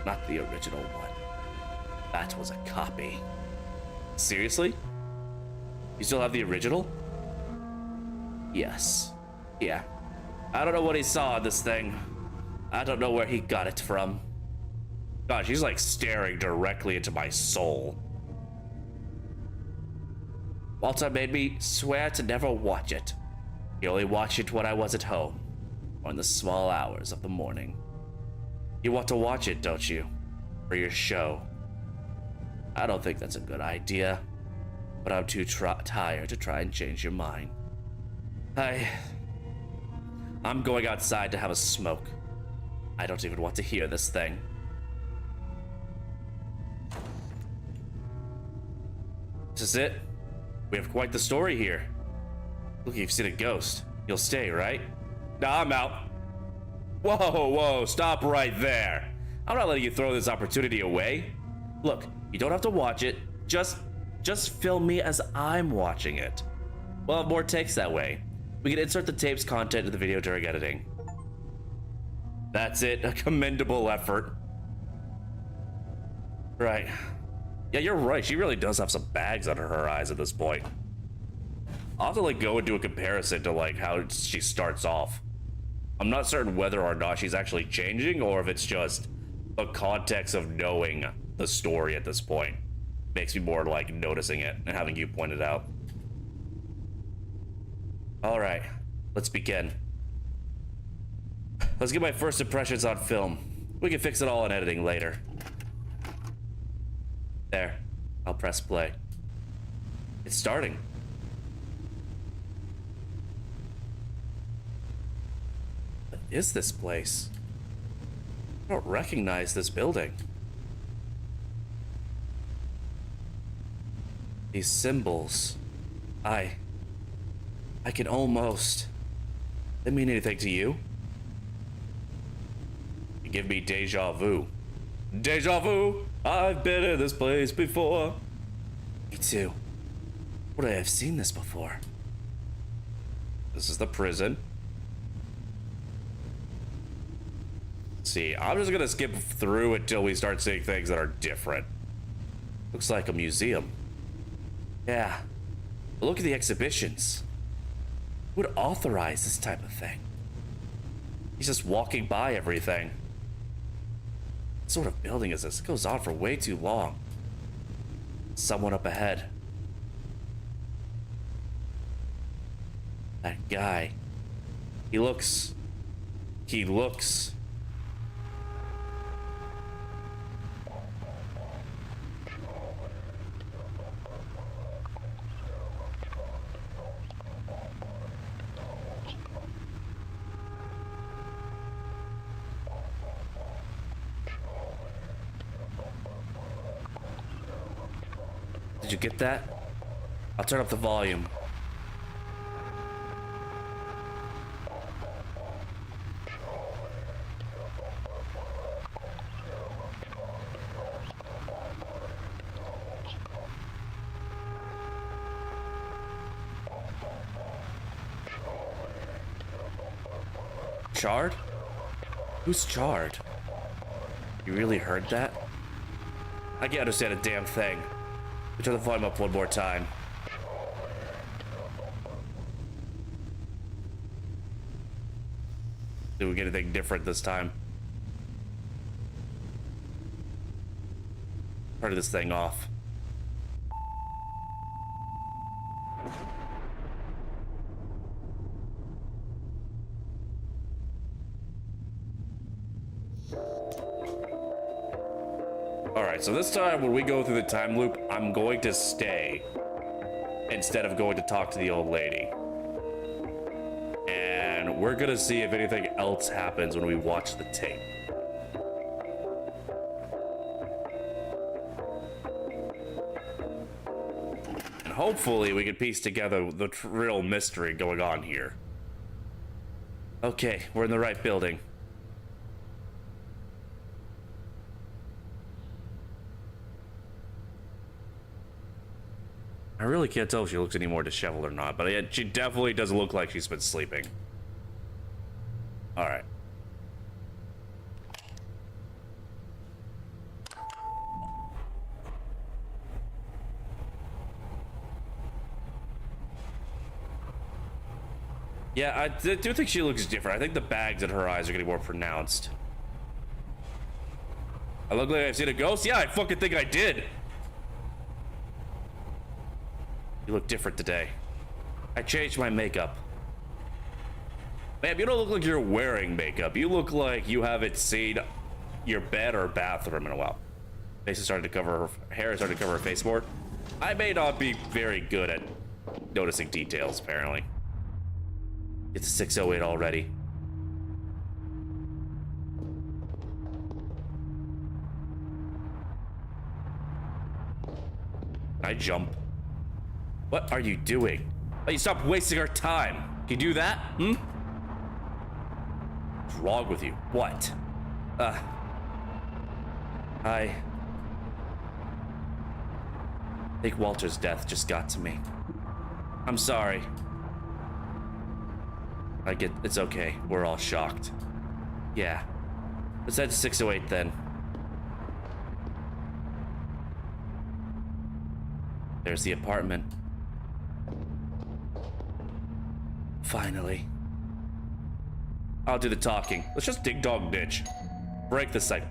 Not the original one. That was a copy. Seriously? You still have the original? Yes. Yeah. I don't know what he saw in this thing. I don't know where he got it from. Gosh, he's like staring directly into my soul. Walter made me swear to never watch it. He only watched it when I was at home, or in the small hours of the morning. You want to watch it, don't you? For your show. I don't think that's a good idea, but I'm too tired to try and change your mind. I'm going outside to have a smoke. I don't even want to hear this thing. This is it. We have quite the story here. Look, you've seen a ghost. You'll stay, right? Nah, I'm out. Whoa, stop right there. I'm not letting you throw this opportunity away. Look, you don't have to watch it. Just film me as I'm watching it. We'll have more takes that way. We can insert the tape's content into the video during editing. That's it, a commendable effort. Right. Yeah, you're right, she really does have some bags under her eyes at this point. I'll have to go and do a comparison to how she starts off. I'm not certain whether or not she's actually changing or if it's just the context of knowing the story at this point. Makes me more noticing it and having you point it out. Alright, let's begin. Let's get my first impressions on film. We can fix it all in editing later. There, I'll press play. It's starting. What is this place? I don't recognize this building. These symbols. I can almost... They mean anything to you? You give me deja vu. Deja vu! I've been in this place before. Me too. Would I have seen this before? This is the prison. See, I'm just gonna skip through until we start seeing things that are different. Looks like a museum. Yeah. But look at the exhibitions. Who would authorize this type of thing? He's just walking by everything. What sort of building is this? It goes on for way too long. Someone up ahead. That guy. He looks. Did you get that? I'll turn up the volume. Chard? Who's Chard? You really heard that? I can't understand a damn thing. Turn the volume up one more time. Did we get anything different this time? Turn this thing off. Alright, so this time when we go through the time loop, I'm going to stay instead of going to talk to the old lady. And we're gonna see if anything else happens when we watch the tape. And hopefully we can piece together the real mystery going on here. Okay, we're in the right building. I really can't tell if she looks any more disheveled or not, but she definitely doesn't look like she's been sleeping. Alright. Yeah, I do think she looks different. I think the bags in her eyes are getting more pronounced. I look like I've seen a ghost? Yeah, I fucking think I did. You look different today. I changed my makeup. Ma'am, you don't look like you're wearing makeup. You look like you haven't seen your bed or bathroom in a while. Face is starting to cover her hair, is starting to cover her face more. I may not be very good at noticing details, apparently. It's 6:08 already. I jump. What are you doing? Oh, you stop wasting our time. Can you do that? What's wrong with you? What? I think Walter's death just got to me. I'm sorry. It's okay. We're all shocked. Yeah. Let's head to 608 then. There's the apartment. Finally. I'll do the talking. Let's just dig dog ditch. Break the site.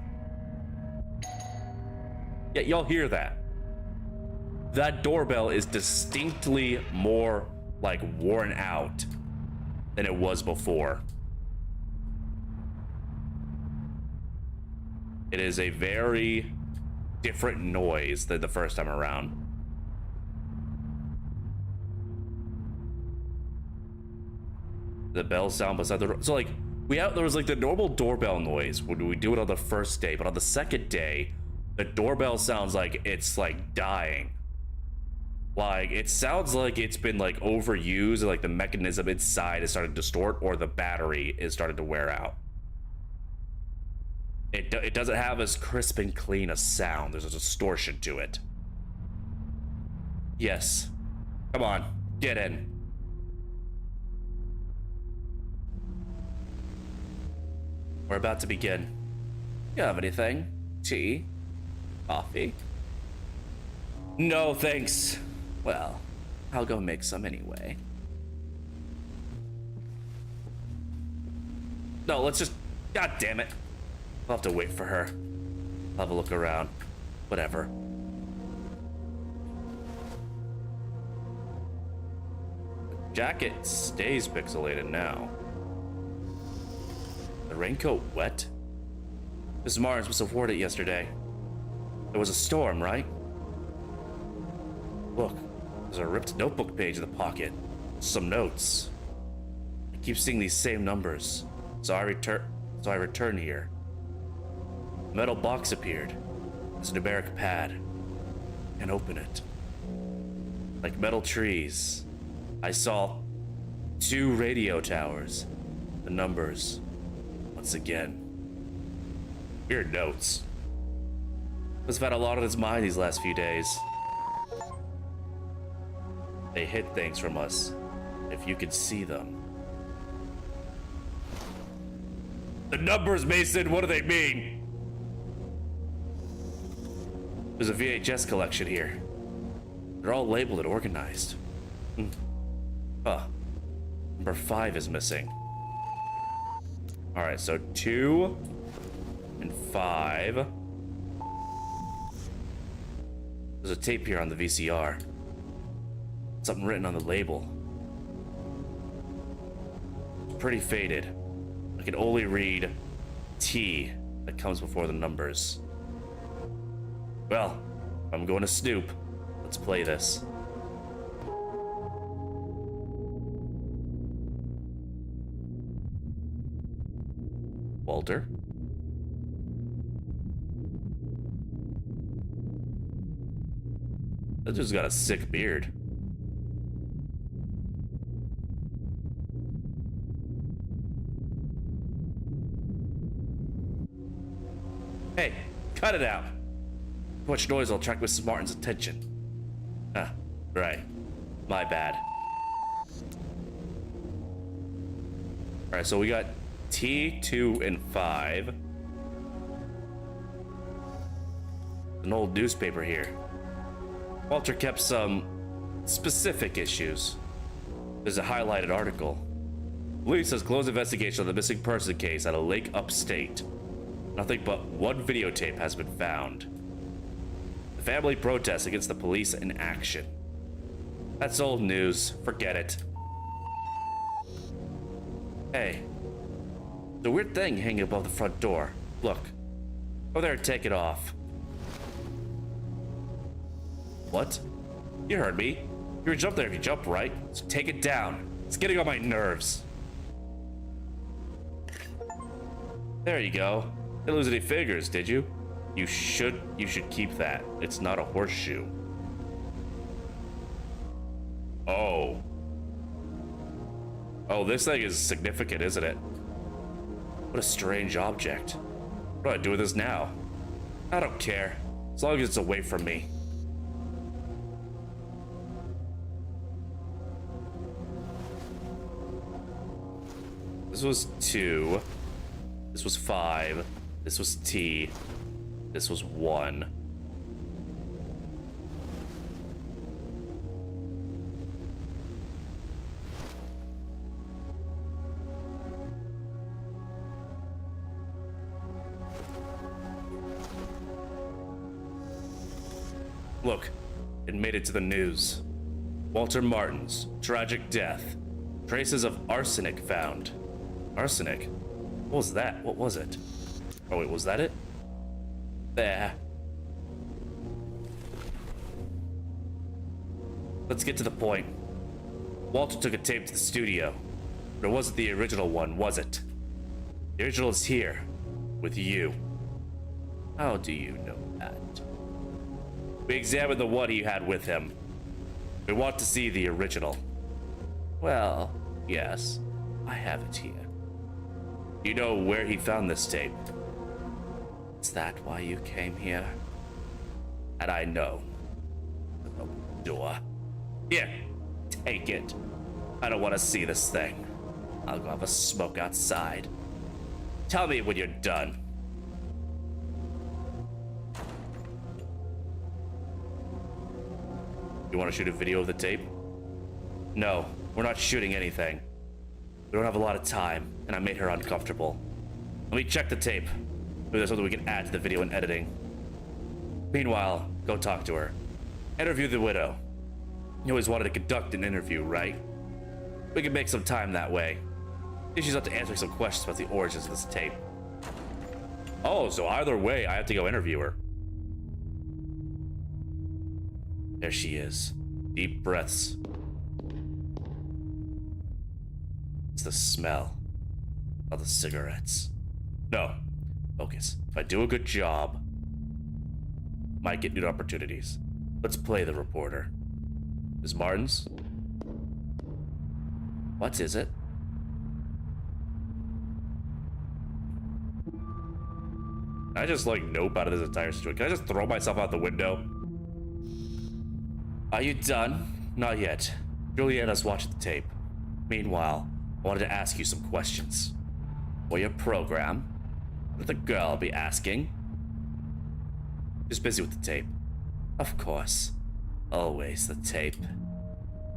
Yeah, y'all hear that? That doorbell is distinctly more like worn out than it was before. It is a very different noise than the first time around. The bell sound beside the door. So like there was like the normal doorbell noise when we do it on the first day, but on the second day, the doorbell sounds like it's like dying. Like, it sounds like it's been like overused, like the mechanism inside is starting to distort, or the battery is starting to wear out. It doesn't have as crisp and clean a sound. There's a distortion to it. Yes. Come on, get in. We're about to begin. You have anything? Tea? Coffee? No, thanks. Well, I'll go make some anyway. No, let's just... God damn it. I'll have to wait for her. I'll have a look around. Whatever. The jacket stays pixelated now. The raincoat wet? Mrs. Martins must have worn it yesterday. There was a storm, right? Look, there's a ripped notebook page in the pocket. Some notes. I keep seeing these same numbers, so I return here. A metal box appeared. It's a numeric pad. And open it. Like metal trees, I saw 2 radio towers. The numbers, once again. Weird notes. Must have had a lot on his mind these last few days. They hid things from us, if you could see them. The numbers, Mason, what do they mean? There's a VHS collection here. They're all labeled and organized. Huh. Number 5 is missing. Alright, so 2 and 5. There's a tape here on the VCR. Something written on the label. Pretty faded. I can only read T that comes before the numbers. Well, I'm going to snoop. Let's play this. Walter? That dude's got a sick beard. Hey, cut it out. Too much noise will attract Mrs. Martin's attention. Ah, right. My bad. Alright, so we got T, 2, and 5. An old newspaper here. Walter kept some specific issues. There's a highlighted article. Police has closed investigation of the missing person case at a lake upstate. Nothing but one videotape has been found. The family protests against the police in action. That's old news. Forget it. Hey. The weird thing hanging above the front door. Look. Go there and take it off. What? You heard me. You would jump there if you jump, right? So take it down. It's getting on my nerves. There you go. Didn't lose any fingers, did you? You should keep that. It's not a horseshoe. Oh. Oh, this thing is significant, isn't it? What a strange object. What do I do with this now? I don't care. As long as it's away from me. This was 2. This was 5. This was T. This was 1. Look, it made it to the news. Walter Martins, tragic death. Traces of arsenic found. Arsenic? What was that? What was it? Oh wait, was that it? There. Let's get to the point. Walter took a tape to the studio. But it wasn't the original one, was it? The original is here. With you. How do you know that? We examined the one he had with him. We want to see the original. Well, yes, I have it here. You know where he found this tape? Is that why you came here? And I know. Open the door. Here, take it. I don't want to see this thing. I'll go have a smoke outside. Tell me when you're done. You want to shoot a video of the tape? No, we're not shooting anything. We don't have a lot of time, and I made her uncomfortable. Let me check the tape. Maybe there's something we can add to the video in editing. Meanwhile, go talk to her. Interview the widow. You always wanted to conduct an interview, right? We can make some time that way. If she's up to answering some questions about the origins of this tape. Oh, so either way, I have to go interview her. There she is. Deep breaths. It's the smell of the cigarettes. No, focus. If I do a good job, might get new opportunities. Let's play the reporter. Ms. Martins? What is it? Can I just like nope out of this entire situation? Can I just throw myself out the window? Are you done? Not yet. Juliana's watching the tape. Meanwhile, I wanted to ask you some questions. For your program, what would the girl be asking? She's busy with the tape. Of course. Always the tape.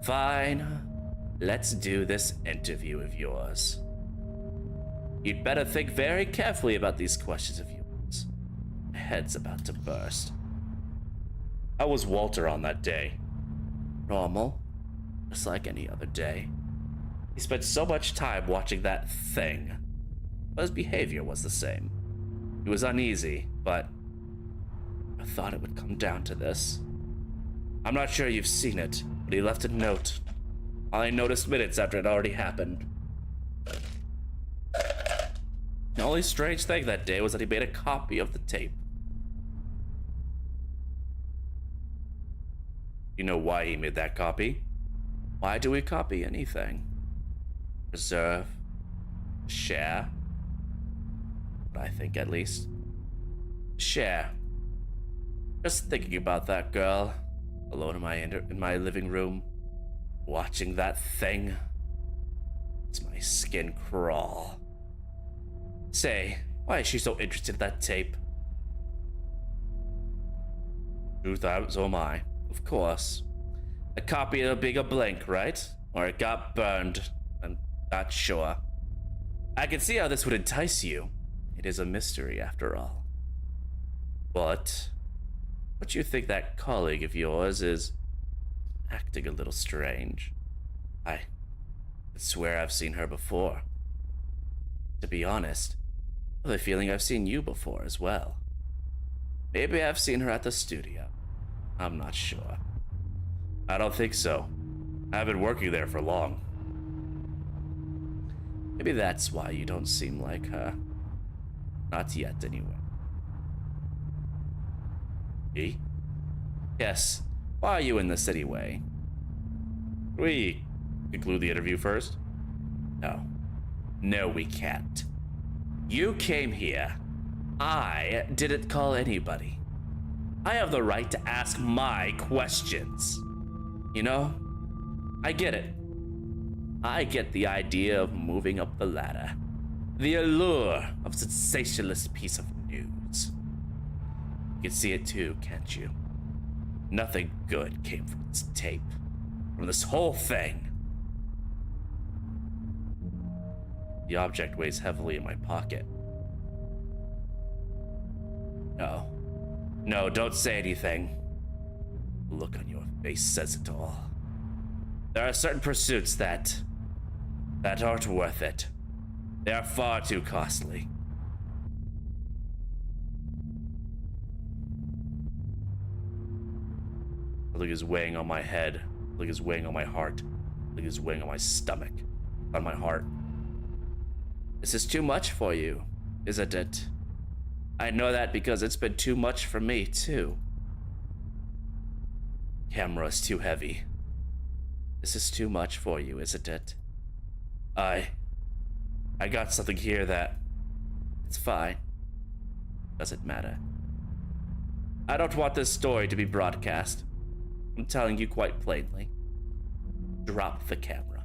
Fine. Let's do this interview of yours. You'd better think very carefully about these questions of yours. My head's about to burst. How was Walter on that day? Normal. Just like any other day. He spent so much time watching that thing, but his behavior was the same. He was uneasy, but I thought it would come down to this. I'm not sure you've seen it, but he left a note. I noticed minutes after it already happened. The only strange thing that day was that he made a copy of the tape. You know why he made that copy? Why do we copy anything? Preserve, share. I think at least. Share. Just thinking about that girl, alone in my living room, watching that thing. Makes my skin crawl. Say, why is she so interested in that tape? Truth out, so am I. Of course. A copy of being a blank, right? Or it got burned. I'm not sure. I can see how this would entice you. It is a mystery, after all. But don't you think that colleague of yours is acting a little strange? I swear I've seen her before. To be honest, I have a feeling I've seen you before as well. Maybe I've seen her at the studio. I'm not sure. I don't think so. I haven't been working there for long. Maybe that's why you don't seem like her. Not yet, anyway. E? Yes. Why are you in this anyway? Can we conclude the interview first? No. No, we can't. You came here. I didn't call anybody. I have the right to ask my questions. You know, I get it. I get the idea of moving up the ladder. The allure of sensationalist piece of news. You can see it too, can't you? Nothing good came from this tape. From this whole thing. The object weighs heavily in my pocket. No. No, don't say anything. The look on your face says it all. There are certain pursuits that aren't worth it. They are far too costly. Something is weighing on my head. Something is weighing on my heart. Something is weighing on my stomach. On my heart. This is too much for you, isn't it? I know that because it's been too much for me, too. Camera is too heavy. This is too much for you, isn't it? I got something here that... It's fine. Doesn't matter. I don't want this story to be broadcast. I'm telling you quite plainly. Drop the camera.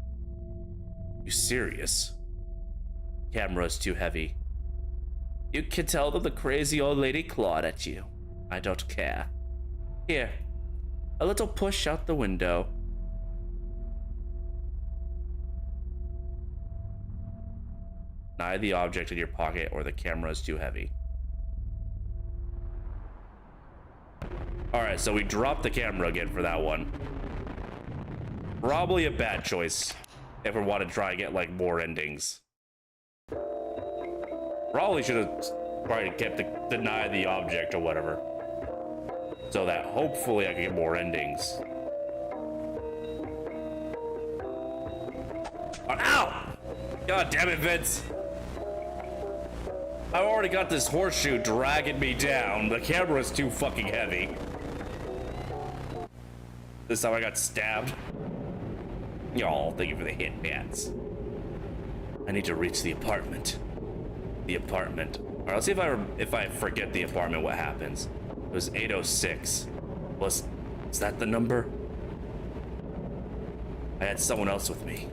You serious? Camera's too heavy. You can tell them the crazy old lady clawed at you. I don't care. Here, a little push out the window. Deny the object in your pocket or the camera is too heavy. Alright, so we dropped the camera again for that one. Probably a bad choice if we want to try and get like more endings. Probably should have tried to get the deny the object or whatever. So that hopefully I can get more endings. Ow! God damn it, Vince! I've already got this horseshoe dragging me down. The camera's too fucking heavy. This time I got stabbed. Y'all, thank you for the hit, bats. I need to reach the apartment. The apartment. All right, let's see if I forget the apartment, what happens. It was 806. Is that the number? I had someone else with me.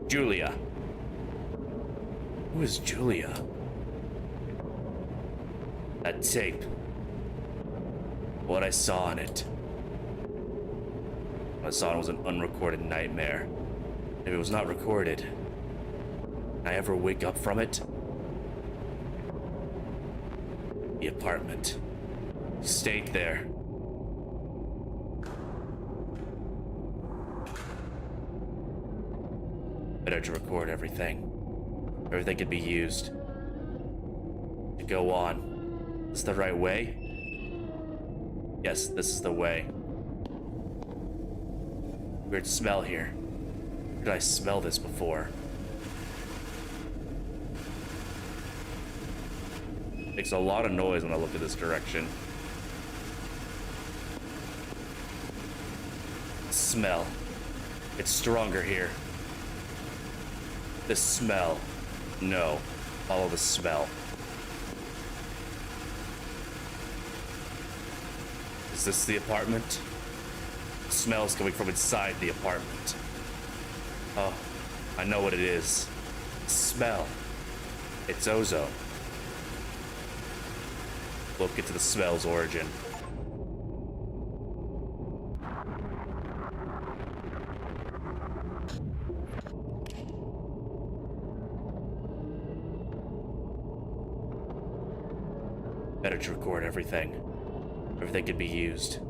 Julia. Who is Julia? That tape. What I saw on it. What I saw on it was an unrecorded nightmare. If it was not recorded, can I ever wake up from it? The apartment. Stayed there. Better to record everything. Everything could be used. To go on. Is this the right way? Yes, this is the way. Weird smell here. Where did I smell this before? Makes a lot of noise when I look at this direction. Smell. It's stronger here. The smell. No. Follow the smell. Is this the apartment? The smell's coming from inside the apartment. Oh, I know what it is. Smell. It's ozone. Look into the smell's origin. Better to record everything. Everything could be used.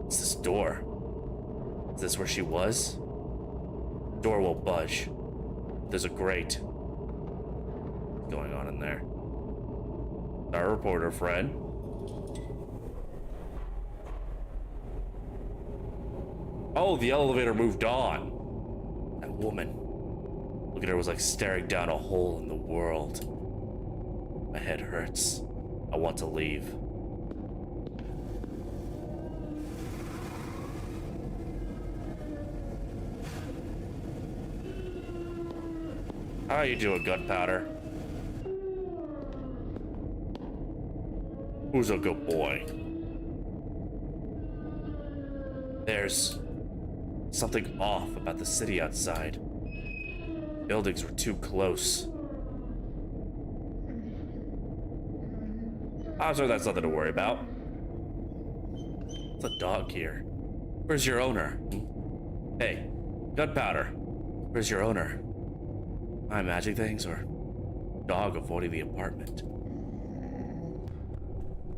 What's this door? Is this where she was? Door won't budge. There's a grate. What's going on in there? Our reporter friend. Oh, the elevator moved on. That woman. Look at her, was like staring down a hole in the world. My head hurts. I want to leave. How you doing, Gunpowder? Who's a good boy? There's something off about the city outside. Buildings were too close. I'm sure that's nothing to worry about. It's a dog here. Where's your owner? Hey, Gunpowder. Where's your owner? Am I imagining things, or dog avoiding the apartment?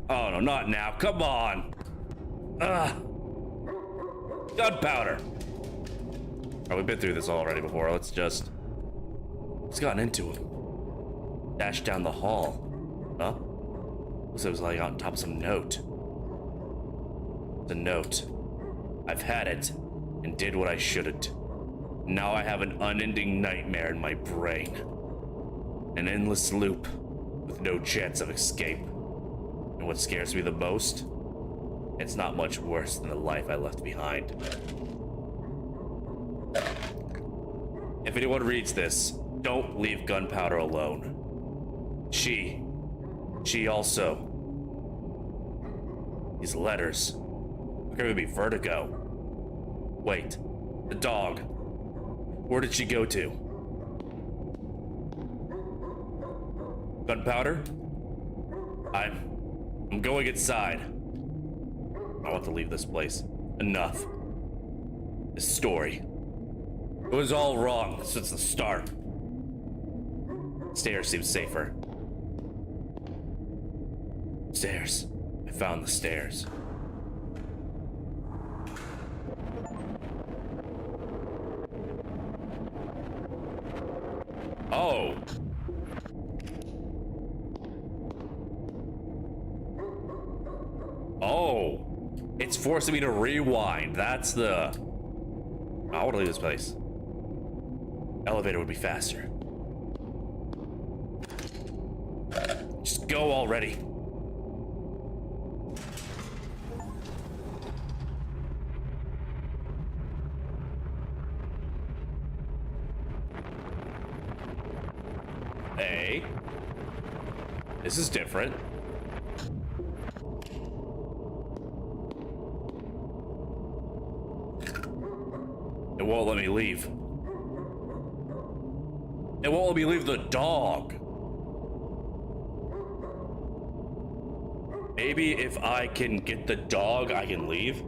Oh no, not now. Come on. Gunpowder. Oh, we've been through this already before. Let's gotten into him. Dashed down the hall. Huh? Looks like it was like on top of some note. The note. I've had it and did what I shouldn't. Now I have an unending nightmare in my brain. An endless loop with no chance of escape. And what scares me the most? It's not much worse than the life I left behind. If anyone reads this, don't leave Gunpowder alone. She also. These letters are giving me vertigo. Wait, the dog. Where did she go to? Gunpowder? I'm going inside. I want to leave this place. Enough. This story. It was all wrong since the start. Stairs seem safer. Stairs. I found the stairs. Oh. Oh. It's forcing me to rewind. That's the... I want to leave this place. Elevator would be faster. Just go already. Hey. This is different. It won't let me leave. It won't let me leave the dog. Maybe if I can get the dog, I can leave?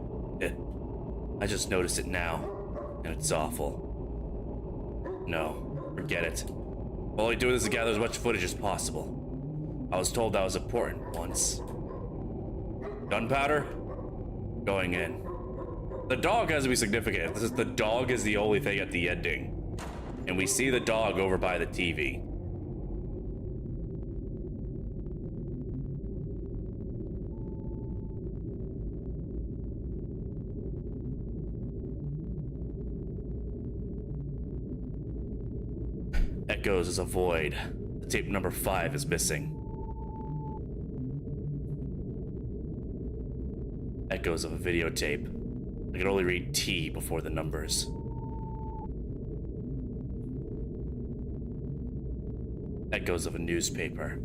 I just noticed it now, and it's awful. No, forget it. All I do is to gather as much footage as possible. I was told that was important once. Gunpowder? Going in. The dog has to be significant. The dog is the only thing at the ending. And we see the dog over by the TV. Echoes is a void. The tape number 5 is missing. Echoes of a videotape. I can only read T before the numbers. Echoes of a newspaper.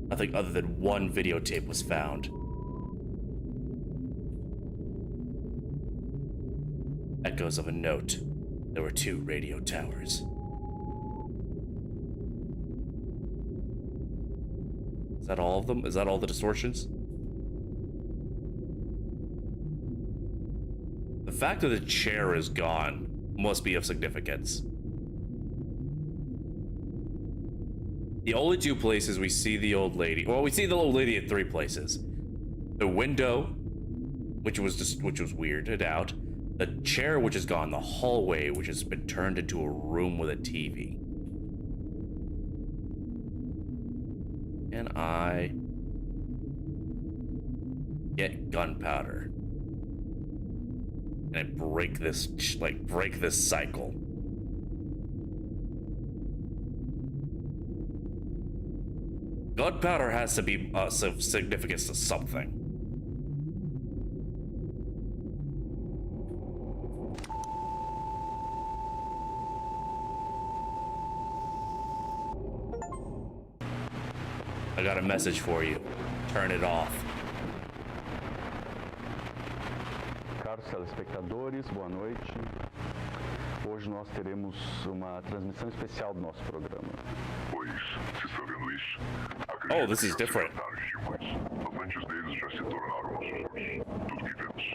Nothing other than one videotape was found. Echoes of a note. There were 2 radio towers. Is that all of them? Is that all the distortions? The fact that the chair is gone must be of significance. The only 2 places we see the old lady, well, we see the old lady at 3 places. The window, which was weirded out. The chair, which is gone. The hallway, which has been turned into a room with a TV. Can I get gunpowder? Can I break this, break this cycle? Gunpowder has to be of significance to something. I got a message for you. Turn it off. Caros telespectadores, boa noite. Hoje nós teremos uma transmissão especial do nosso programa. Pois, se está vendo isso, Oh, this is different. Antes deles já se tornaram nossos olhos. Tudo que vemos.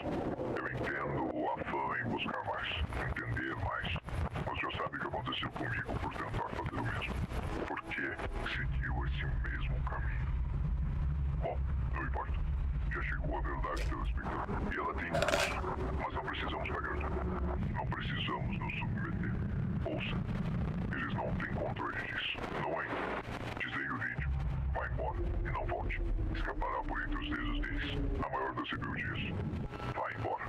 Eu entendo o afã em buscar mais, entender mais. Mas já sabe o que aconteceu comigo por tentar fazer o mesmo. Por que seguiu esse mesmo caminho? Bom, não importa. Já chegou a verdade, telespectador. E ela tem curso. Mas não precisamos pagar nada. Não precisamos nos submeter. Ouça. Eles não têm controle disso. Não ainda. Desligue o vídeo. Vá embora e não volte. Escapará por entre os dedos deles. A maior das rebeldias. Vá embora.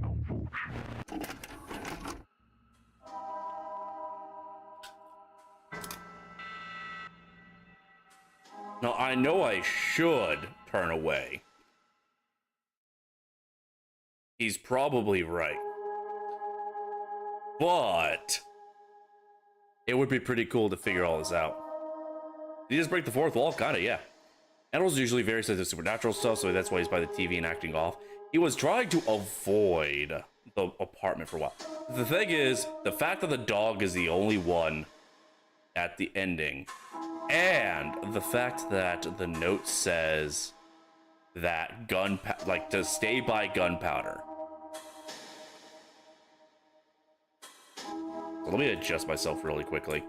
Não volte. Now, I know I should turn away. He's probably right. But it would be pretty cool to figure all this out. Did he just break the fourth wall? Kinda, yeah. Animals are usually very sensitive to supernatural stuff, so that's why he's by the TV and acting off. He was trying to avoid the apartment for a while. The thing is, the fact that the dog is the only one at the ending, and the fact that the note says that to stay by gunpowder. So let me adjust myself really quickly.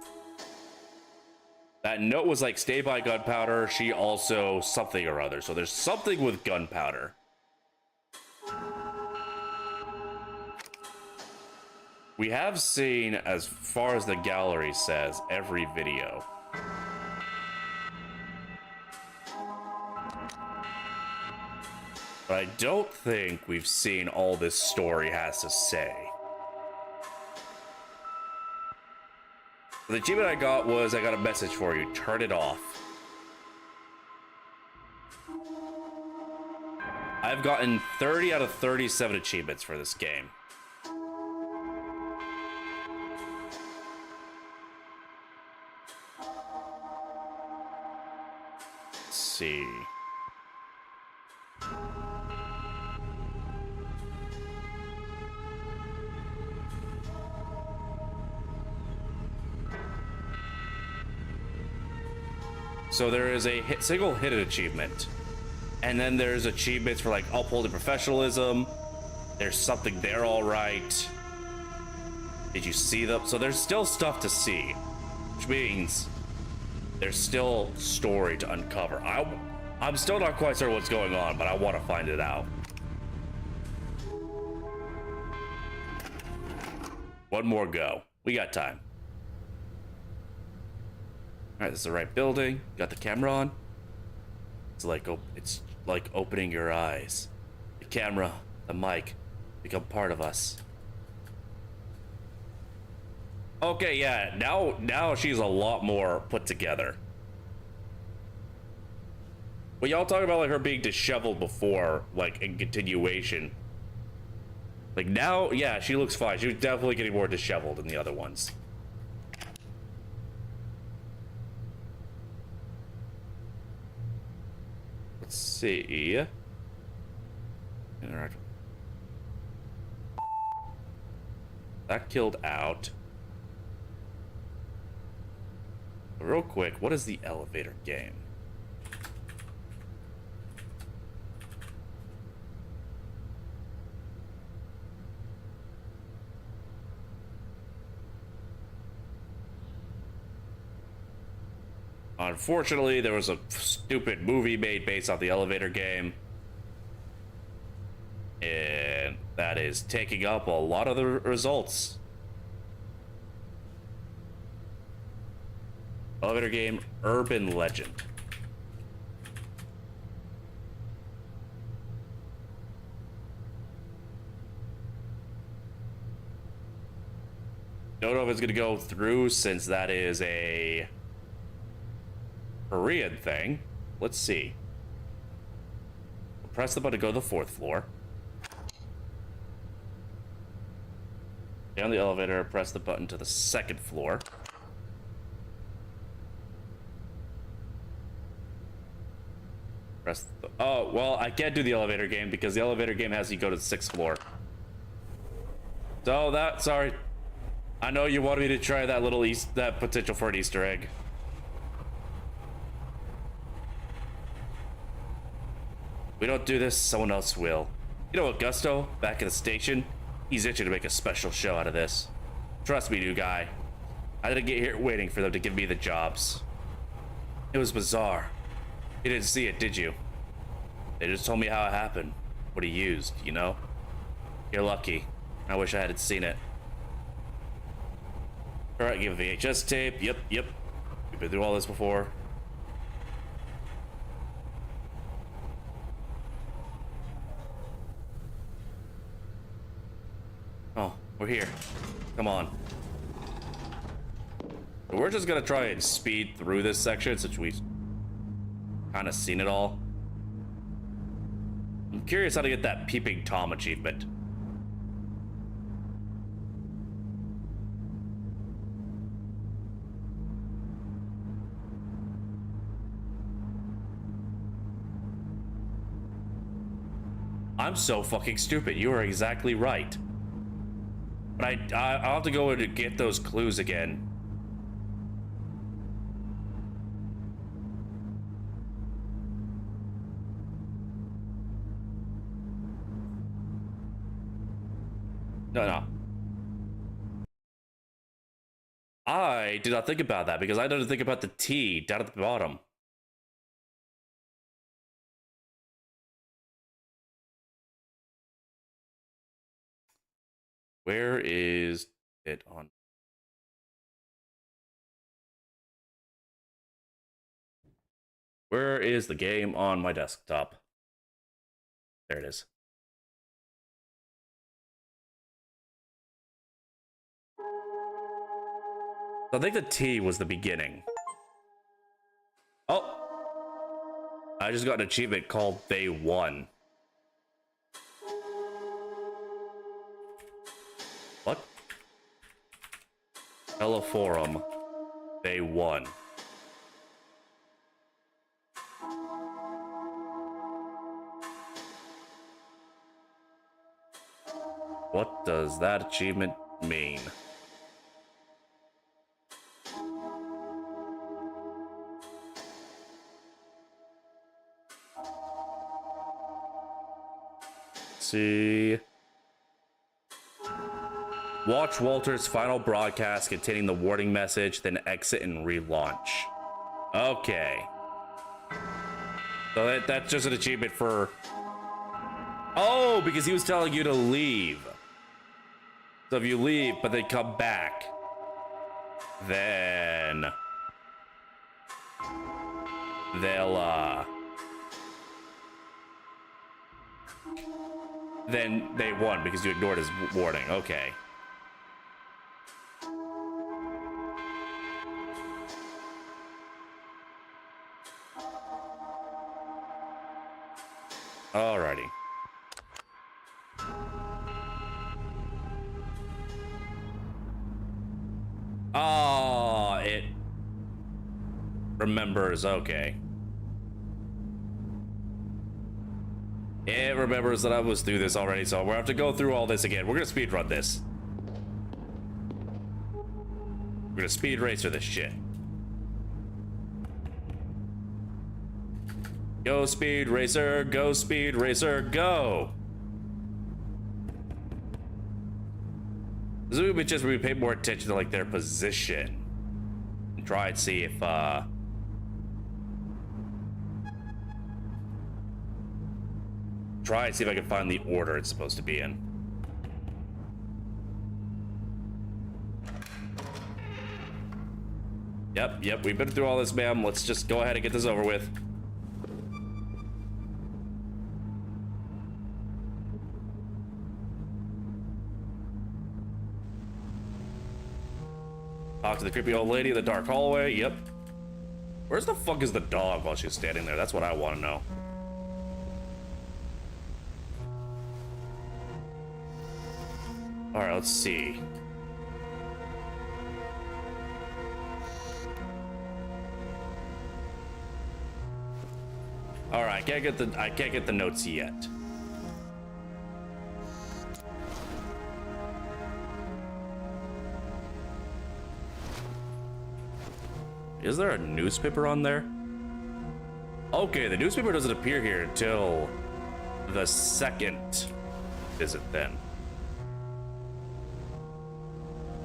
That note was like, stay by gunpowder. She also something or other. So there's something with gunpowder. We have seen, as far as the gallery says, every video. But I don't think we've seen all this story has to say. The achievement I got was, I got a message for you. Turn it off. I've gotten 30 out of 37 achievements for this game. Let's see. So there is a single hidden achievement. And then there's achievements for like upholding professionalism. There's something there, all right. Did you see them? So there's still stuff to see, which means there's still story to uncover. I'm still not quite sure what's going on, but I want to find it out. One more go. We got time. All right, this is the right building. Got the camera on. It's like opening your eyes. The camera, the mic, become part of us. Okay, yeah. Now she's a lot more put together. Well, y'all talking about like her being disheveled before, like in continuation. Like now, yeah, she looks fine. She was definitely getting more disheveled than the other ones. Let's see. Interact. That killed out. Real quick, what is the elevator game? Unfortunately, there was a stupid movie made based off the elevator game. And that is taking up a lot of the results. Elevator game, Urban Legend. Don't know if it's gonna go through since that is a Korean thing. Let's see. Press the button to go to the 4th floor. Stay on the elevator, press the button to the 2nd floor. Press the, oh, well, I can't do the elevator game because the elevator game has you go to the 6th floor. So sorry. I know you wanted me to try that little that potential for an Easter egg. We don't do this, someone else will. You know Augusto, back at the station? He's itching to make a special show out of this. Trust me, new guy. I didn't get here waiting for them to give me the jobs. It was bizarre. You didn't see it, did you? They just told me how it happened. What he used, you know? You're lucky. I wish I had seen it. Alright, give a VHS tape. Yep. We've been through all this before. Oh, we're here. Come on. We're just gonna try and speed through this section since we kind of seen it all. I'm curious how to get that Peeping Tom achievement. I'm so fucking stupid. You are exactly right. But I'll have to go in to get those clues again. No. I did not think about that because I didn't think about the T down at the bottom. Where is it on? Where is the game on my desktop? There it is. I think the T was the beginning. Oh! I just got an achievement called They Won. What? Hello Forum. They won. What does that achievement mean? See. Watch Walter's final broadcast containing the warning message, then exit and relaunch. Okay. So that's just an achievement for... Oh, because he was telling you to leave. So if you leave, but they come back, then... they'll, then they won because you ignored his warning. Okay. Alrighty. Oh, it remembers. Okay. It remembers that I was through this already, so we're gonna have to go through all this again. We're gonna speedrun this. We're gonna speed racer this shit. Go speed racer, go speed racer, go! This would be just where we pay more attention to like their position. And try and see if try and see if I can find the order it's supposed to be in. Yep, we've been through all this, ma'am. Let's just go ahead and get this over with. Talk to the creepy old lady in the dark hallway. Yep. Where's the fuck is the dog while she's standing there? That's what I want to know. All right, let's see. All right, I can't get the notes yet. Is there a newspaper on there? Okay, the newspaper doesn't appear here until the second visit then.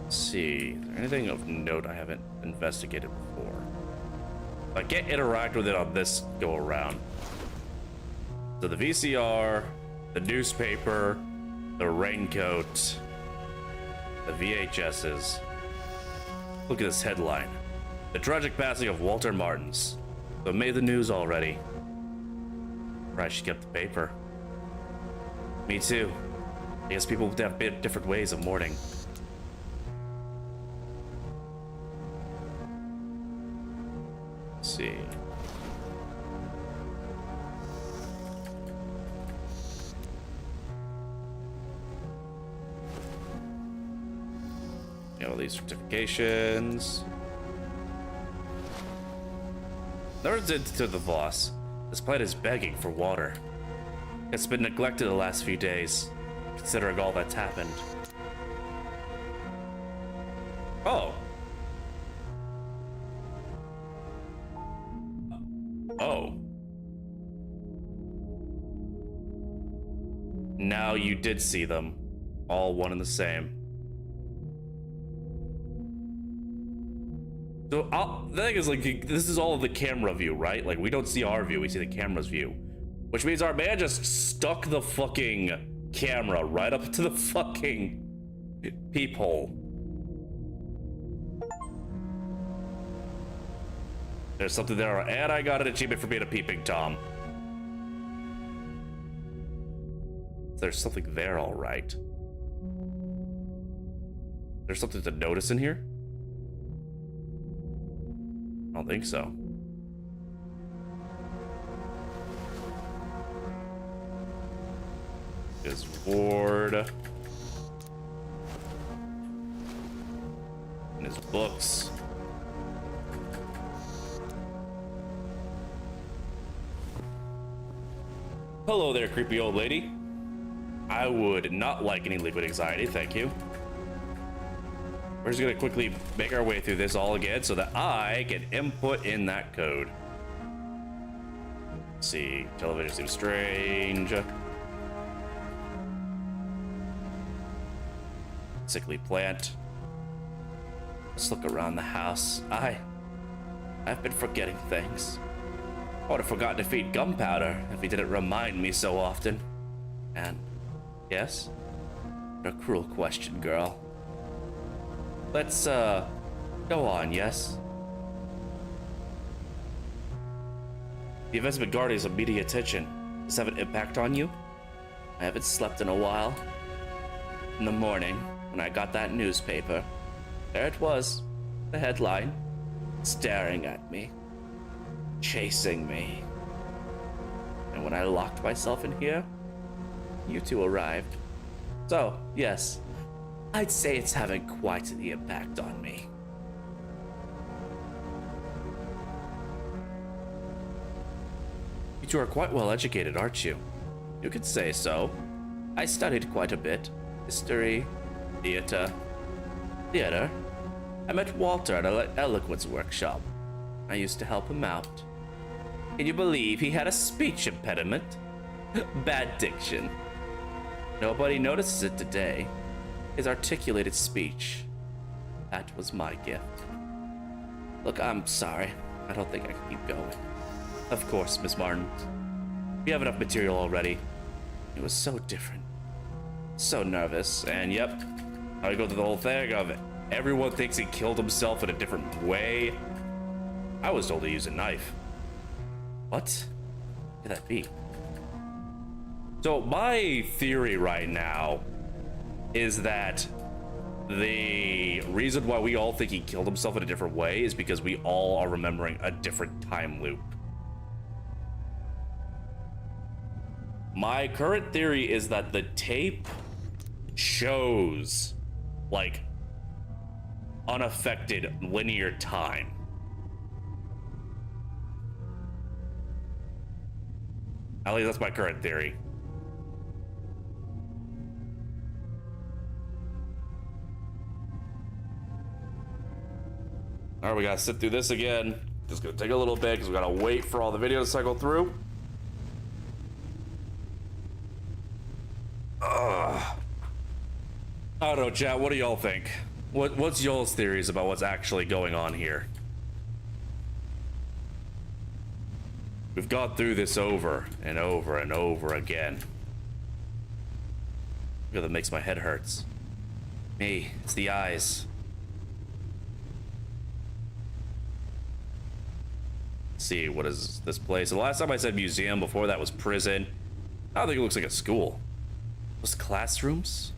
Let's see, is there anything of note I haven't investigated before? I can't interact with it on this go around. So the VCR, the newspaper, the raincoat, the VHSs. Look at this headline. The tragic passing of Walter Martins. So made the news already. Right, she kept the paper. Me too. I guess people have different ways of mourning. Let's see. All these certifications. Never did to the boss. This plant is begging for water. It's been neglected the last few days, considering all that's happened. Oh. Oh. Now you did see them. All one and the same. So the thing is, like, this is all of the camera view, right? Like, we don't see our view, we see the camera's view. Which means our man just stuck the fucking camera right up to the fucking peephole. There's something there, and I got an achievement for being a peeping Tom. There's something there, all right. There's something to notice in here? I don't think so. His ward. And his books. Hello there, creepy old lady. I would not like any liquid anxiety, thank you. We're just gonna quickly make our way through this all again so that I can input in that code. Let's see, television seems strange. Sickly plant. Let's look around the house. I've been forgetting things. I would have forgotten to feed gunpowder if he didn't remind me so often. And, yes? A cruel question, girl. Let's, go on, yes? The events have been guarding some media attention. Does this have an impact on you? I haven't slept in a while. In the morning, when I got that newspaper, there it was, the headline, staring at me, chasing me. And when I locked myself in here, you two arrived. So, yes, I'd say it's having quite the impact on me. You two are quite well educated, aren't you? You could say so. I studied quite a bit. History, theater. I met Walter at an eloquence workshop. I used to help him out. Can you believe he had a speech impediment? Bad diction. Nobody notices it today. His articulated speech. That was my gift. Look, I'm sorry. I don't think I can keep going. Of course, Miss Martin. We have enough material already. It was so different. So nervous, and yep, I go through the whole thing of it. Everyone thinks he killed himself in a different way. I was told to use a knife. What could that be? So my theory right now is that the reason why we all think he killed himself in a different way is because we all are remembering a different time loop. My current theory is that the tape shows like unaffected linear time. At least that's my current theory. All right, we gotta sit through this again. Just gonna take a little bit because we gotta wait for all the videos to cycle through. I don't know, chat. What do y'all think? What's y'all's theories about what's actually going on here? We've gone through this over and over and over again. That makes my head hurts. Me, it's the eyes. Let's see, what is this place? The last time I said museum, before that was prison. I don't think it looks like a school. Those classrooms?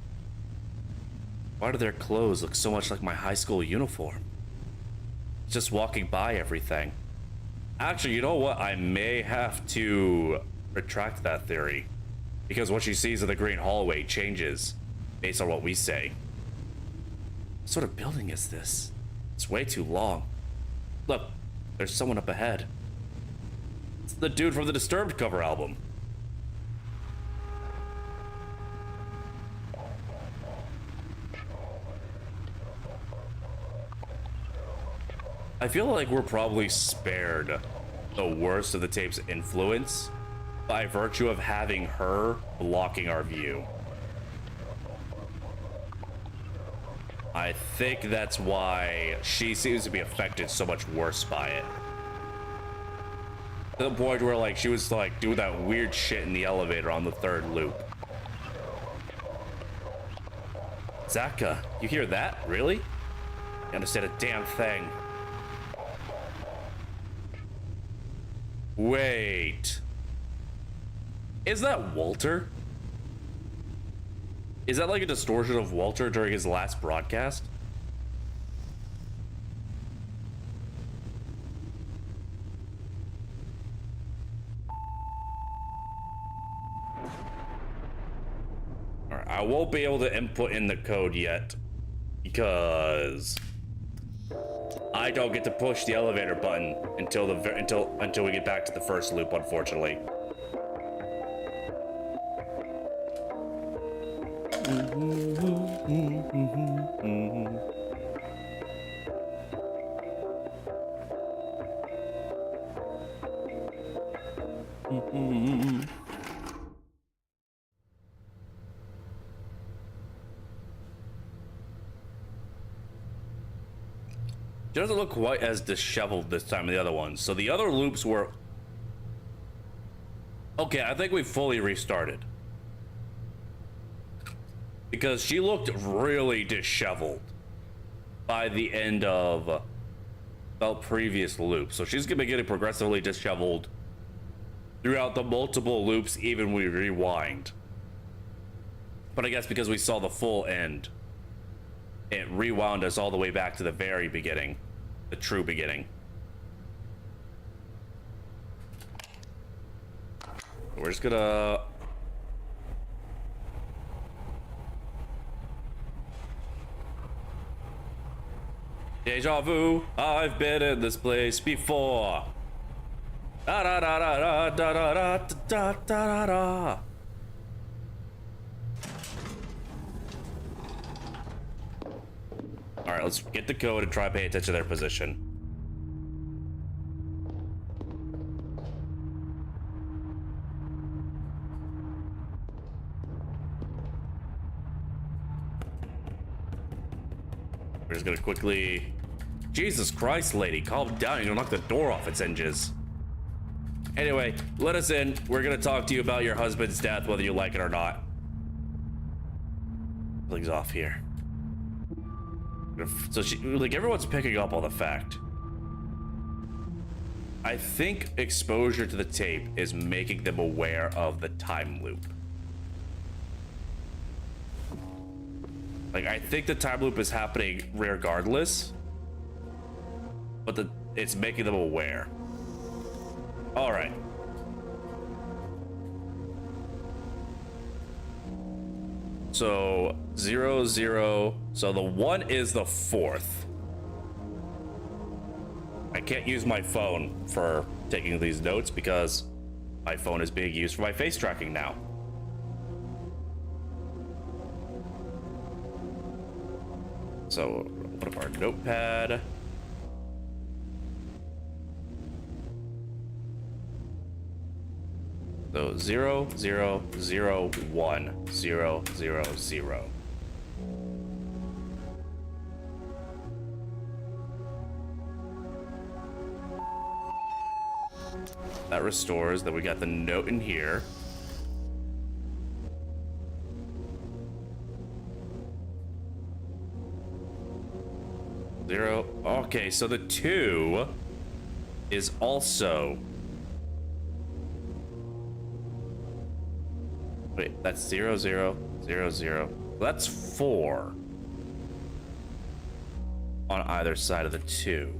Why do their clothes look so much like my high school uniform? Just walking by everything. Actually, you know what? I may have to retract that theory. Because what she sees in the green hallway changes based on what we say. What sort of building is this? It's way too long. Look, there's someone up ahead. It's the dude from the Disturbed cover album. I feel like we're probably spared the worst of the tape's influence by virtue of having her blocking our view. I think that's why she seems to be affected so much worse by it. To the point where like she was like doing that weird shit in the elevator on the third loop. Zaka, you hear that? Really? You understand a damn thing. Wait. Is that Walter? Is that like a distortion of Walter during his last broadcast? Alright, I won't be able to input in the code yet because I don't get to push the elevator button until we get back to the first loop, unfortunately. She doesn't look quite as disheveled this time as the other ones. So the other loops were... Okay, I think we fully restarted. Because she looked really disheveled by the end of the previous loop. So she's gonna be getting progressively disheveled throughout the multiple loops, even when we rewind. But I guess because we saw the full end, it rewound us all the way back to the very beginning, the true beginning. We're just gonna... Deja vu, I've been in this place before. Da da da da da da da da da da da. All right, let's get the code and try to pay attention to their position. We're just gonna quickly... Jesus Christ, lady, calm down. You're gonna knock the door off its hinges. Anyway, let us in. We're gonna talk to you about your husband's death, whether you like it or not. Something's off here. So she, like, everyone's picking up on the fact. I think exposure to the tape is making them aware of the time loop. Like, I think the time loop is happening regardless, but it's making them aware. All right. So 0, 0. So the 1 is the 4th. I can't use my phone for taking these notes because my phone is being used for my face tracking now. So open up our notepad. So 0, 0, 0, 1, 0, 0, 0. That restores. Then we got the note in here. Zero. Okay, so the 2 is also... Wait, that's 0, 0, 0, 0. That's 4 on either side of the 2.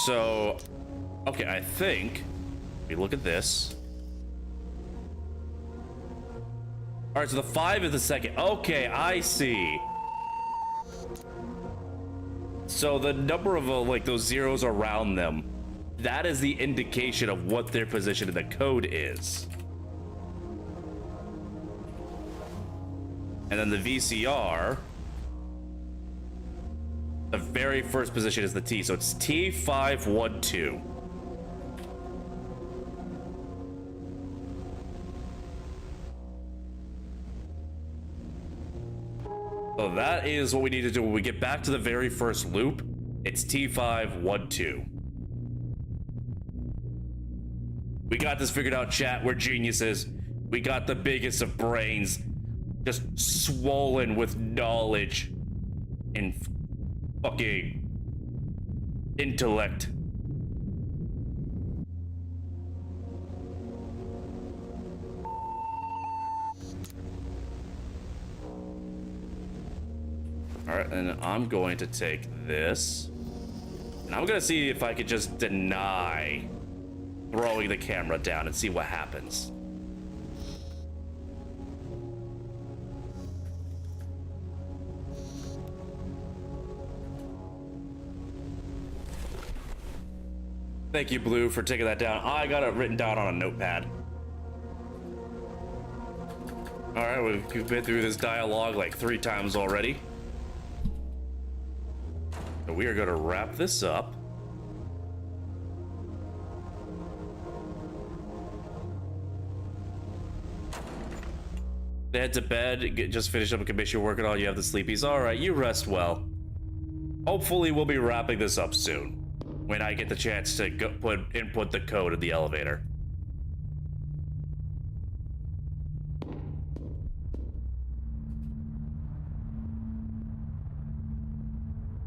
So, okay, I think we look at this. All right, so the 5 is the second. Okay, I see. So the number of like those zeros around them, that is the indication of what their position in the code is. And then the VCR, the very first position is the T, so it's T512. So that is what we need to do when we get back to the very first loop. It's T512. We got this figured out, chat. We're geniuses. We got the biggest of brains, just swollen with knowledge and fucking intellect. All right, and I'm going to take this, and I'm gonna see if I could just deny throwing the camera down and see what happens. Thank you, Blue, for taking that down. I got it written down on a notepad. All right, we've been through this dialogue like 3 times already. So we are going to wrap this up. Head to bed, just finish up a commission you're working on. You have the sleepies. All right, you rest well. Hopefully we'll be wrapping this up soon when I get the chance to input the code in the elevator.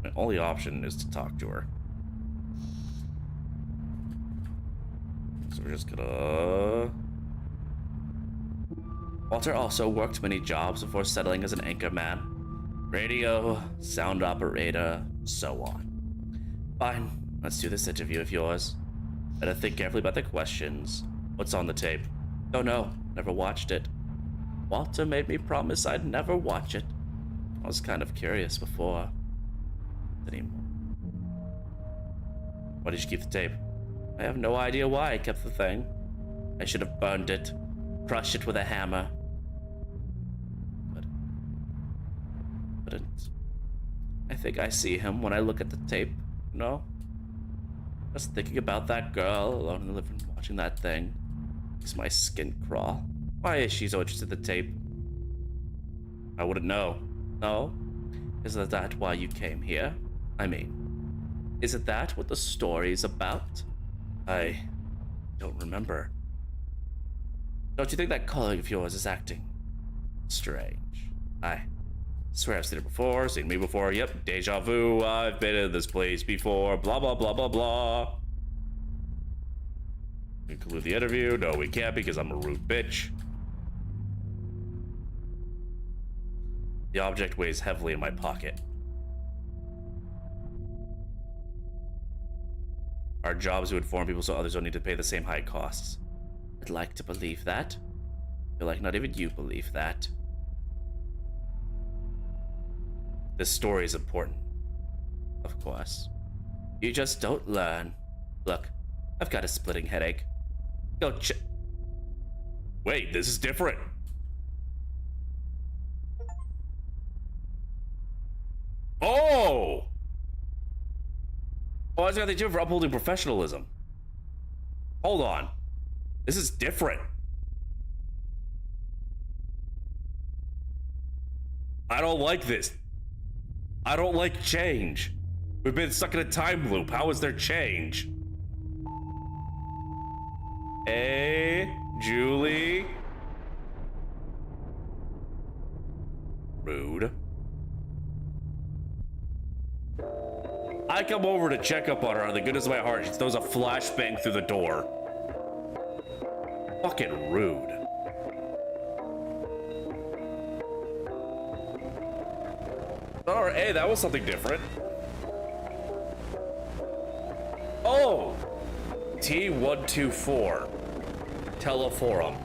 My only option is to talk to her. So we're just gonna... Walter also worked many jobs before settling as an anchorman. Radio, sound operator, so on. Fine, let's do this interview of yours. Better think carefully about the questions. What's on the tape? Oh no, never watched it. Walter made me promise I'd never watch it. I was kind of curious before. Anymore. Why did you keep the tape? I have no idea why I kept the thing. I should have burned it, crushed it with a hammer. But couldn't. I think I see him when I look at the tape. No? Just thinking about that girl alone in the living room watching that thing makes my skin crawl. Why is she so interested in the tape? I wouldn't know. No? Isn't that why you came here? I mean, isn't that what the story's about? I don't remember. Don't you think that colleague of yours is acting strange? I swear I've seen her before, seen me before. Yep, deja vu. I've been in this place before. Blah, blah, blah, blah, blah. Conclude the interview. No, we can't because I'm a rude bitch. The object weighs heavily in my pocket. Our job is to inform people so others don't need to pay the same high costs. I'd like to believe that. I feel like not even you believe that. This story is important. Of course. You just don't learn. Look, I've got a splitting headache. Go Wait, this is different. Oh! Oh, I just got the gym for upholding professionalism. Hold on. This is different. I don't like this. I don't like change. We've been stuck in a time loop. How is there change? Hey, Julie. Rude. I come over to check up on her on the goodness of my heart. She throws a flashbang through the door. Fucking rude. Alright, hey, that was something different. Oh! T124. Teleforum.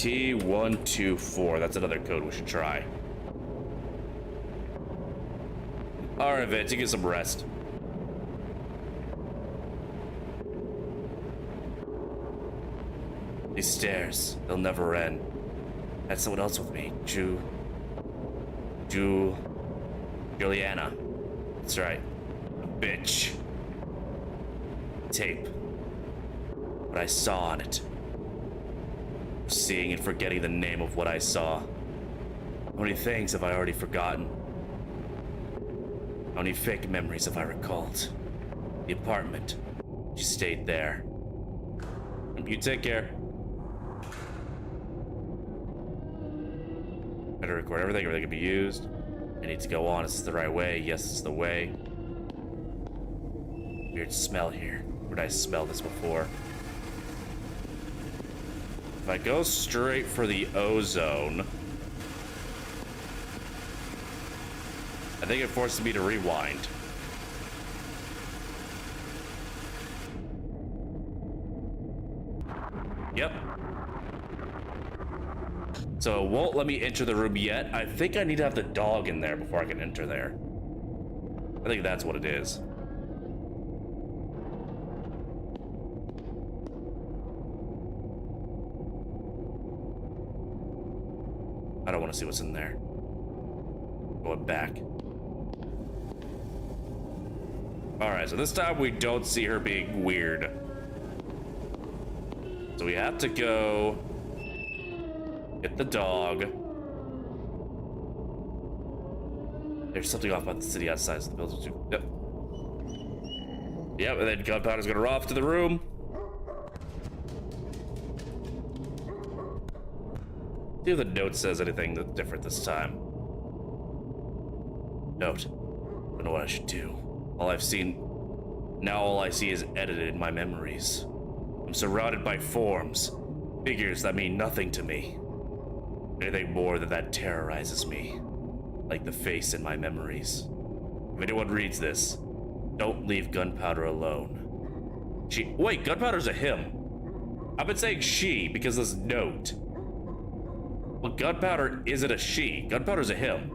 T124. That's another code we should try. Alright, Vince, you get some rest. These stairs, they'll never end. That's someone else with me. Juliana. That's right. A bitch. Tape. What I saw on it. Seeing and forgetting the name of what I saw. How many things have I already forgotten? How many fake memories have I recalled? The apartment. She stayed there. You take care. Better record everything can be used. I need to go on. Is this the right way? Yes, it's the way. Weird smell here. Where did I smell this before? If I go straight for the ozone, I think it forces me to rewind. Yep. So it won't let me enter the room yet. I think I need to have the dog in there before I can enter there. I think that's what it is. I don't want to see what's in there. Going back. Alright, so this time we don't see her being weird. So we have to go get the dog. There's something off about the city outside of the building too. Yep. Yep, and then Gunpowder's gonna run off to the room. See if the note says anything that's different this time. Note. I don't know what I should do. All I see is edited in my memories. I'm surrounded by forms, figures that mean nothing to me. Anything more than that terrorizes me, like the face in my memories. If anyone reads this, don't leave Gunpowder alone. Wait, Gunpowder's a him. I've been saying she because this note. Well, Gunpowder isn't a she. Gunpowder's a him.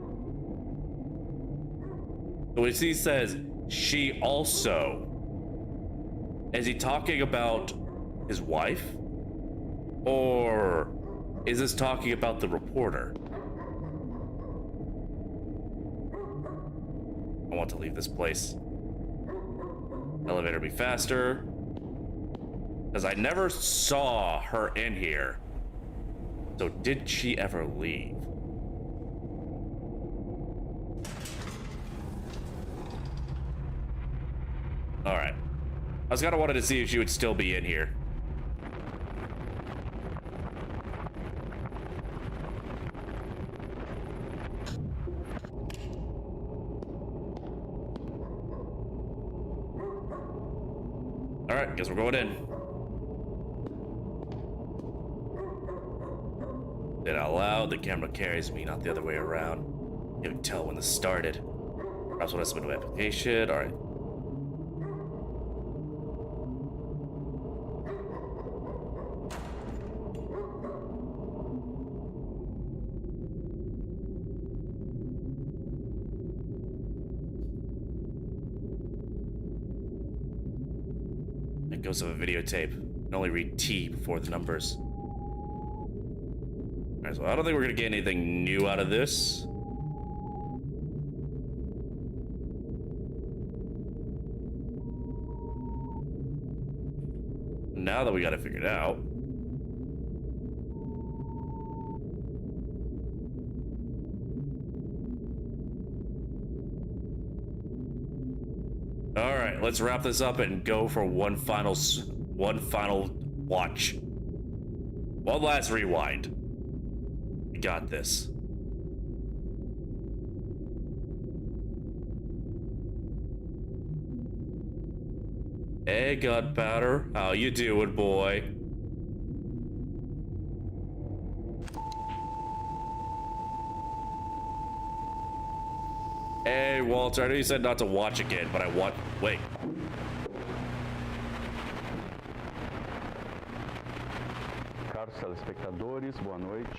So when he says she also, is he talking about his wife? Or is this talking about the reporter? I want to leave this place. Elevator be faster. Because I never saw her in here. So did she ever leave? Alright. I was kind of wanted to see if she would still be in here. Alright, guess we're going in. Then out loud, the camera carries me, not the other way around. You can tell when this started. Perhaps when I submit my application. Alright. It goes of a videotape. You can only read T before the numbers. Alright, so I don't think we're gonna get anything new out of this. Now that we got it figured out. Alright, let's wrap this up and go for one final watch. One last rewind. We got this. Hey, Gunpowder, how you doing, boy? Hey, Walter, I know you said not to watch again, but I want. Wait. telespectadores, boa noite.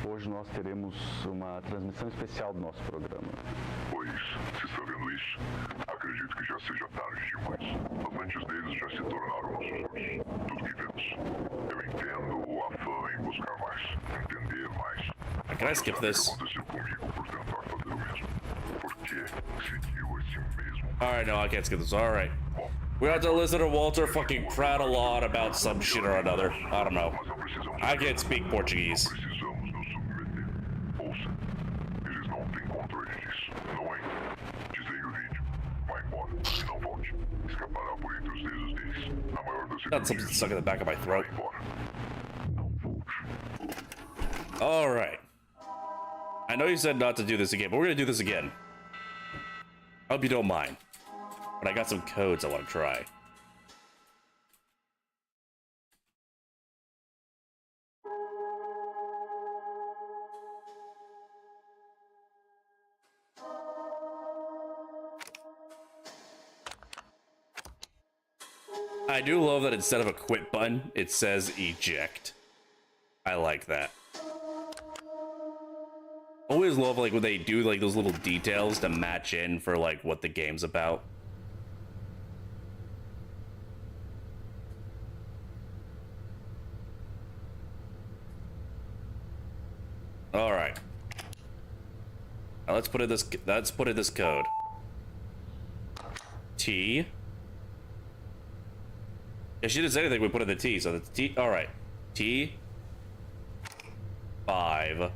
Hoje nós teremos uma transmissão especial do nosso programa. Pois, se está vendo isso, acredito que já seja tarde demais. As lentes deles já se tornaram nossos olhos. Tudo que vemos. Eu entendo o afã em buscar mais, entender mais. Can I skip this? O que aconteceu comigo por tentar fazer o mesmo? Porque seguiu esse mesmo. Alright, no, I can't skip this. Alright. We have to listen to Walter fucking prattle on about some shit or another. I don't know. I can't speak Portuguese. Precisamos nos submeter. Ouça, eles não têm controle disso. Não é? Desligue o vídeo. Vai embora. Não volte. Escapará por entre os dedos deles. A maior das Got something stuck in the back of my throat. Vai embora. Não volte. Alright. I know you said not to do this again, but we're gonna do this again. I hope you don't mind. But I got some codes I want to try. I do love that instead of a quit button, it says eject. I like that. Always love like when they do like those little details to match in for like what the game's about. All right. Now let's put in this code. T. Yeah, she didn't say anything. We put in the T, so the T. All right. T. 5.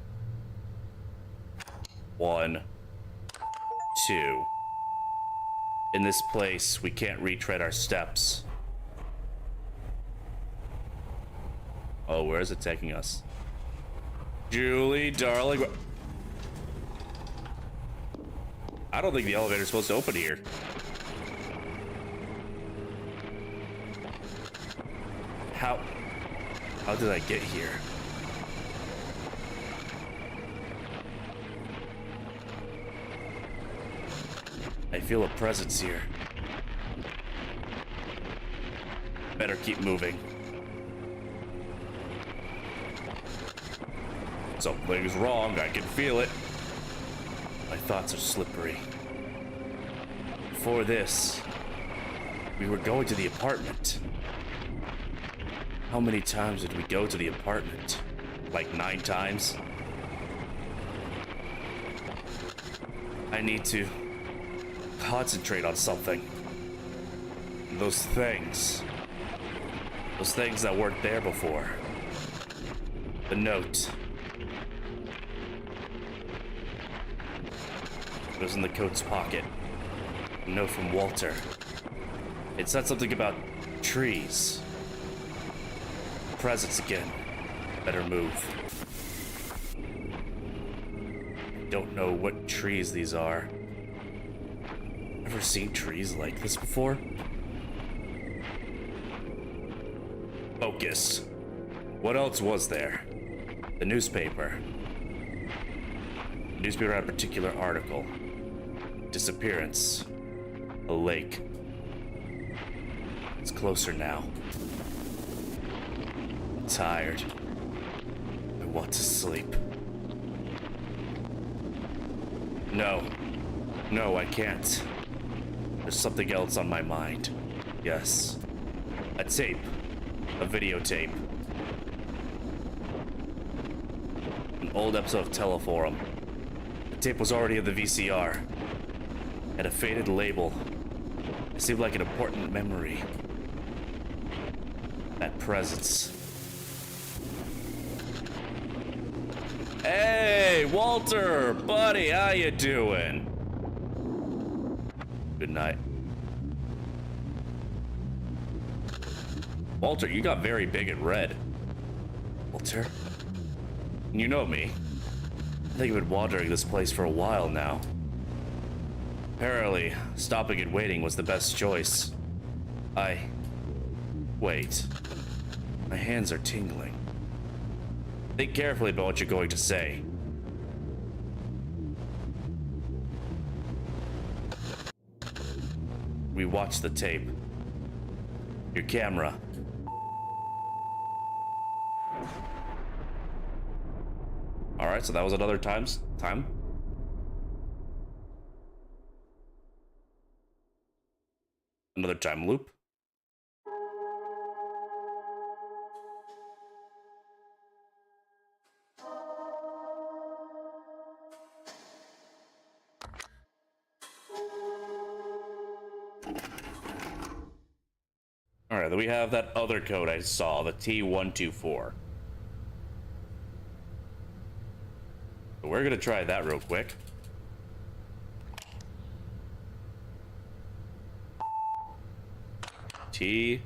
1. 2. In this place, we can't retread our steps. Oh, where is it taking us? Julie, darling. I don't think the elevator's supposed to open here. How did I get here? I feel a presence here. Better keep moving. Something's wrong, I can feel it. My thoughts are slippery. Before this, we were going to the apartment. How many times did we go to the apartment? Like 9 times? I need to concentrate on something. Those things that weren't there before. The note. It was in the coat's pocket. A note from Walter. It said something about trees. Presents again. Better move. Don't know what trees these are. Ever seen trees like this before? Focus. What else was there? The newspaper. The newspaper had a particular article. Disappearance. A lake. It's closer now. I'm tired. I want to sleep. No. No, I can't. There's something else on my mind. Yes. A tape. A videotape. An old episode of Teleforum. The tape was already in the VCR. Had a faded label. It seemed like an important memory. That presence. Hey, Walter! Buddy, how you doing? Good night. Walter, you got very big and red. Walter? You know me. I think I've been wandering this place for a while now. Apparently, stopping and waiting was the best choice. Wait. My hands are tingling. Think carefully about what you're going to say. We watched the tape. Your camera. right, so that was another time. Another time loop. All right, then we have that other code I saw, the T124. So we're gonna try that real quick. T124.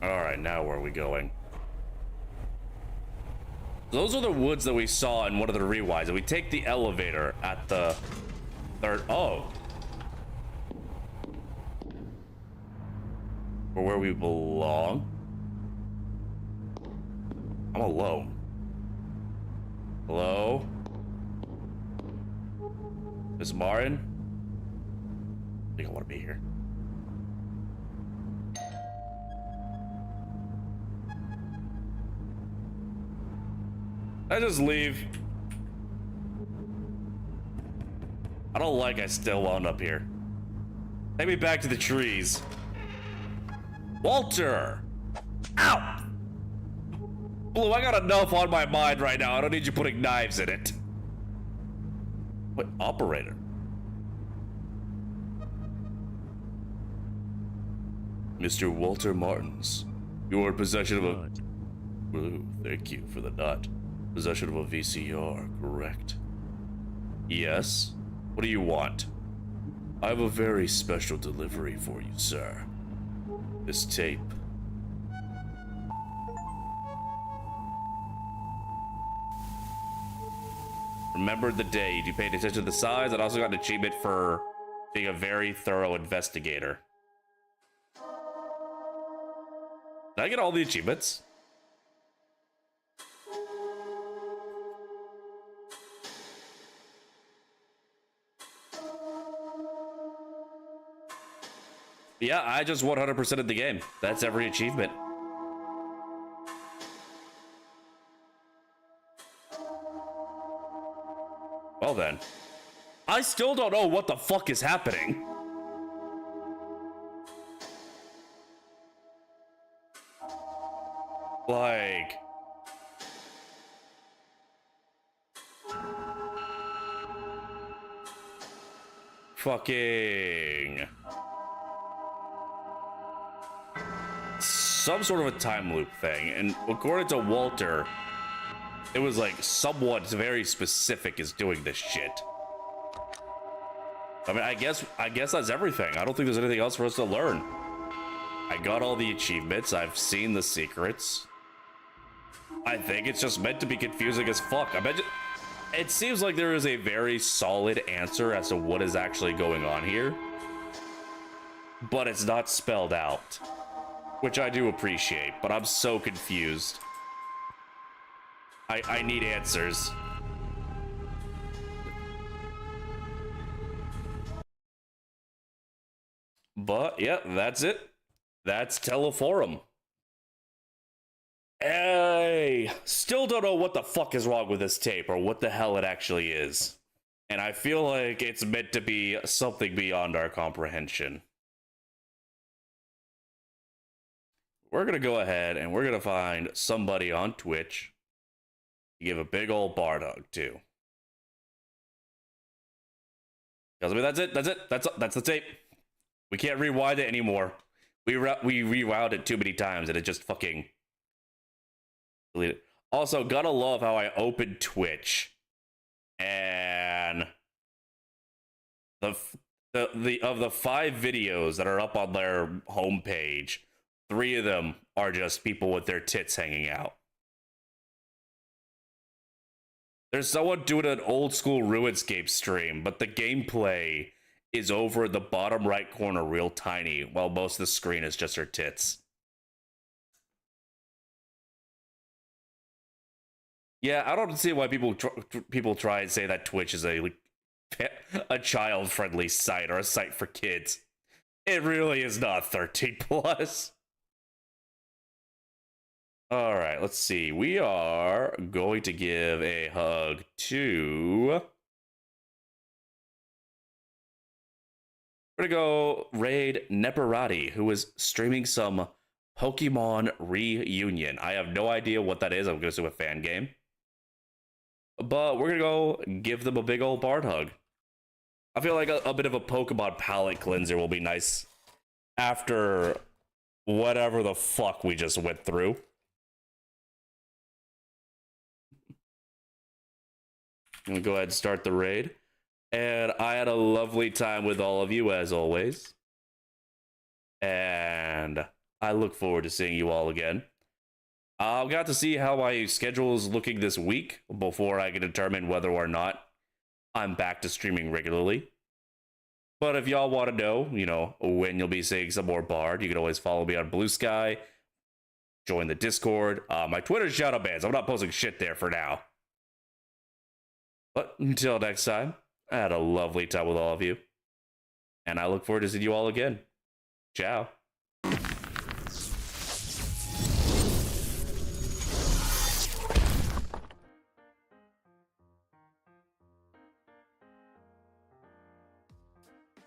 All right, now where are we going? Those are the woods that we saw in one of the rewinds. And we take the elevator at the third. Oh. Or where we belong. I'm alone. Hello? Miss Marin? I think I want to be here. I just leave. I don't like I still wound up here. Take me back to the trees. Walter! Ow! Blue, I got enough on my mind right now. I don't need you putting knives in it. What operator? Mr. Walter Martins, you are in possession of a... Blue, thank you for the nut. Possession of a VCR, correct? Yes? What do you want? I have a very special delivery for you, sir. This tape. Remembered the date. You paid attention to the size and also got an achievement for being a very thorough investigator. Did I get all the achievements? Yeah, I just 100%ed the game. That's every achievement. Well then. I still don't know what the fuck is happening. Like... Fucking... Some sort of a time loop thing, and according to Walter, it was like someone very specific is doing this shit. I mean, I guess that's everything. I don't think there's anything else for us to learn. I got all the achievements. I've seen the secrets. I think it's just meant to be confusing as fuck. I bet it seems like there is a very solid answer as to what is actually going on here, but it's not spelled out, which I do appreciate, but I'm so confused. I need answers. But yeah, that's it. That's Teleforum. Hey, still don't know what the fuck is wrong with this tape or what the hell it actually is. And I feel like it's meant to be something beyond our comprehension. We're gonna go ahead and we're gonna find somebody on Twitch to give a big old bard hug to. Because I mean, that's it. That's the tape. We can't rewind it anymore. We rewound it too many times and it just fucking deleted. Also, gotta love how I opened Twitch and of the 5 videos that are up on their homepage, 3 of them are just people with their tits hanging out. There's someone doing an old school RuneScape stream, but the gameplay is over in the bottom right corner real tiny, while most of the screen is just her tits. Yeah, I don't see why people try and say that Twitch is a child-friendly site or a site for kids. It really is not 13 plus. All right, let's see. We are going to give a hug to. We're gonna go raid Neparati, who is streaming some Pokemon Reunion. I have no idea what that is. I'm gonna assume a fan game. But we're gonna go give them a big old Bard hug. I feel like a bit of a Pokemon palate cleanser will be nice after whatever the fuck we just went through. I'm gonna go ahead and start the raid. And I had a lovely time with all of you as always. And I look forward to seeing you all again. I've got to see how my schedule is looking this week before I can determine whether or not I'm back to streaming regularly. But if y'all want to know, when you'll be seeing some more Bard, you can always follow me on Blue Sky, join the Discord. My Twitter's shadow bans. I'm not posting shit there for now. But until next time, I had a lovely time with all of you. And I look forward to seeing you all again. Ciao.